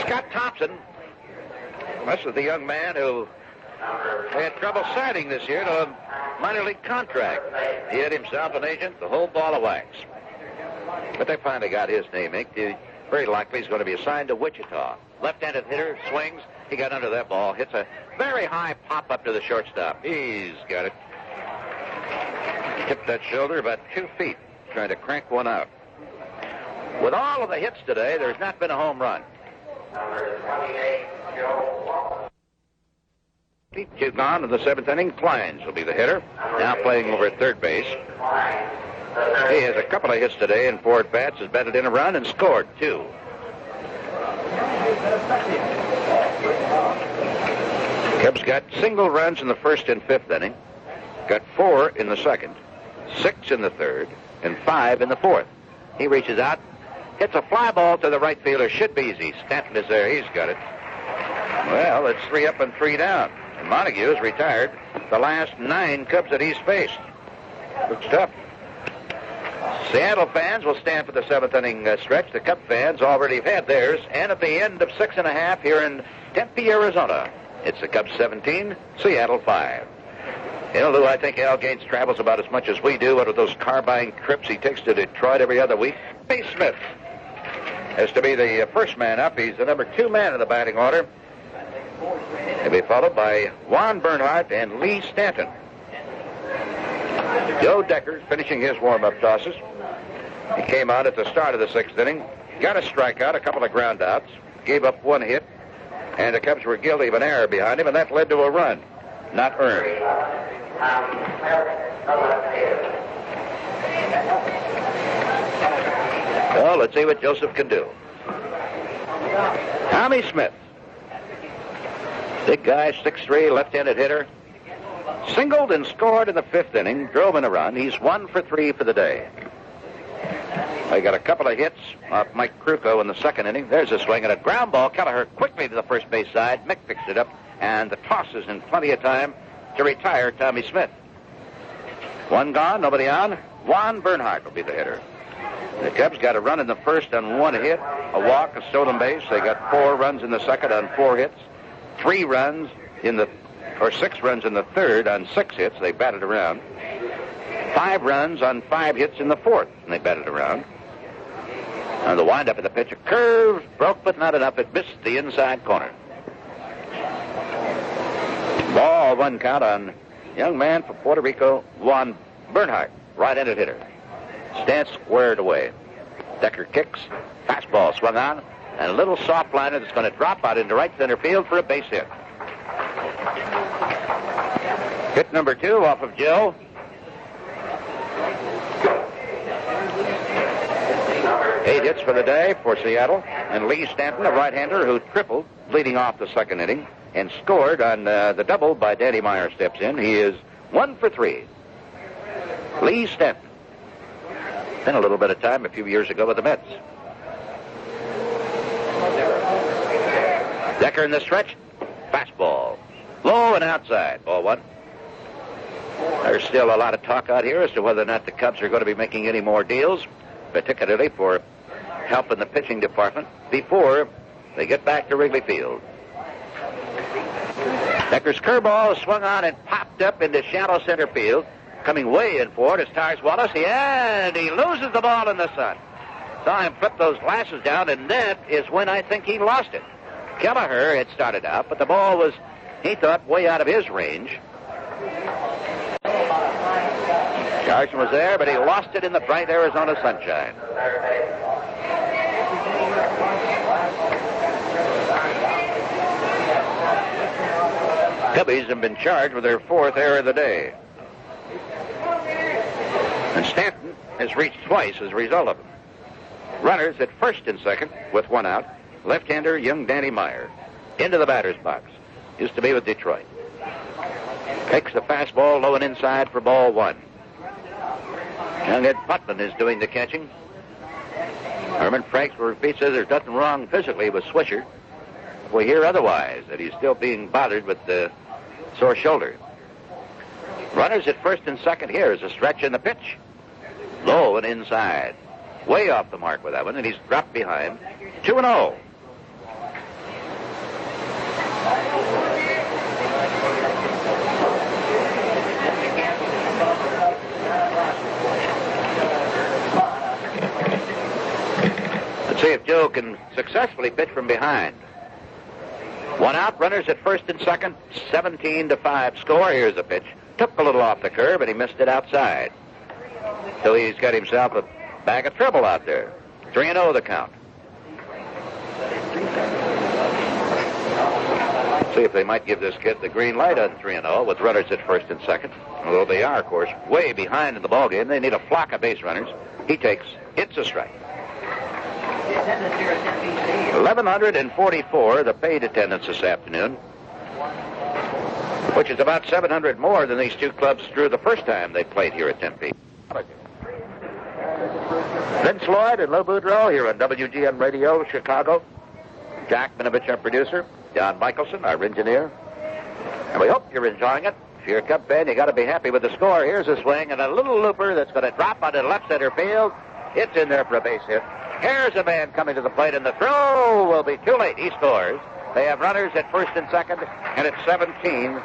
Scott Thompson, this is the young man who had trouble signing this year to a minor league contract. He had himself an agent, the whole ball of wax. But they finally got his name inked. Very likely he's going to be assigned to Wichita. Left-handed hitter, swings. He got under that ball, hits a very high pop up to the shortstop. He's got it. Tipped that shoulder about 2 feet, trying to crank one out. With all of the hits today, there's not been a home run. Two gone in the 7th inning. Kleins will be the hitter, now playing over at third base. He has a couple of hits today in 4 at-bats, has batted in a run and scored 2. Cubs got single runs in the 1st and 5th inning, got 4 in the 2nd, 6 in the 3rd, and 5 in the 4th. He reaches out, hits a fly ball to the right fielder. Should be easy. Stanton is there. He's got it. Well, it's 3 up and 3 down. And Montague has retired the last 9 Cubs that he's faced. Looks tough. Seattle fans will stand for the 7th inning stretch. The Cub fans already have had theirs. And at the end of 6.5 here in Tempe, Arizona, it's the Cubs 17, Seattle 5. You know, Lou, I think Al Gaines travels about as much as we do out of those car-buying trips he takes to Detroit every other week. Ray Smith is to be the first man up. He's the number 2 man in the batting order. He'll be followed by Juan Bernhardt and Lee Stanton. Joe Decker finishing his warm-up tosses. He came out at the start of the 6th inning, got a strikeout, a couple of ground outs, gave up 1 hit, and the Cubs were guilty of an error behind him, and that led to a run. Not earned. Well, let's see what Joseph can do. Tommy Smith. Big guy, 6'3", left-handed hitter. Singled and scored in the 5th inning, drove in a run. He's 1 for 3 for the day. They got a couple of hits off Mike Krukow in the 2nd inning. There's a swing and a ground ball. Kelleher quickly to the first base side. Mick picks it up, and the toss is in plenty of time to retire Tommy Smith. 1 gone, nobody on. Juan Bernhardt will be the hitter. The Cubs got a run in the 1st on 1 hit, a walk, a stolen base. They got 4 runs in the 2nd on 4 hits, 6 runs in the 3rd on 6 hits. They batted around. 5 runs on 5 hits in the 4th, and they batted around. On the windup of the pitch, a curve, broke but not enough. It missed the inside corner. Ball, 1 count on young man from Puerto Rico, Juan Bernhardt, right-handed hitter. Stands squared away. Decker kicks, fastball swung on, and a little soft liner that's going to drop out into right center field for a base hit. Hit number 2 off of Joe. Eight hits for the day for Seattle. And Lee Stanton, a right-hander who tripled leading off the 2nd inning and scored on the double by Danny Meyer steps in. He is 1 for 3. Lee Stanton. Spent a little bit of time a few years ago with the Mets. Decker in the stretch. Fastball. Low and outside. Ball 1. There's still a lot of talk out here as to whether or not the Cubs are going to be making any more deals, particularly for help in the pitching department, before they get back to Wrigley Field. Decker's curveball swung on and popped up into shallow center field. Coming way in for it is Tars Wallace, and he loses the ball in the sun. Saw him flip those glasses down, and that is when I think he lost it. Kelleher had started out, but the ball was, he thought, way out of his range. Carson was there, but he lost it in the bright Arizona sunshine. Cubbies have been charged with their 4th error of the day. And Stanton has reached twice as a result of them. Runners at first and second with 1 out. Left-hander, young Danny Meyer. Into the batter's box. Used to be with Detroit. Takes the fastball low and inside for ball 1. Young Ed Putman is doing the catching. Herman Franks repeats says there's nothing wrong physically with Swisher. We hear otherwise, that he's still being bothered with the sore shoulder. Runners at first and second. Here is a stretch in the pitch. Low and inside. Way off the mark with that one, and he's dropped behind. 2-0. Let's see if Joe can successfully pitch from behind. 1 out, runners at first and second, 17-5 score. Here's the pitch. Took a little off the curve, and he missed it outside. So he's got himself a bag of trouble out there. 3-0 the count. See if they might give this kid the green light on 3-0 with runners at first and second. Although they are, of course, way behind in the ballgame. They need a flock of base runners. He takes, it's a strike. 1,144, the paid attendance this afternoon, which is about 700 more than these two clubs drew the first time they played here at Tempe. Vince Lloyd and Lou Boudreau here on WGN Radio, Chicago. Jack Minovich, our producer. John Michelson, our engineer. And we hope you're enjoying it. If you're a Cub fan, you got to be happy with the score. Here's a swing and a little looper that's going to drop onto left center field. It's in there for a base hit. Here's a man coming to the plate, and the throw will be too late. He scores. They have runners at first and second, and it's 17-6.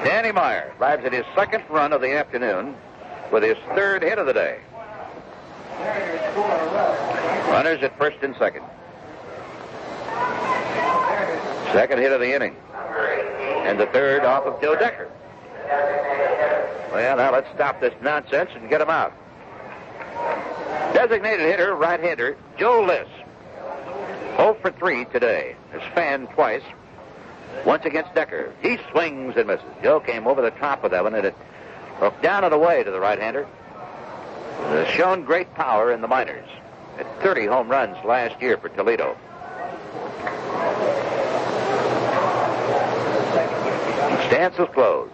Danny Meyer drives at his second run of the afternoon with his 3rd hit of the day. Runners at first and second. Second hit of the inning. And the 3rd off of Joe Decker. Well, now let's stop this nonsense and get him out. Designated hitter, right-hander, Joe Liss. 0 for 3 today. Has fanned twice. Once against Decker. He swings and misses. Joe came over the top of that one, and it hooked down and away to the right-hander. Has shown great power in the minors. At 30 home runs last year for Toledo. Stance is closed.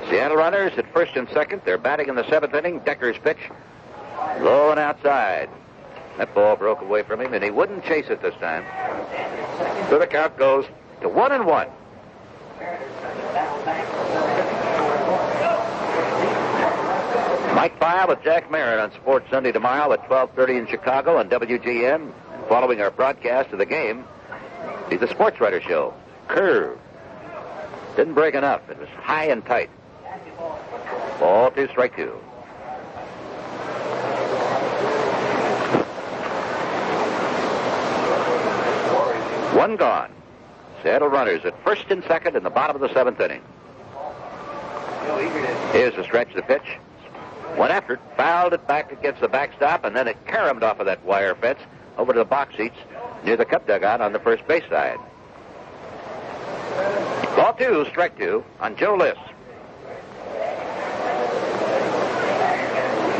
Seattle runners at first and second. They're batting in the 7th inning. Decker's pitch. Low and outside. That ball broke away from him, and he wouldn't chase it this time. So the count goes to 1-1. Mike Pyle with Jack Marin on Sports Sunday tomorrow at 12:30 in Chicago on WGN. Following our broadcast of the game, see the Sports Writer Show. Curve. Didn't break enough. It was high and tight. Ball 2, strike 2. One gone. Seattle runners at first and second in the bottom of the 7th inning. Here's the stretch of the pitch. One effort, fouled it back against the backstop, and then it caromed off of that wire fence over to the box seats near the Cub dugout on the first base side. Ball 2, strike 2 on Joe Liss.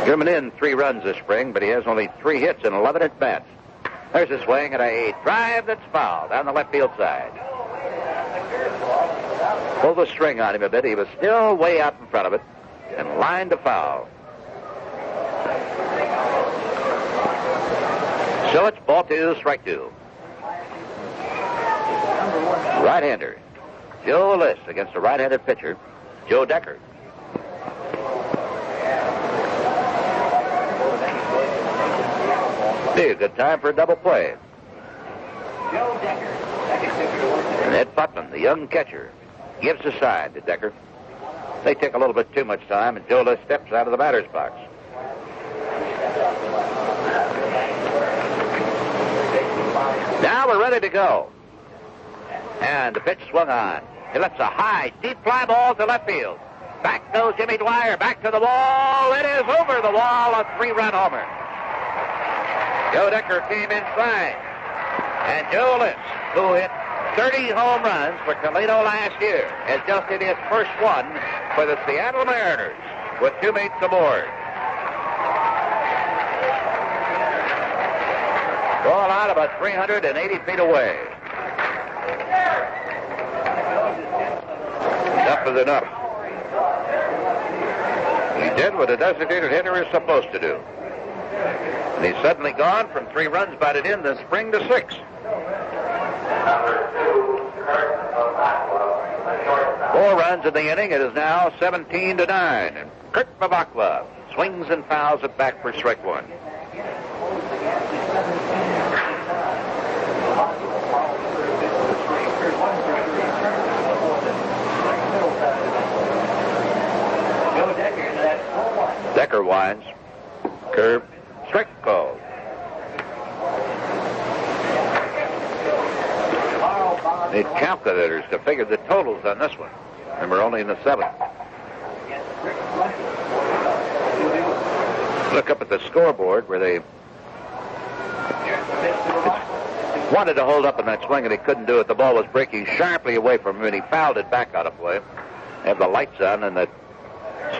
German in 3 runs this spring, but he has only 3 hits and 11 at-bats. There's a swing and a drive that's foul down the left field side. Pulled the string on him a bit. He was still way out in front of it and lined to foul. So it's ball 2, strike 2. Right-hander. Joe List against a right-handed pitcher, Joe Decker. Be a good time for a double play. And Ed Putman, the young catcher, gives the side to Decker. They take a little bit too much time, and Joe List steps out of the batter's box. Now we're ready to go. And the pitch swung on. He lets a high, deep fly ball to left field. Back goes Jimmy Dwyer, back to the wall. It is over the wall, a 3-run homer. Joe Decker came inside. And Joe List, who hit 30 home runs for Toledo last year, has just hit his first one for the Seattle Mariners with 2 mates aboard. Ball out about 380 feet away. Enough is enough. He did what a designated hitter is supposed to do. And he's suddenly gone from 3 runs batted in this spring to 6. 4 runs in the inning. It is now 17-9. And Kurt Bavakla swings and fouls it back for strike 1. Decker winds. Curve. Strike call. Need calculators to figure the totals on this one. And we're only in the 7th. Look up at the scoreboard where they wanted to hold up in that swing and he couldn't do it. The ball was breaking sharply away from him and he fouled it back out of play. They have the lights on and the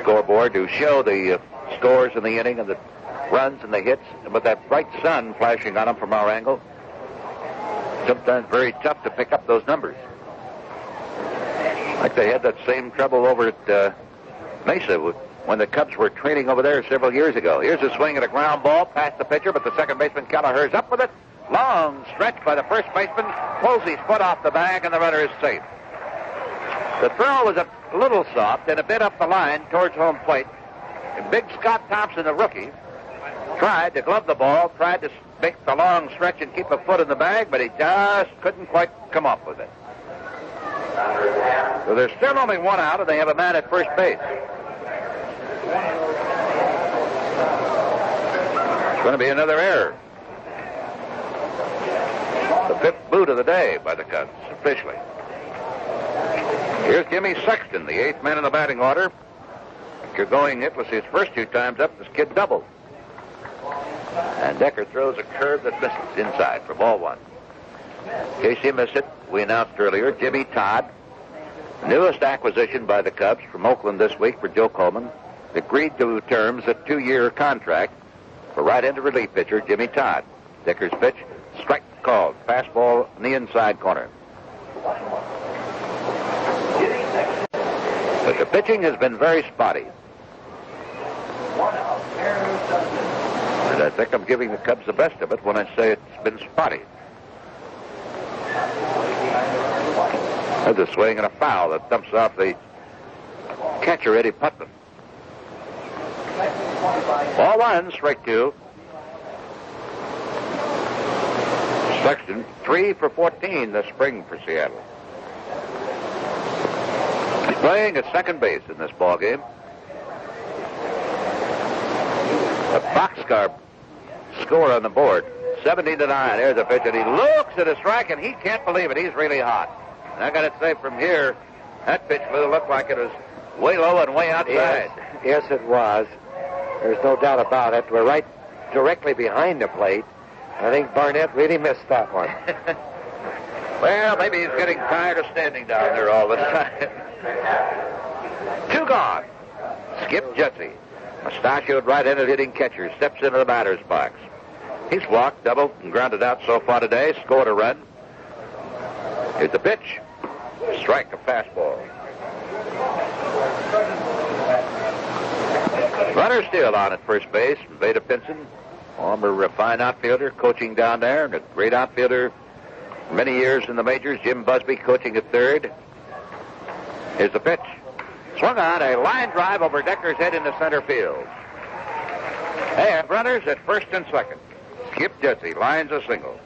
scoreboard to show the scores in the inning and the runs and the hits, and with that bright sun flashing on them from our angle, sometimes very tough to pick up those numbers. Like they had that same trouble over at Mesa when the Cubs were training over there several years ago. Here's a swing at a ground ball past the pitcher, but the second baseman Kelleher's up with it. Long stretch by the first baseman, pulls his foot off the bag, and the runner is safe. The throw was a little soft and a bit up the line towards home plate. And big Scott Thompson, the rookie, tried to glove the ball, tried to make the long stretch and keep a foot in the bag, but he just couldn't quite come up with it. So there's still only 1 out, and they have a man at first base. It's going to be another error. The 5th boot of the day by the Cubs, officially. Here's Jimmy Sexton, the 8th man in the batting order. After going hitless his first 2 times up, this kid doubled. And Decker throws a curve that misses inside for ball 1. In case you missed it, we announced earlier, Jimmy Todd, newest acquisition by the Cubs from Oakland this week for Joe Coleman, agreed to terms a 2-year contract for right-handed relief pitcher Jimmy Todd. Decker's pitch, strike called, fastball in the inside corner. But the pitching has been very spotty. And I think I'm giving the Cubs the best of it when I say it's been spotty. There's a swing and a foul that dumps off the catcher, Eddie Putman. Ball 1, strike 2. Sexton, 3 for 14 this spring for Seattle. He's playing at second base in this ball game. A boxcar score on the board, 17-9. There's a pitch, and he looks at a strike, and he can't believe it. He's really hot. And I got to say, from here, that pitch looked like it was way low and way outside. Yes, it was. There's no doubt about it. We're right directly behind the plate. I think Barnett really missed that one. Well, maybe he's getting tired of standing down there all the time. 2 gone. Skip Jesse, mustachioed right-handed hitting catcher, steps into the batter's box. He's walked, doubled, and grounded out so far today, scored a run. Here's the pitch. Strike, a fastball. Runner still on at first base, Veda Pinson, former fine outfielder, coaching down there, and a great outfielder Many years in the majors, Jim Busby coaching at third. Here's the pitch. Swung on, a line drive over Decker's head into center field. They have runners at first and second. Skip Jesse lines a single.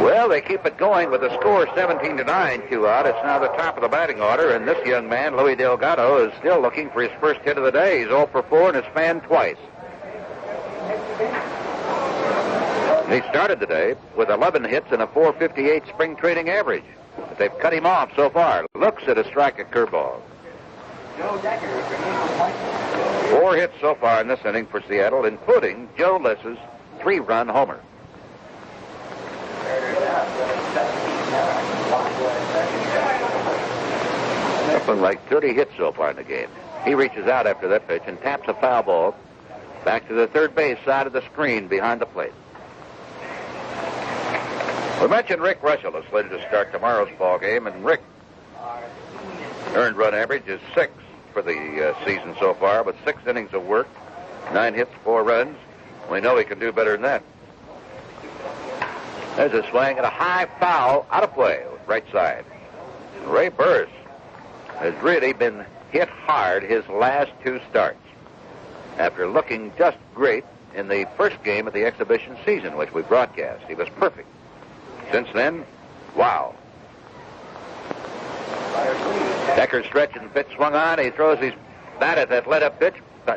Well, they keep it going with the score 17-9, 2 out. It's now the top of the batting order, and this young man, Louis Delgado, is still looking for his first hit of the day. He's 0 for 4 and has fanned twice. He started the day with 11 hits and a .458 spring training average. But they've cut him off so far. Looks at a strike at curveball. 4 hits so far in this inning for Seattle, including Joe Liss's 3-run homer. Something like 30 hits so far in the game. He reaches out after that pitch and taps a foul ball back to the third base side of the screen behind the plate. We mentioned Rick Russell is slated to start tomorrow's ball game, and Rick earned run average is 6 for the season so far, but 6 innings of work, 9 hits, 4 runs. We know he can do better than that. There's a swing and a high foul out of play with right side. Ray Burris has really been hit hard his last 2 starts after looking just great in the first game of the exhibition season, which we broadcast. He was perfect. Since then, wow. Decker stretch and pitch swung on. He throws his bat at that let-up pitch,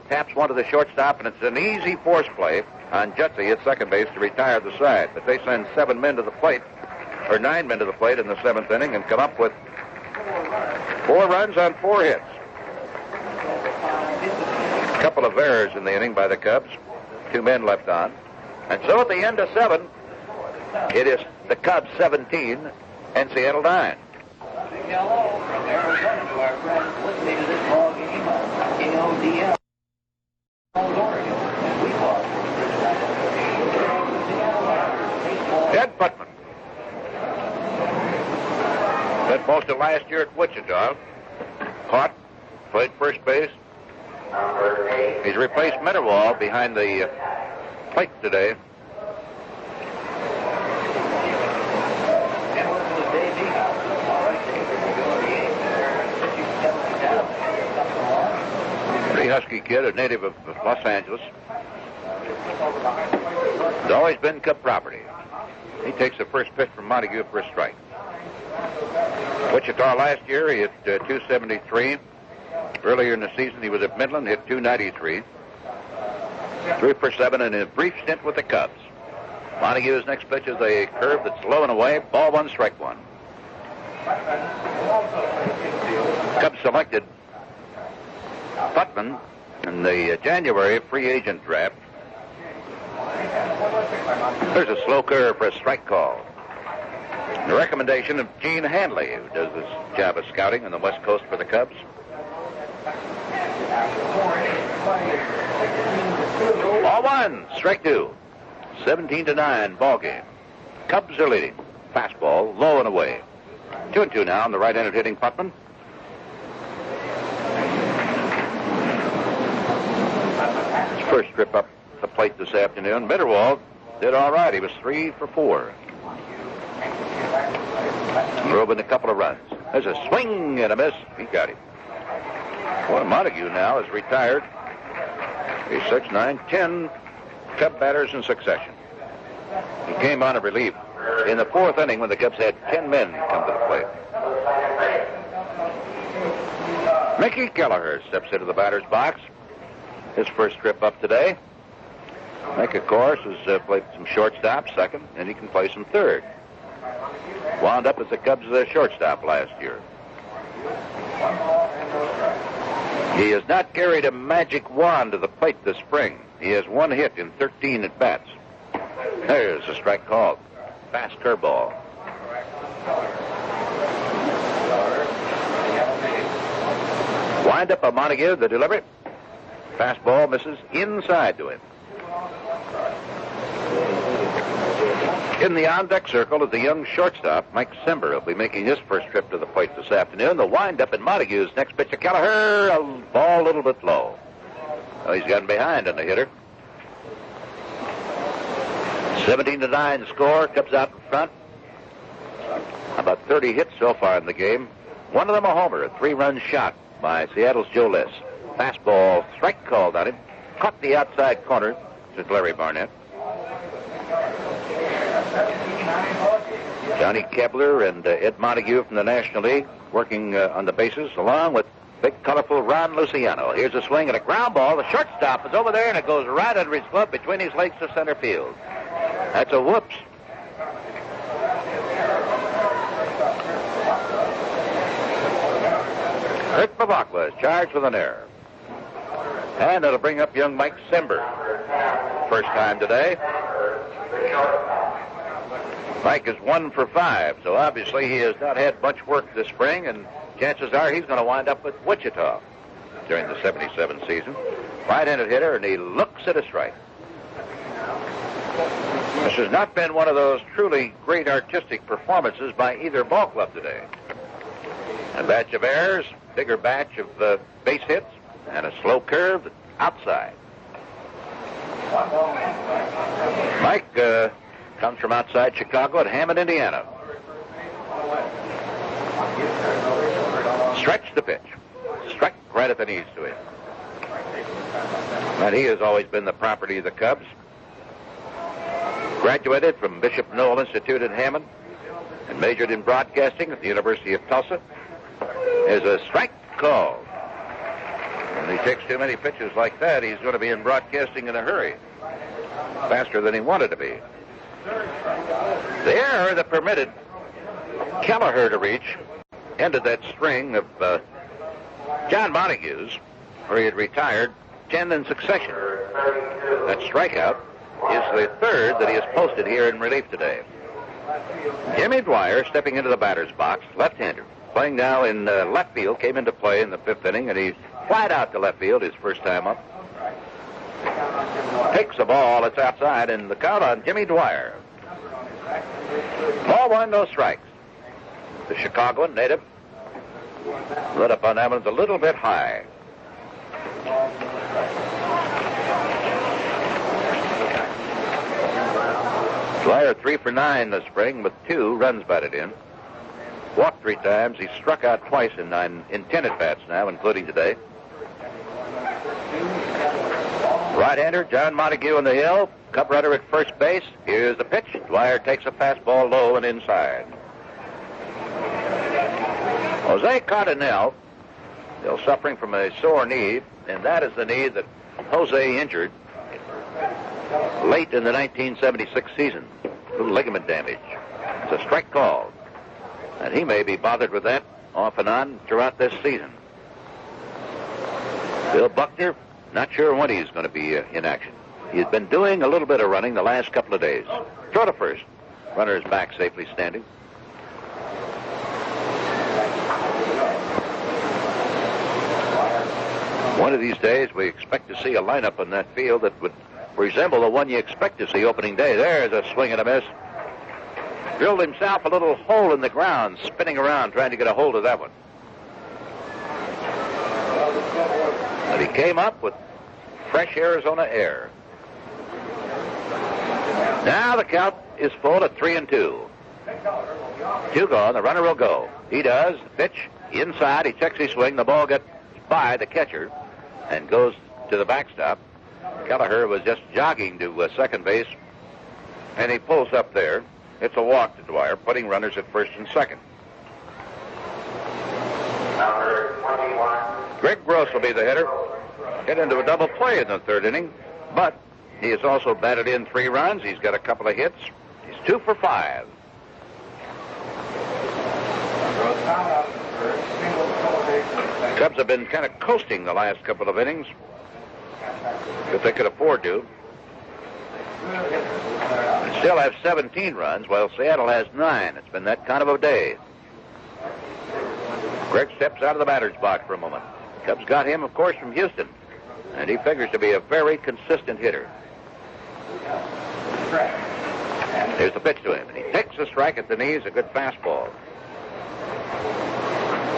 taps one to the shortstop, and it's an easy force play on Jutzy at second base to retire the side. But they send 7 men to the plate, or 9 men to the plate in the 7th inning, and come up with 4 runs on 4 hits. A couple of errors in the inning by the Cubs. 2 men left on. And so at the end of 7, it is the Cubs 17 and Seattle 9. From Arizona to our friends listening to this ball game on KODL. Ted Putman spent most of last year at Wichita. Caught, played first base. He's replaced Mitterwald behind the plate today. Pretty husky kid, a native of Los Angeles. He's always been Cub property. He takes the first pitch from Montague for a strike. Wichita last year, he hit 273. Earlier in the season, he was at Midland, hit 293. 3 for 7 in a brief stint with the Cubs. Montague's next pitch is a curve that's low and away. Ball 1, strike 1. Cubs selected Putman in the January free agent draft. There's a slow curve for a strike call. The recommendation of Gene Handley, who does this job of scouting on the West Coast for the Cubs. Ball 1, strike 2. 17-9 ball game. Cubs are leading. Fastball, low and away. 2-2 now on the right-handed hitting Putman. His first trip up the plate this afternoon. Mitterwald did all right. He was 3 for 4. Drove in a couple of runs. There's a swing and a miss. He got him. Well, Montague now is retired. He's 6'9", 10 Cub batters in succession. He came on a relief in the 4th inning when the Cubs had 10 men come to the plate. Mickey Kelleher steps into the batter's box. His first trip up today. Mick, of course, has played some shortstop, second, and he can play some third. Wound up as the Cubs' shortstop last year. He has not carried a magic wand to the plate this spring. He has 1 hit in 13 at-bats. There's a strike called. Fast curveball. Wind up by Montague, the delivery. Fastball misses inside to him. In the on-deck circle is the young shortstop, Mike Sember. He'll be making his first trip to the plate this afternoon. The wind-up in Montague's next pitch to Kelleher. A ball a little bit low. Oh, he's gotten behind on the hitter. 17-9 score. Cubs out in front. About 30 hits so far in the game. One of them a homer, a 3-run shot by Seattle's Joe Liss. Fastball, strike called on him. Caught the outside corner to Larry Barnett. Johnny Kepler and Ed Montague from the National League working on the bases, along with big, colorful Ron Luciano. Here's a swing and a ground ball. The shortstop is over there, and it goes right under his glove between his legs to center field. That's a whoops. Rick Bavacqua is charged with an error. And it'll bring up young Mike Sember. First time today. Mike is 1 for 5, so obviously he has not had much work this spring, and chances are he's going to wind up with Wichita during the 77 season. Right-handed hitter, and he looks at a strike. This has not been one of those truly great artistic performances by either ball club today. A batch of errors, bigger batch of base hits, and a slow curve outside. Mike comes from outside Chicago at Hammond, Indiana. Stretch the pitch. Struck right at the knees to him. And he has always been the property of the Cubs. Graduated from Bishop Noel Institute at Hammond and majored in broadcasting at the University of Tulsa. There's a strike call. When he takes too many pitches like that, he's going to be in broadcasting in a hurry. Faster than he wanted to be. The error that permitted Kelleher to reach ended that string of John Montague's, where he had retired 10 in succession. That strikeout is the third that he has posted here in relief today. Jimmy Dwyer stepping into the batter's box, left-hander. Playing now in left field, came into play in the 5th inning, and he flied out to left field his first time up. Takes the ball, it's outside, and the count on Jimmy Dwyer. Ball 1, no strikes. The Chicagoan native lit up on that one a little bit high. Dwyer 3 for 9 this spring with 2 runs batted in. Walked 3 times. He struck out twice in 10 at-bats now, including today. Right-hander John Montague on the hill. Cub runner at first base. Here's the pitch. Dwyer takes a fastball low and inside. Jose Cardinal, still suffering from a sore knee, and that is the knee that Jose injured late in the 1976 season. A little ligament damage. It's a strike call. And he may be bothered with that off and on throughout this season. Bill Buckner, not sure when he's going to be in action. He's been doing a little bit of running the last couple of days. Throw to first. Runner is back, safely standing. One of these days, we expect to see a lineup on that field that would resemble the one you expect to see opening day. There's a swing and a miss. Drilled himself a little hole in the ground, spinning around, trying to get a hold of that one. And he came up with fresh Arizona air. Now the count is full at 3-2. 2 gone, the runner will go. He does. Pitch inside, he checks his swing. The ball gets by the catcher and goes to the backstop. Kelleher was just jogging to second base, and he pulls up there. It's a walk to Dwyer, putting runners at first and second. Greg Gross will be the hitter. Hit into a double play in the 3rd inning, but he has also batted in 3 runs. He's got a couple of hits. He's 2 for 5. Cubs have been kind of coasting the last couple of innings, if they could afford to. And still have 17 runs, while Seattle has 9. It's been that kind of a day. Greg steps out of the batter's box for a moment. Cubs got him, of course, from Houston, and he figures to be a very consistent hitter. Here's the pitch to him, and he takes a strike at the knees, a good fastball.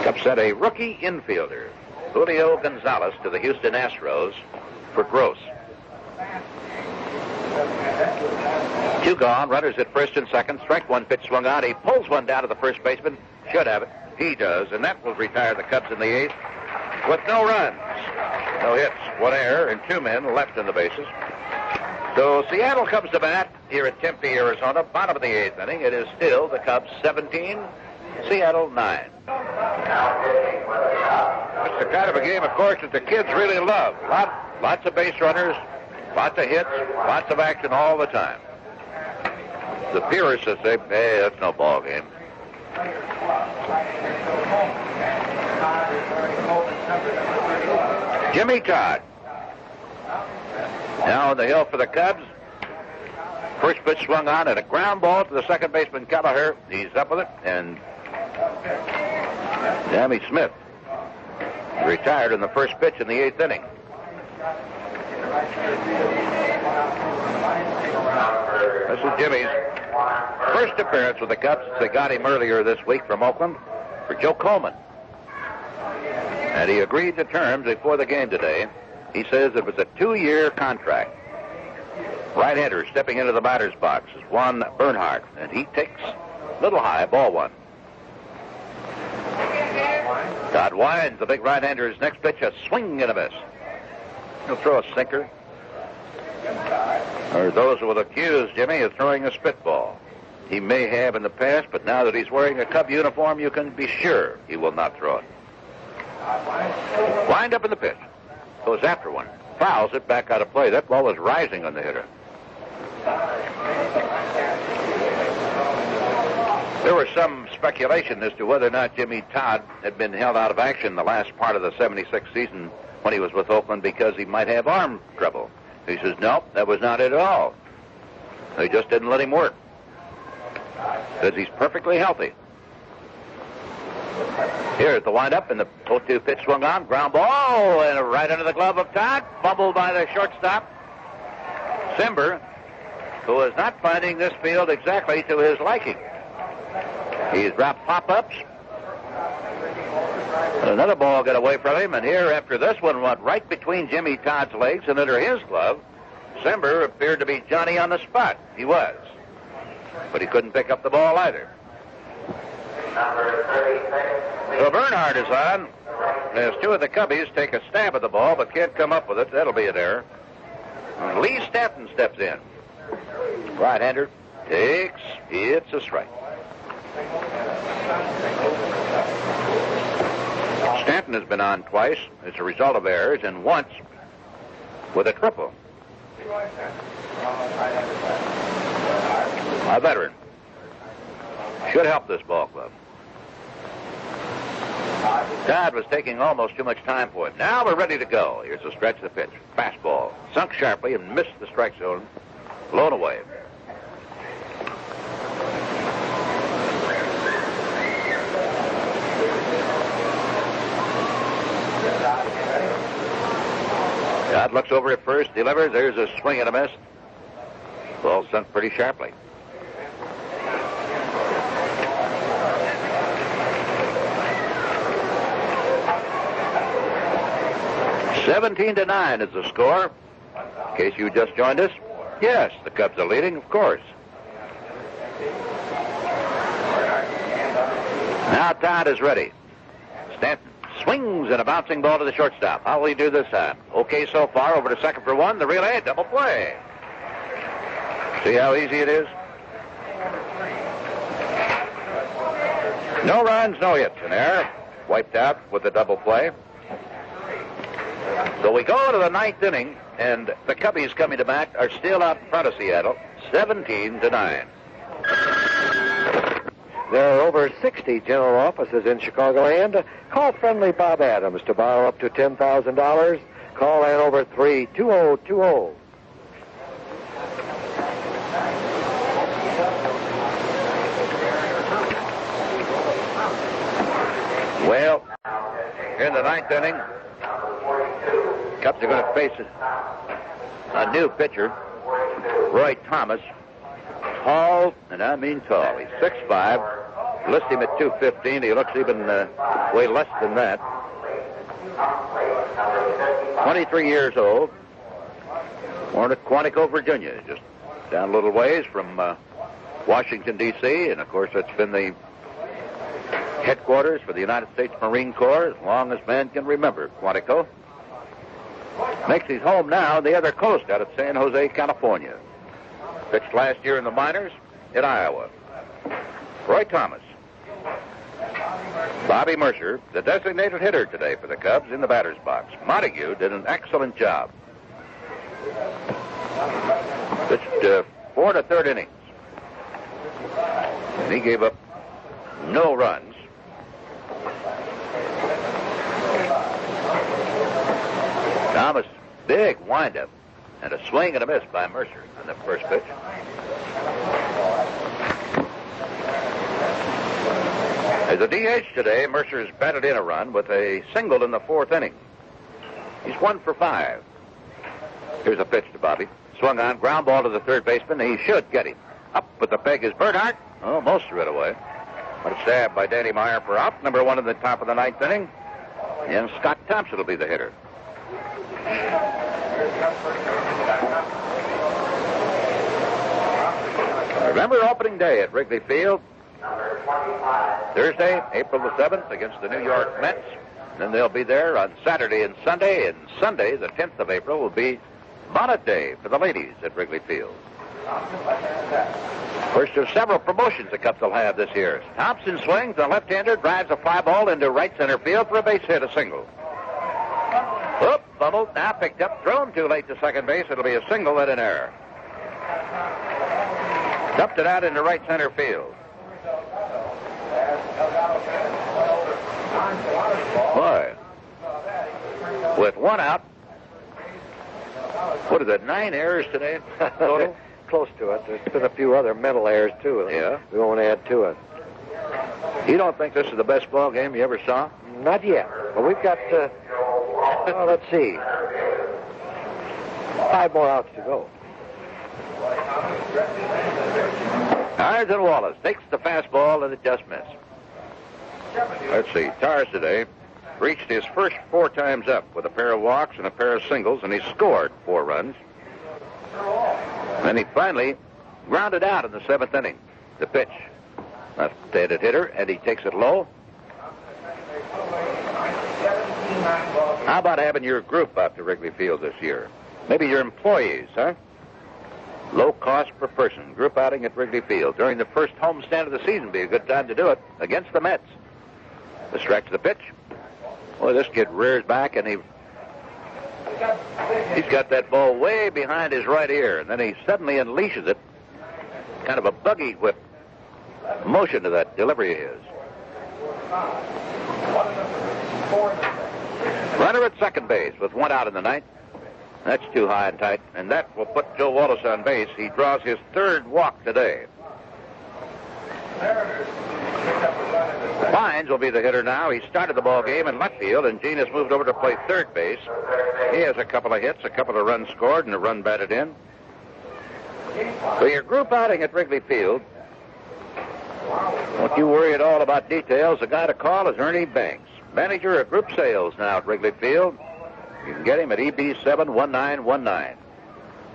Cubs sent a rookie infielder, Julio Gonzalez, to the Houston Astros for Gross. Two gone, runners at first and second. Strike one pitch swung on. He pulls one down to the first baseman. Should have it. He does, and that will retire the Cubs in the eighth with no runs, no hits, one error, and two men left in the bases. So Seattle comes to bat here at Tempe, Arizona, bottom of the eighth inning. It is still the Cubs 17, Seattle 9. It's the kind of a game, of course, that the kids really love. Lots of base runners, lots of hits, lots of action all the time. The purists will say, hey, that's no ball game. Jimmy Todd. Now on the hill for the Cubs. First pitch swung on and a ground ball to the second baseman, Kelleher. He's up with it, and Dammy Smith retired in the first pitch in the eighth inning. This is Jimmy's first appearance with the Cubs since they got him earlier this week from Oakland for Joe Coleman. And he agreed to terms before the game today. He says it was a 2-year contract. Right-hander stepping into the batter's box is Juan Bernhardt, and he takes little high, ball one. Todd winds, the big right-hander's next pitch, a swing and a miss. He'll throw a sinker. Or those who will accuse Jimmy of throwing a spitball. He may have in the past, but now that he's wearing a Cub uniform, you can be sure he will not throw it. Wind up in the pitch. Goes after one. Fouls it back out of play. That ball was rising on the hitter. There was some speculation as to whether or not Jimmy Todd had been held out of action the last part of the 76 season when he was with Oakland because he might have arm trouble. He says, no, that was not it at all. They just didn't let him work. Because he's perfectly healthy. Here's the windup, and the 0-2 pitch swung on. Ground ball, and right under the glove of Todd. Fumbled by the shortstop, Simber, who is not finding this field exactly to his liking. He's dropped pop-ups. Another ball got away from him, and here, after this one went right between Jimmy Todd's legs and under his glove, Simber appeared to be Johnny on the spot. He was. But he couldn't pick up the ball either. So Bernhardt is on as two of the Cubbies take a stab at the ball but can't come up with it. That'll be an error. And Lee Stanton steps in. Right-hander takes. It's a strike. Stanton has been on twice as a result of errors and once with a triple. A veteran. Should help this ball club. Todd was taking almost too much time for it. Now we're ready to go. Here's a stretch of the pitch. Fastball. Sunk sharply and missed the strike zone. Blown away. Todd looks over at first, delivers. There's a swing and a miss. Ball sunk pretty sharply. (17-9) is the score. In case you just joined us, yes, the Cubs are leading, of course. Now Todd is ready. Stanton swings and a bouncing ball to the shortstop. How will he do this time? Okay so far, over to second for one. The relay, double play. See how easy it is? No runs, no hits. An error. Wiped out with the double play. So we go to the ninth inning, and the Cubbies coming to bat are still out in front of Seattle, 17-9. There are over 60 general offices in Chicagoland. Call friendly Bob Adams to borrow up to $10,000. Call Hanover 3-2020. Well, in the ninth inning, Cubs are going to face a new pitcher, Roy Thomas. Tall, and I mean tall. He's 6'5". List him at 215. He looks even way less than that. 23 years old. Born at Quantico, Virginia. Just down a little ways from Washington, D.C., and of course that's been the headquarters for the United States Marine Corps as long as man can remember, Quantico. Makes his home now on the other coast out of San Jose, California. Pitched last year in the minors in Iowa. Roy Thomas. Bobby Mercer, the designated hitter today for the Cubs in the batter's box. Montague did an excellent job. Pitched 4 1/3 innings. And he gave up no runs. Thomas, big windup, and a swing and a miss by Mercer on the first pitch. As a DH today, Mercer has batted in a run with a single in the 4th inning. He's 1 for 5. Here's a pitch to Bobby. Swung on, ground ball to the third baseman. He should get him. Up with the peg is Bernhardt. Almost threw it away. But a stab by Danny Meyer for out. Number 1 in the top of the 9th inning. And Scott Thompson will be the hitter. Remember opening day at Wrigley Field. Thursday, April the 7th, against the New York Mets. Then they'll be there on Saturday and Sunday. And Sunday, the 10th of April, will be Bonnet Day for the ladies at Wrigley Field. First of several promotions the Cubs will have this year. Thompson swings, the left-hander drives a fly ball into right center field for a base hit, a single. Oop, bubbled, now picked up, thrown too late to second base. It'll be a single and an error. Dumped it out into right center field. Boy, with 1 out, what is it, 9 errors today total? Close to it. There's been a few other mental errors, too. Yeah. We won't add to it. You don't think this is the best ball game you ever saw? Not yet. But we've got, let's see, 5 more outs to go. Irons and Wallace takes the fastball and it just missed. Let's see, Tars today reached his first 4 times up with a pair of walks and a pair of singles, and he scored 4 runs. Then he finally grounded out in the 7th inning. The pitch. Left-handed hitter, and he takes it low. How about having your group out to Wrigley Field this year? Maybe your employees, huh? Low cost per person. Group outing at Wrigley Field. During the first homestand of the season, be a good time to do it against the Mets. The strike to the pitch. Boy, this kid rears back, and he's got that ball way behind his right ear, and then he suddenly unleashes it. Kind of a buggy whip motion to that delivery of his. Runner at second base with 1 out in the 9th. That's too high and tight, and that will put Joe Wallace on base. He draws his 3rd walk today. Fines will be the hitter now. He started the ball game in left field, and Gene has moved over to play third base. He has a couple of hits, a couple of runs scored, and a run batted in. So your group outing at Wrigley Field, don't you worry at all about details. The guy to call is Ernie Banks, manager of group sales now at Wrigley Field. You can get him at EB71919.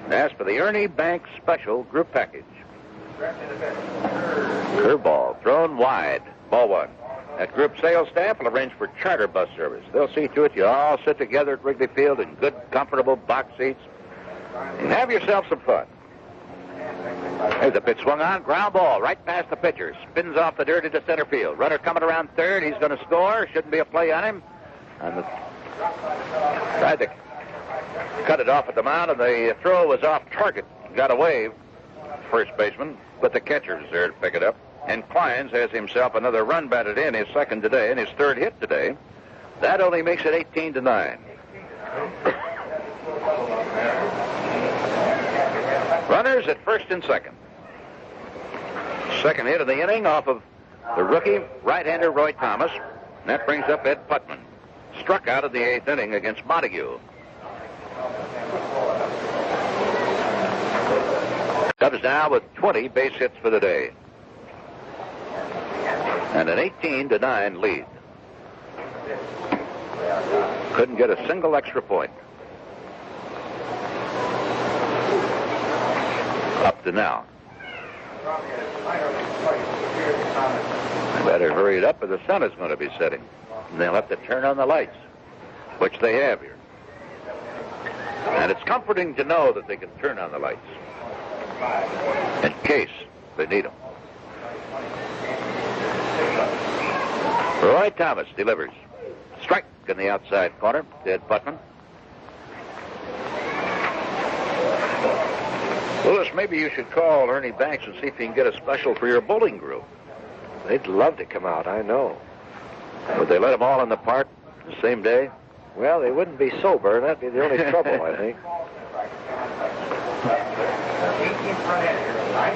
Ask for the Ernie Banks Special Group Package. Curveball thrown wide. Ball 1. That group sales staff will arrange for charter bus service. They'll see to it you all sit together at Wrigley Field in good, comfortable box seats and have yourself some fun. There's a pitch swung on. Ground ball right past the pitcher. Spins off the dirt into center field. Runner coming around third. He's going to score. Shouldn't be a play on him. And tried to cut it off at the mound, and the throw was off target. Got away, first baseman, but the catcher's there to pick it up. And Clines has himself another run batted in, his 2nd today, and his 3rd hit today. That only makes it 18-9. Runners at 1st and 2nd. 2nd hit of the inning off of the rookie right-hander Roy Thomas. And that brings up Ed Putman. Struck out of the 8th inning against Montague. Cubs now with 20 base hits for the day. And an 18-9 lead. Couldn't get a single extra point. Up to now. Better hurry it up or the sun is going to be setting. And they'll have to turn on the lights, which they have here. And it's comforting to know that they can turn on the lights in case they need them. Roy Thomas delivers. Strike in the outside corner to Ed Putman. Lewis, maybe you should call Ernie Banks and see if he can get a special for your bowling group. They'd love to come out, I know. Would they let them all in the park the same day? Well, they wouldn't be sober, and that'd be the only trouble, I think.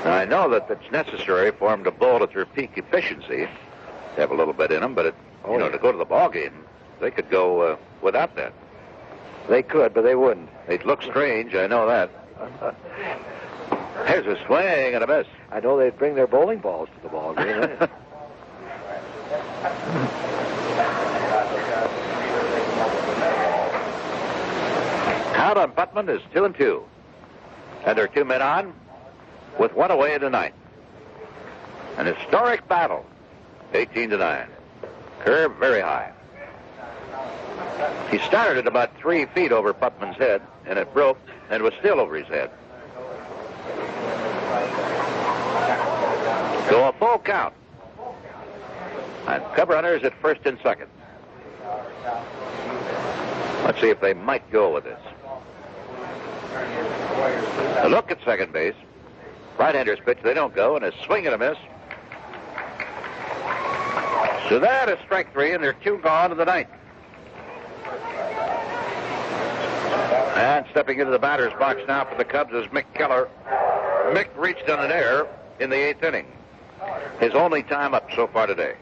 I know that it's necessary for them to bowl at their peak efficiency. They have a little bit in them, but to go to the ball game, they could go without that. They could, but they wouldn't. They'd look strange, I know that. There's a swing and a miss. I know they'd bring their bowling balls to the ball game. Count on Putman is 2-2. And there are 2 men on with 1 away in the 9th. An historic battle, 18-9. Curve very high. He started at about 3 feet over Putman's head, and it broke and was still over his head. So a full count. And Cub runners at first and second. Let's see if they might go with this. A look at second base. Right-hander's pitch, they don't go, and a swing and a miss. So that is strike 3, and they're 2 gone to the 9th. And stepping into the batter's box now for the Cubs is Mick Keller. Mick reached on an error in the 8th inning. His only time up so far today.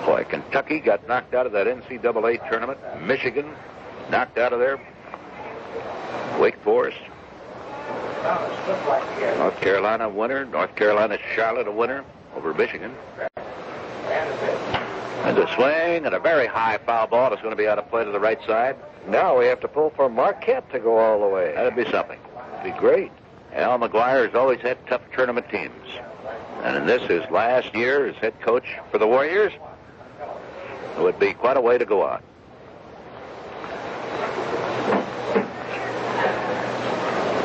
Boy, Kentucky got knocked out of that NCAA tournament. Michigan knocked out of there. Wake Forest. North Carolina winner. North Carolina Charlotte a winner over Michigan. And a swing and a very high foul ball. It's going to be out of play to the right side. Now we have to pull for Marquette to go all the way. That'd be something. It'd be great. Al McGuire has always had tough tournament teams. And in this, his last year as head coach for the Warriors, it would be quite a way to go on.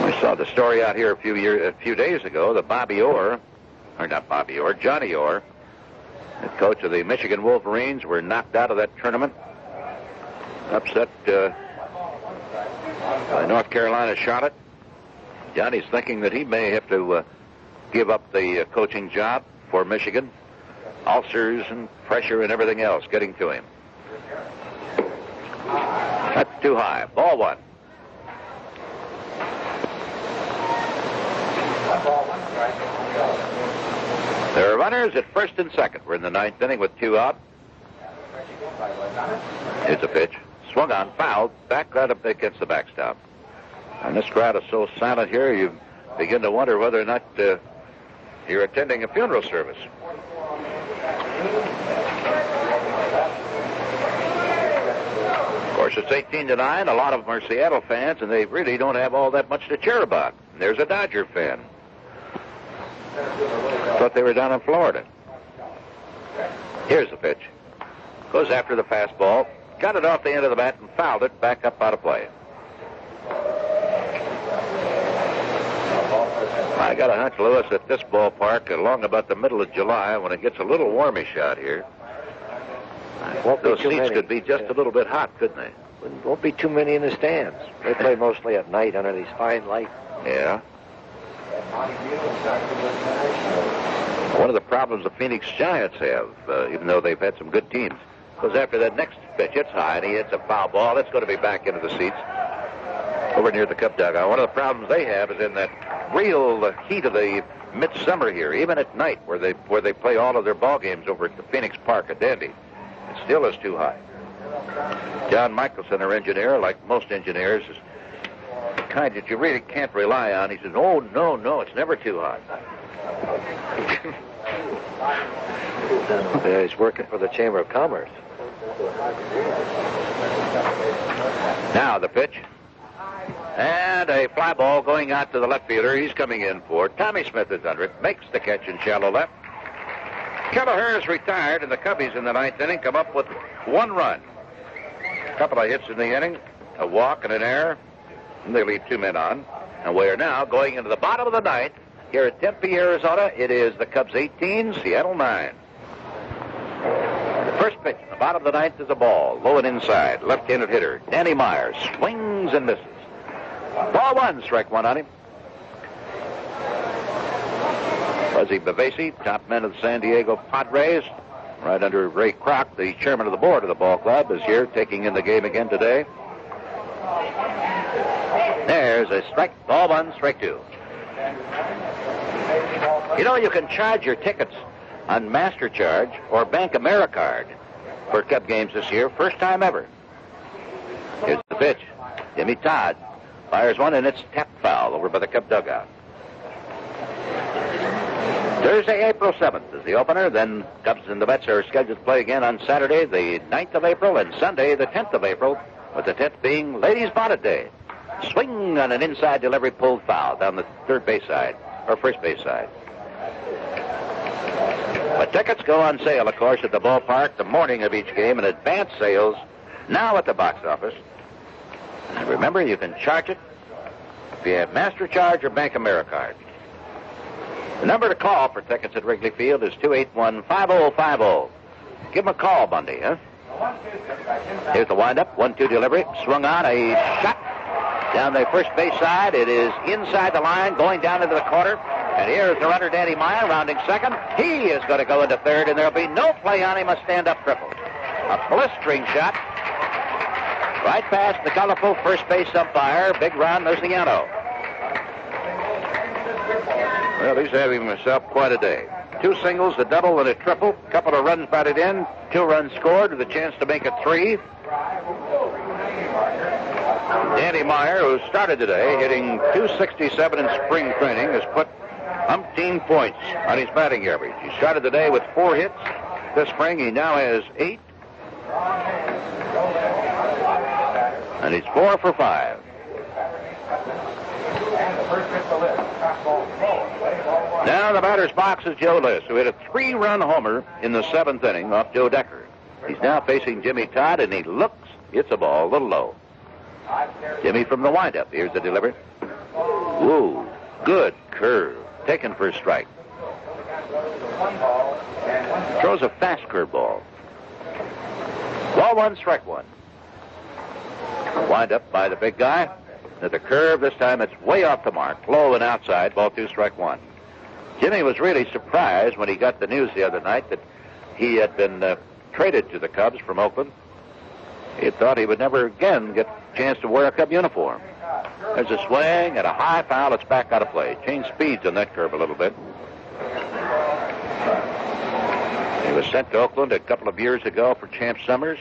We saw the story out here a few days ago that Johnny Orr, the coach of the Michigan Wolverines, were knocked out of that tournament. Upset by North Carolina Charlotte. Johnny's thinking that he may have to give up the coaching job for Michigan. Ulcers and pressure and everything else getting to him. That's too high. Ball 1. There are runners at first and second. We're in the 9th inning with 2 out. Here's a pitch. Swung on, fouled, back right up against the backstop. And this crowd is so silent here, you begin to wonder whether or not you're attending a funeral service. Of course, it's 18-9. A lot of them are Seattle fans, and they really don't have all that much to cheer about. There's a Dodger fan. Thought they were down in Florida. Here's the pitch. Goes after the fastball. Got it off the end of the bat and fouled it back up out of play. I got a hunch, Lewis, at this ballpark along about the middle of July, when it gets a little warmish out here, those seats could be just a little bit hot, couldn't they? Won't be too many in the stands. They play mostly at night under these fine lights. Yeah. One of the problems the Phoenix Giants have, even though they've had some good teams, was after that next pitch, it's high, and he hits a foul ball. It's going to be back into the seats over near the Cub dugout. One of the problems they have is in that real heat of the midsummer here, even at night, where they play all of their ball games over at the Phoenix Park at Dandy. It still is too high. John Michelson, our engineer, like most engineers, is the kind that you really can't rely on. He says, "Oh, no, it's never too hot." Yeah, he's working for the Chamber of Commerce. Now the pitch. And a fly ball going out to the left fielder. He's coming in for Tommy Smith is under it. Makes the catch in shallow left. Kelleher is retired, and the Cubbies in the ninth inning come up with 1 run. A couple of hits in the inning, a walk and an error, and they leave 2 men on. And we are now going into the bottom of the ninth. Here at Tempe, Arizona, it is the Cubs 18, Seattle 9. The first pitch in the bottom of the ninth is a ball, low and inside. Left-handed hitter, Danny Myers, swings and misses. Ball 1, strike 1 on him. Buzzy Bavasi, top man of the San Diego Padres, right under Ray Kroc, the chairman of the board of the ball club, is here taking in the game again today. There's a strike. Ball 1, strike 2. You know, you can charge your tickets on MasterCharge or Bank AmeriCard for Cub games this year. First time ever. Here's the pitch. Jimmy Todd fires one, and it's tapped foul over by the Cub dugout. Thursday, April 7th is the opener. Then Cubs and the Mets are scheduled to play again on Saturday, the 9th of April, and Sunday, the 10th of April, with the 10th being Ladies' Bonnet Day. Swing on an inside delivery, pulled foul down the third base side, or first base side. But tickets go on sale, of course, at the ballpark the morning of each game, and advance sales now at the box office. And remember, you can charge it if you have MasterCharge or Bank AmeriCard. The number to call for tickets at Wrigley Field is 281-5050. Give them a call, Bundy, huh? Here's the windup, 1-2 delivery, swung on, a shot down the first base side. It is inside the line, going down into the corner. And here's the runner, Danny Meyer, rounding second. He is going to go into third, and there'll be no play on him, a stand-up triple. A blistering shot right past the colorful first base umpire, Big Ron Luciano. Well, he's having himself quite a day. 2 singles, a double, and a triple. Couple of runs batted in, 2 runs scored with a chance to make it 3. Danny Meyer, who started today hitting .267 in spring training, has put umpteen points on his batting average. He started the day with 4 hits. This spring, he now has 8. And he's 4 for 5. Now the batter's box is Joe Liss, who hit a 3-run homer in the 7th inning off Joe Decker. He's now facing Jimmy Todd, and he looks, hits a ball a little low. Jimmy from the windup. Here's the delivery. Whoa, good curve. Taken for a strike. Throws a fast curveball. Ball 1, strike 1. Wind up by the big guy. At the curve, this time it's way off the mark. Low and outside. Ball 2, strike 1. Jimmy was really surprised when he got the news the other night that he had been traded to the Cubs from Oakland. He had thought he would never again get a chance to wear a Cub uniform. There's a swing and a high foul. It's back out of play. Changed speeds on that curve a little bit. He was sent to Oakland a couple of years ago for Champ Summers.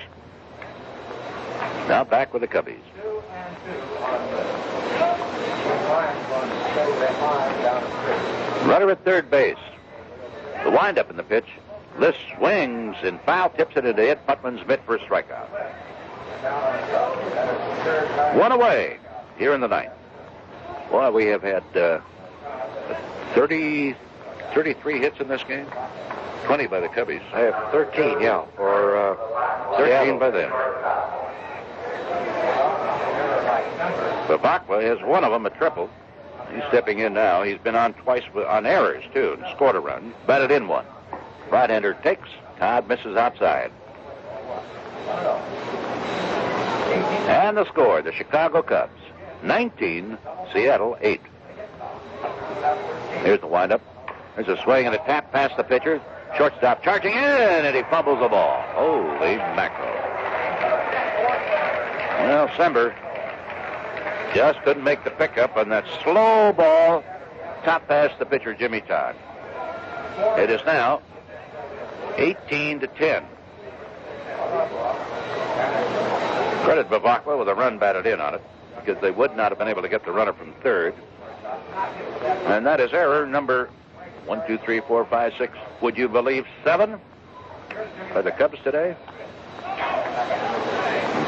Now back with the Cubbies. Runner at third base. The windup in the pitch. Liss swings and foul tips it into Ed Putman's mitt for a strikeout. 1 away here in the 9th. Well, we have had 33 hits in this game. 20 by the Cubbies. I have 13, yeah, or 13 by them. Bavacqua has one of them, a triple. He's stepping in now. He's been on twice on errors, too, and scored a run. Batted in one. Right-hander takes. Todd misses outside. And the score, the Chicago Cubs, 19, Seattle 8. Here's the windup. There's a swing and a tap past the pitcher. Shortstop charging in, and he fumbles the ball. Holy mackerel. Well, Sember just couldn't make the pickup on that slow ball top past the pitcher, Jimmy Todd. It is now 18-10. Credit Bavacqua with a run batted in on it, because they would not have been able to get the runner from third. And that is error number 1, 2, 3, 4, 5, 6. Would you believe 7 by the Cubs today?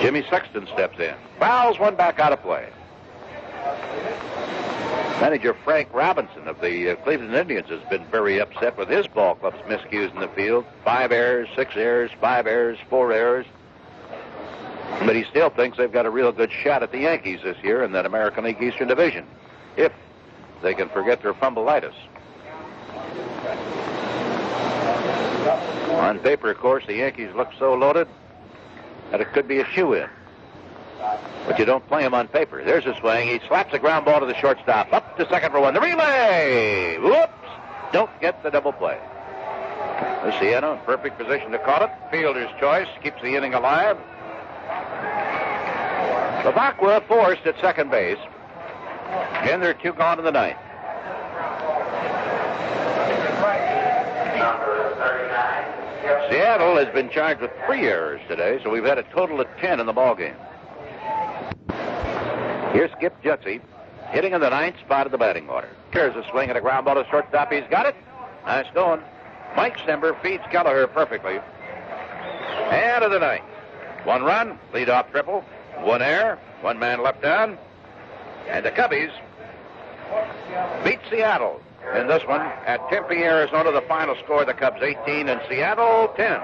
Jimmy Sexton steps in. Fouls one back out of play. Manager Frank Robinson of the Cleveland Indians has been very upset with his ball club's miscues in the field. 5 errors, 6 errors, 5 errors, 4 errors. But he still thinks they've got a real good shot at the Yankees this year in that American League Eastern Division, if they can forget their fumbleitis. On paper, of course, the Yankees look so loaded that it could be a shoe-in. But you don't play him on paper. There's a swing. He slaps a ground ball to the shortstop. Up to second for one. The relay! Whoops! Don't get the double play. Luciano in perfect position to call it. Fielder's choice. Keeps the inning alive. Lavacqua forced at second base. Again, there are 2 gone in the ninth. Seattle has been charged with 3 errors today, so we've had a total of 10 in the ballgame. Here's Skip Jutzy, hitting in the ninth spot of the batting order. Here's a swing at a ground ball to shortstop. He's got it. Nice going. Mike Stember feeds Kelleher perfectly. And to the ninth. 1 run, leadoff triple, 1 error, 1 man left on. And the Cubbies beat Seattle in this one at Tempe, Arizona. The final score, the Cubs 18 and Seattle 10.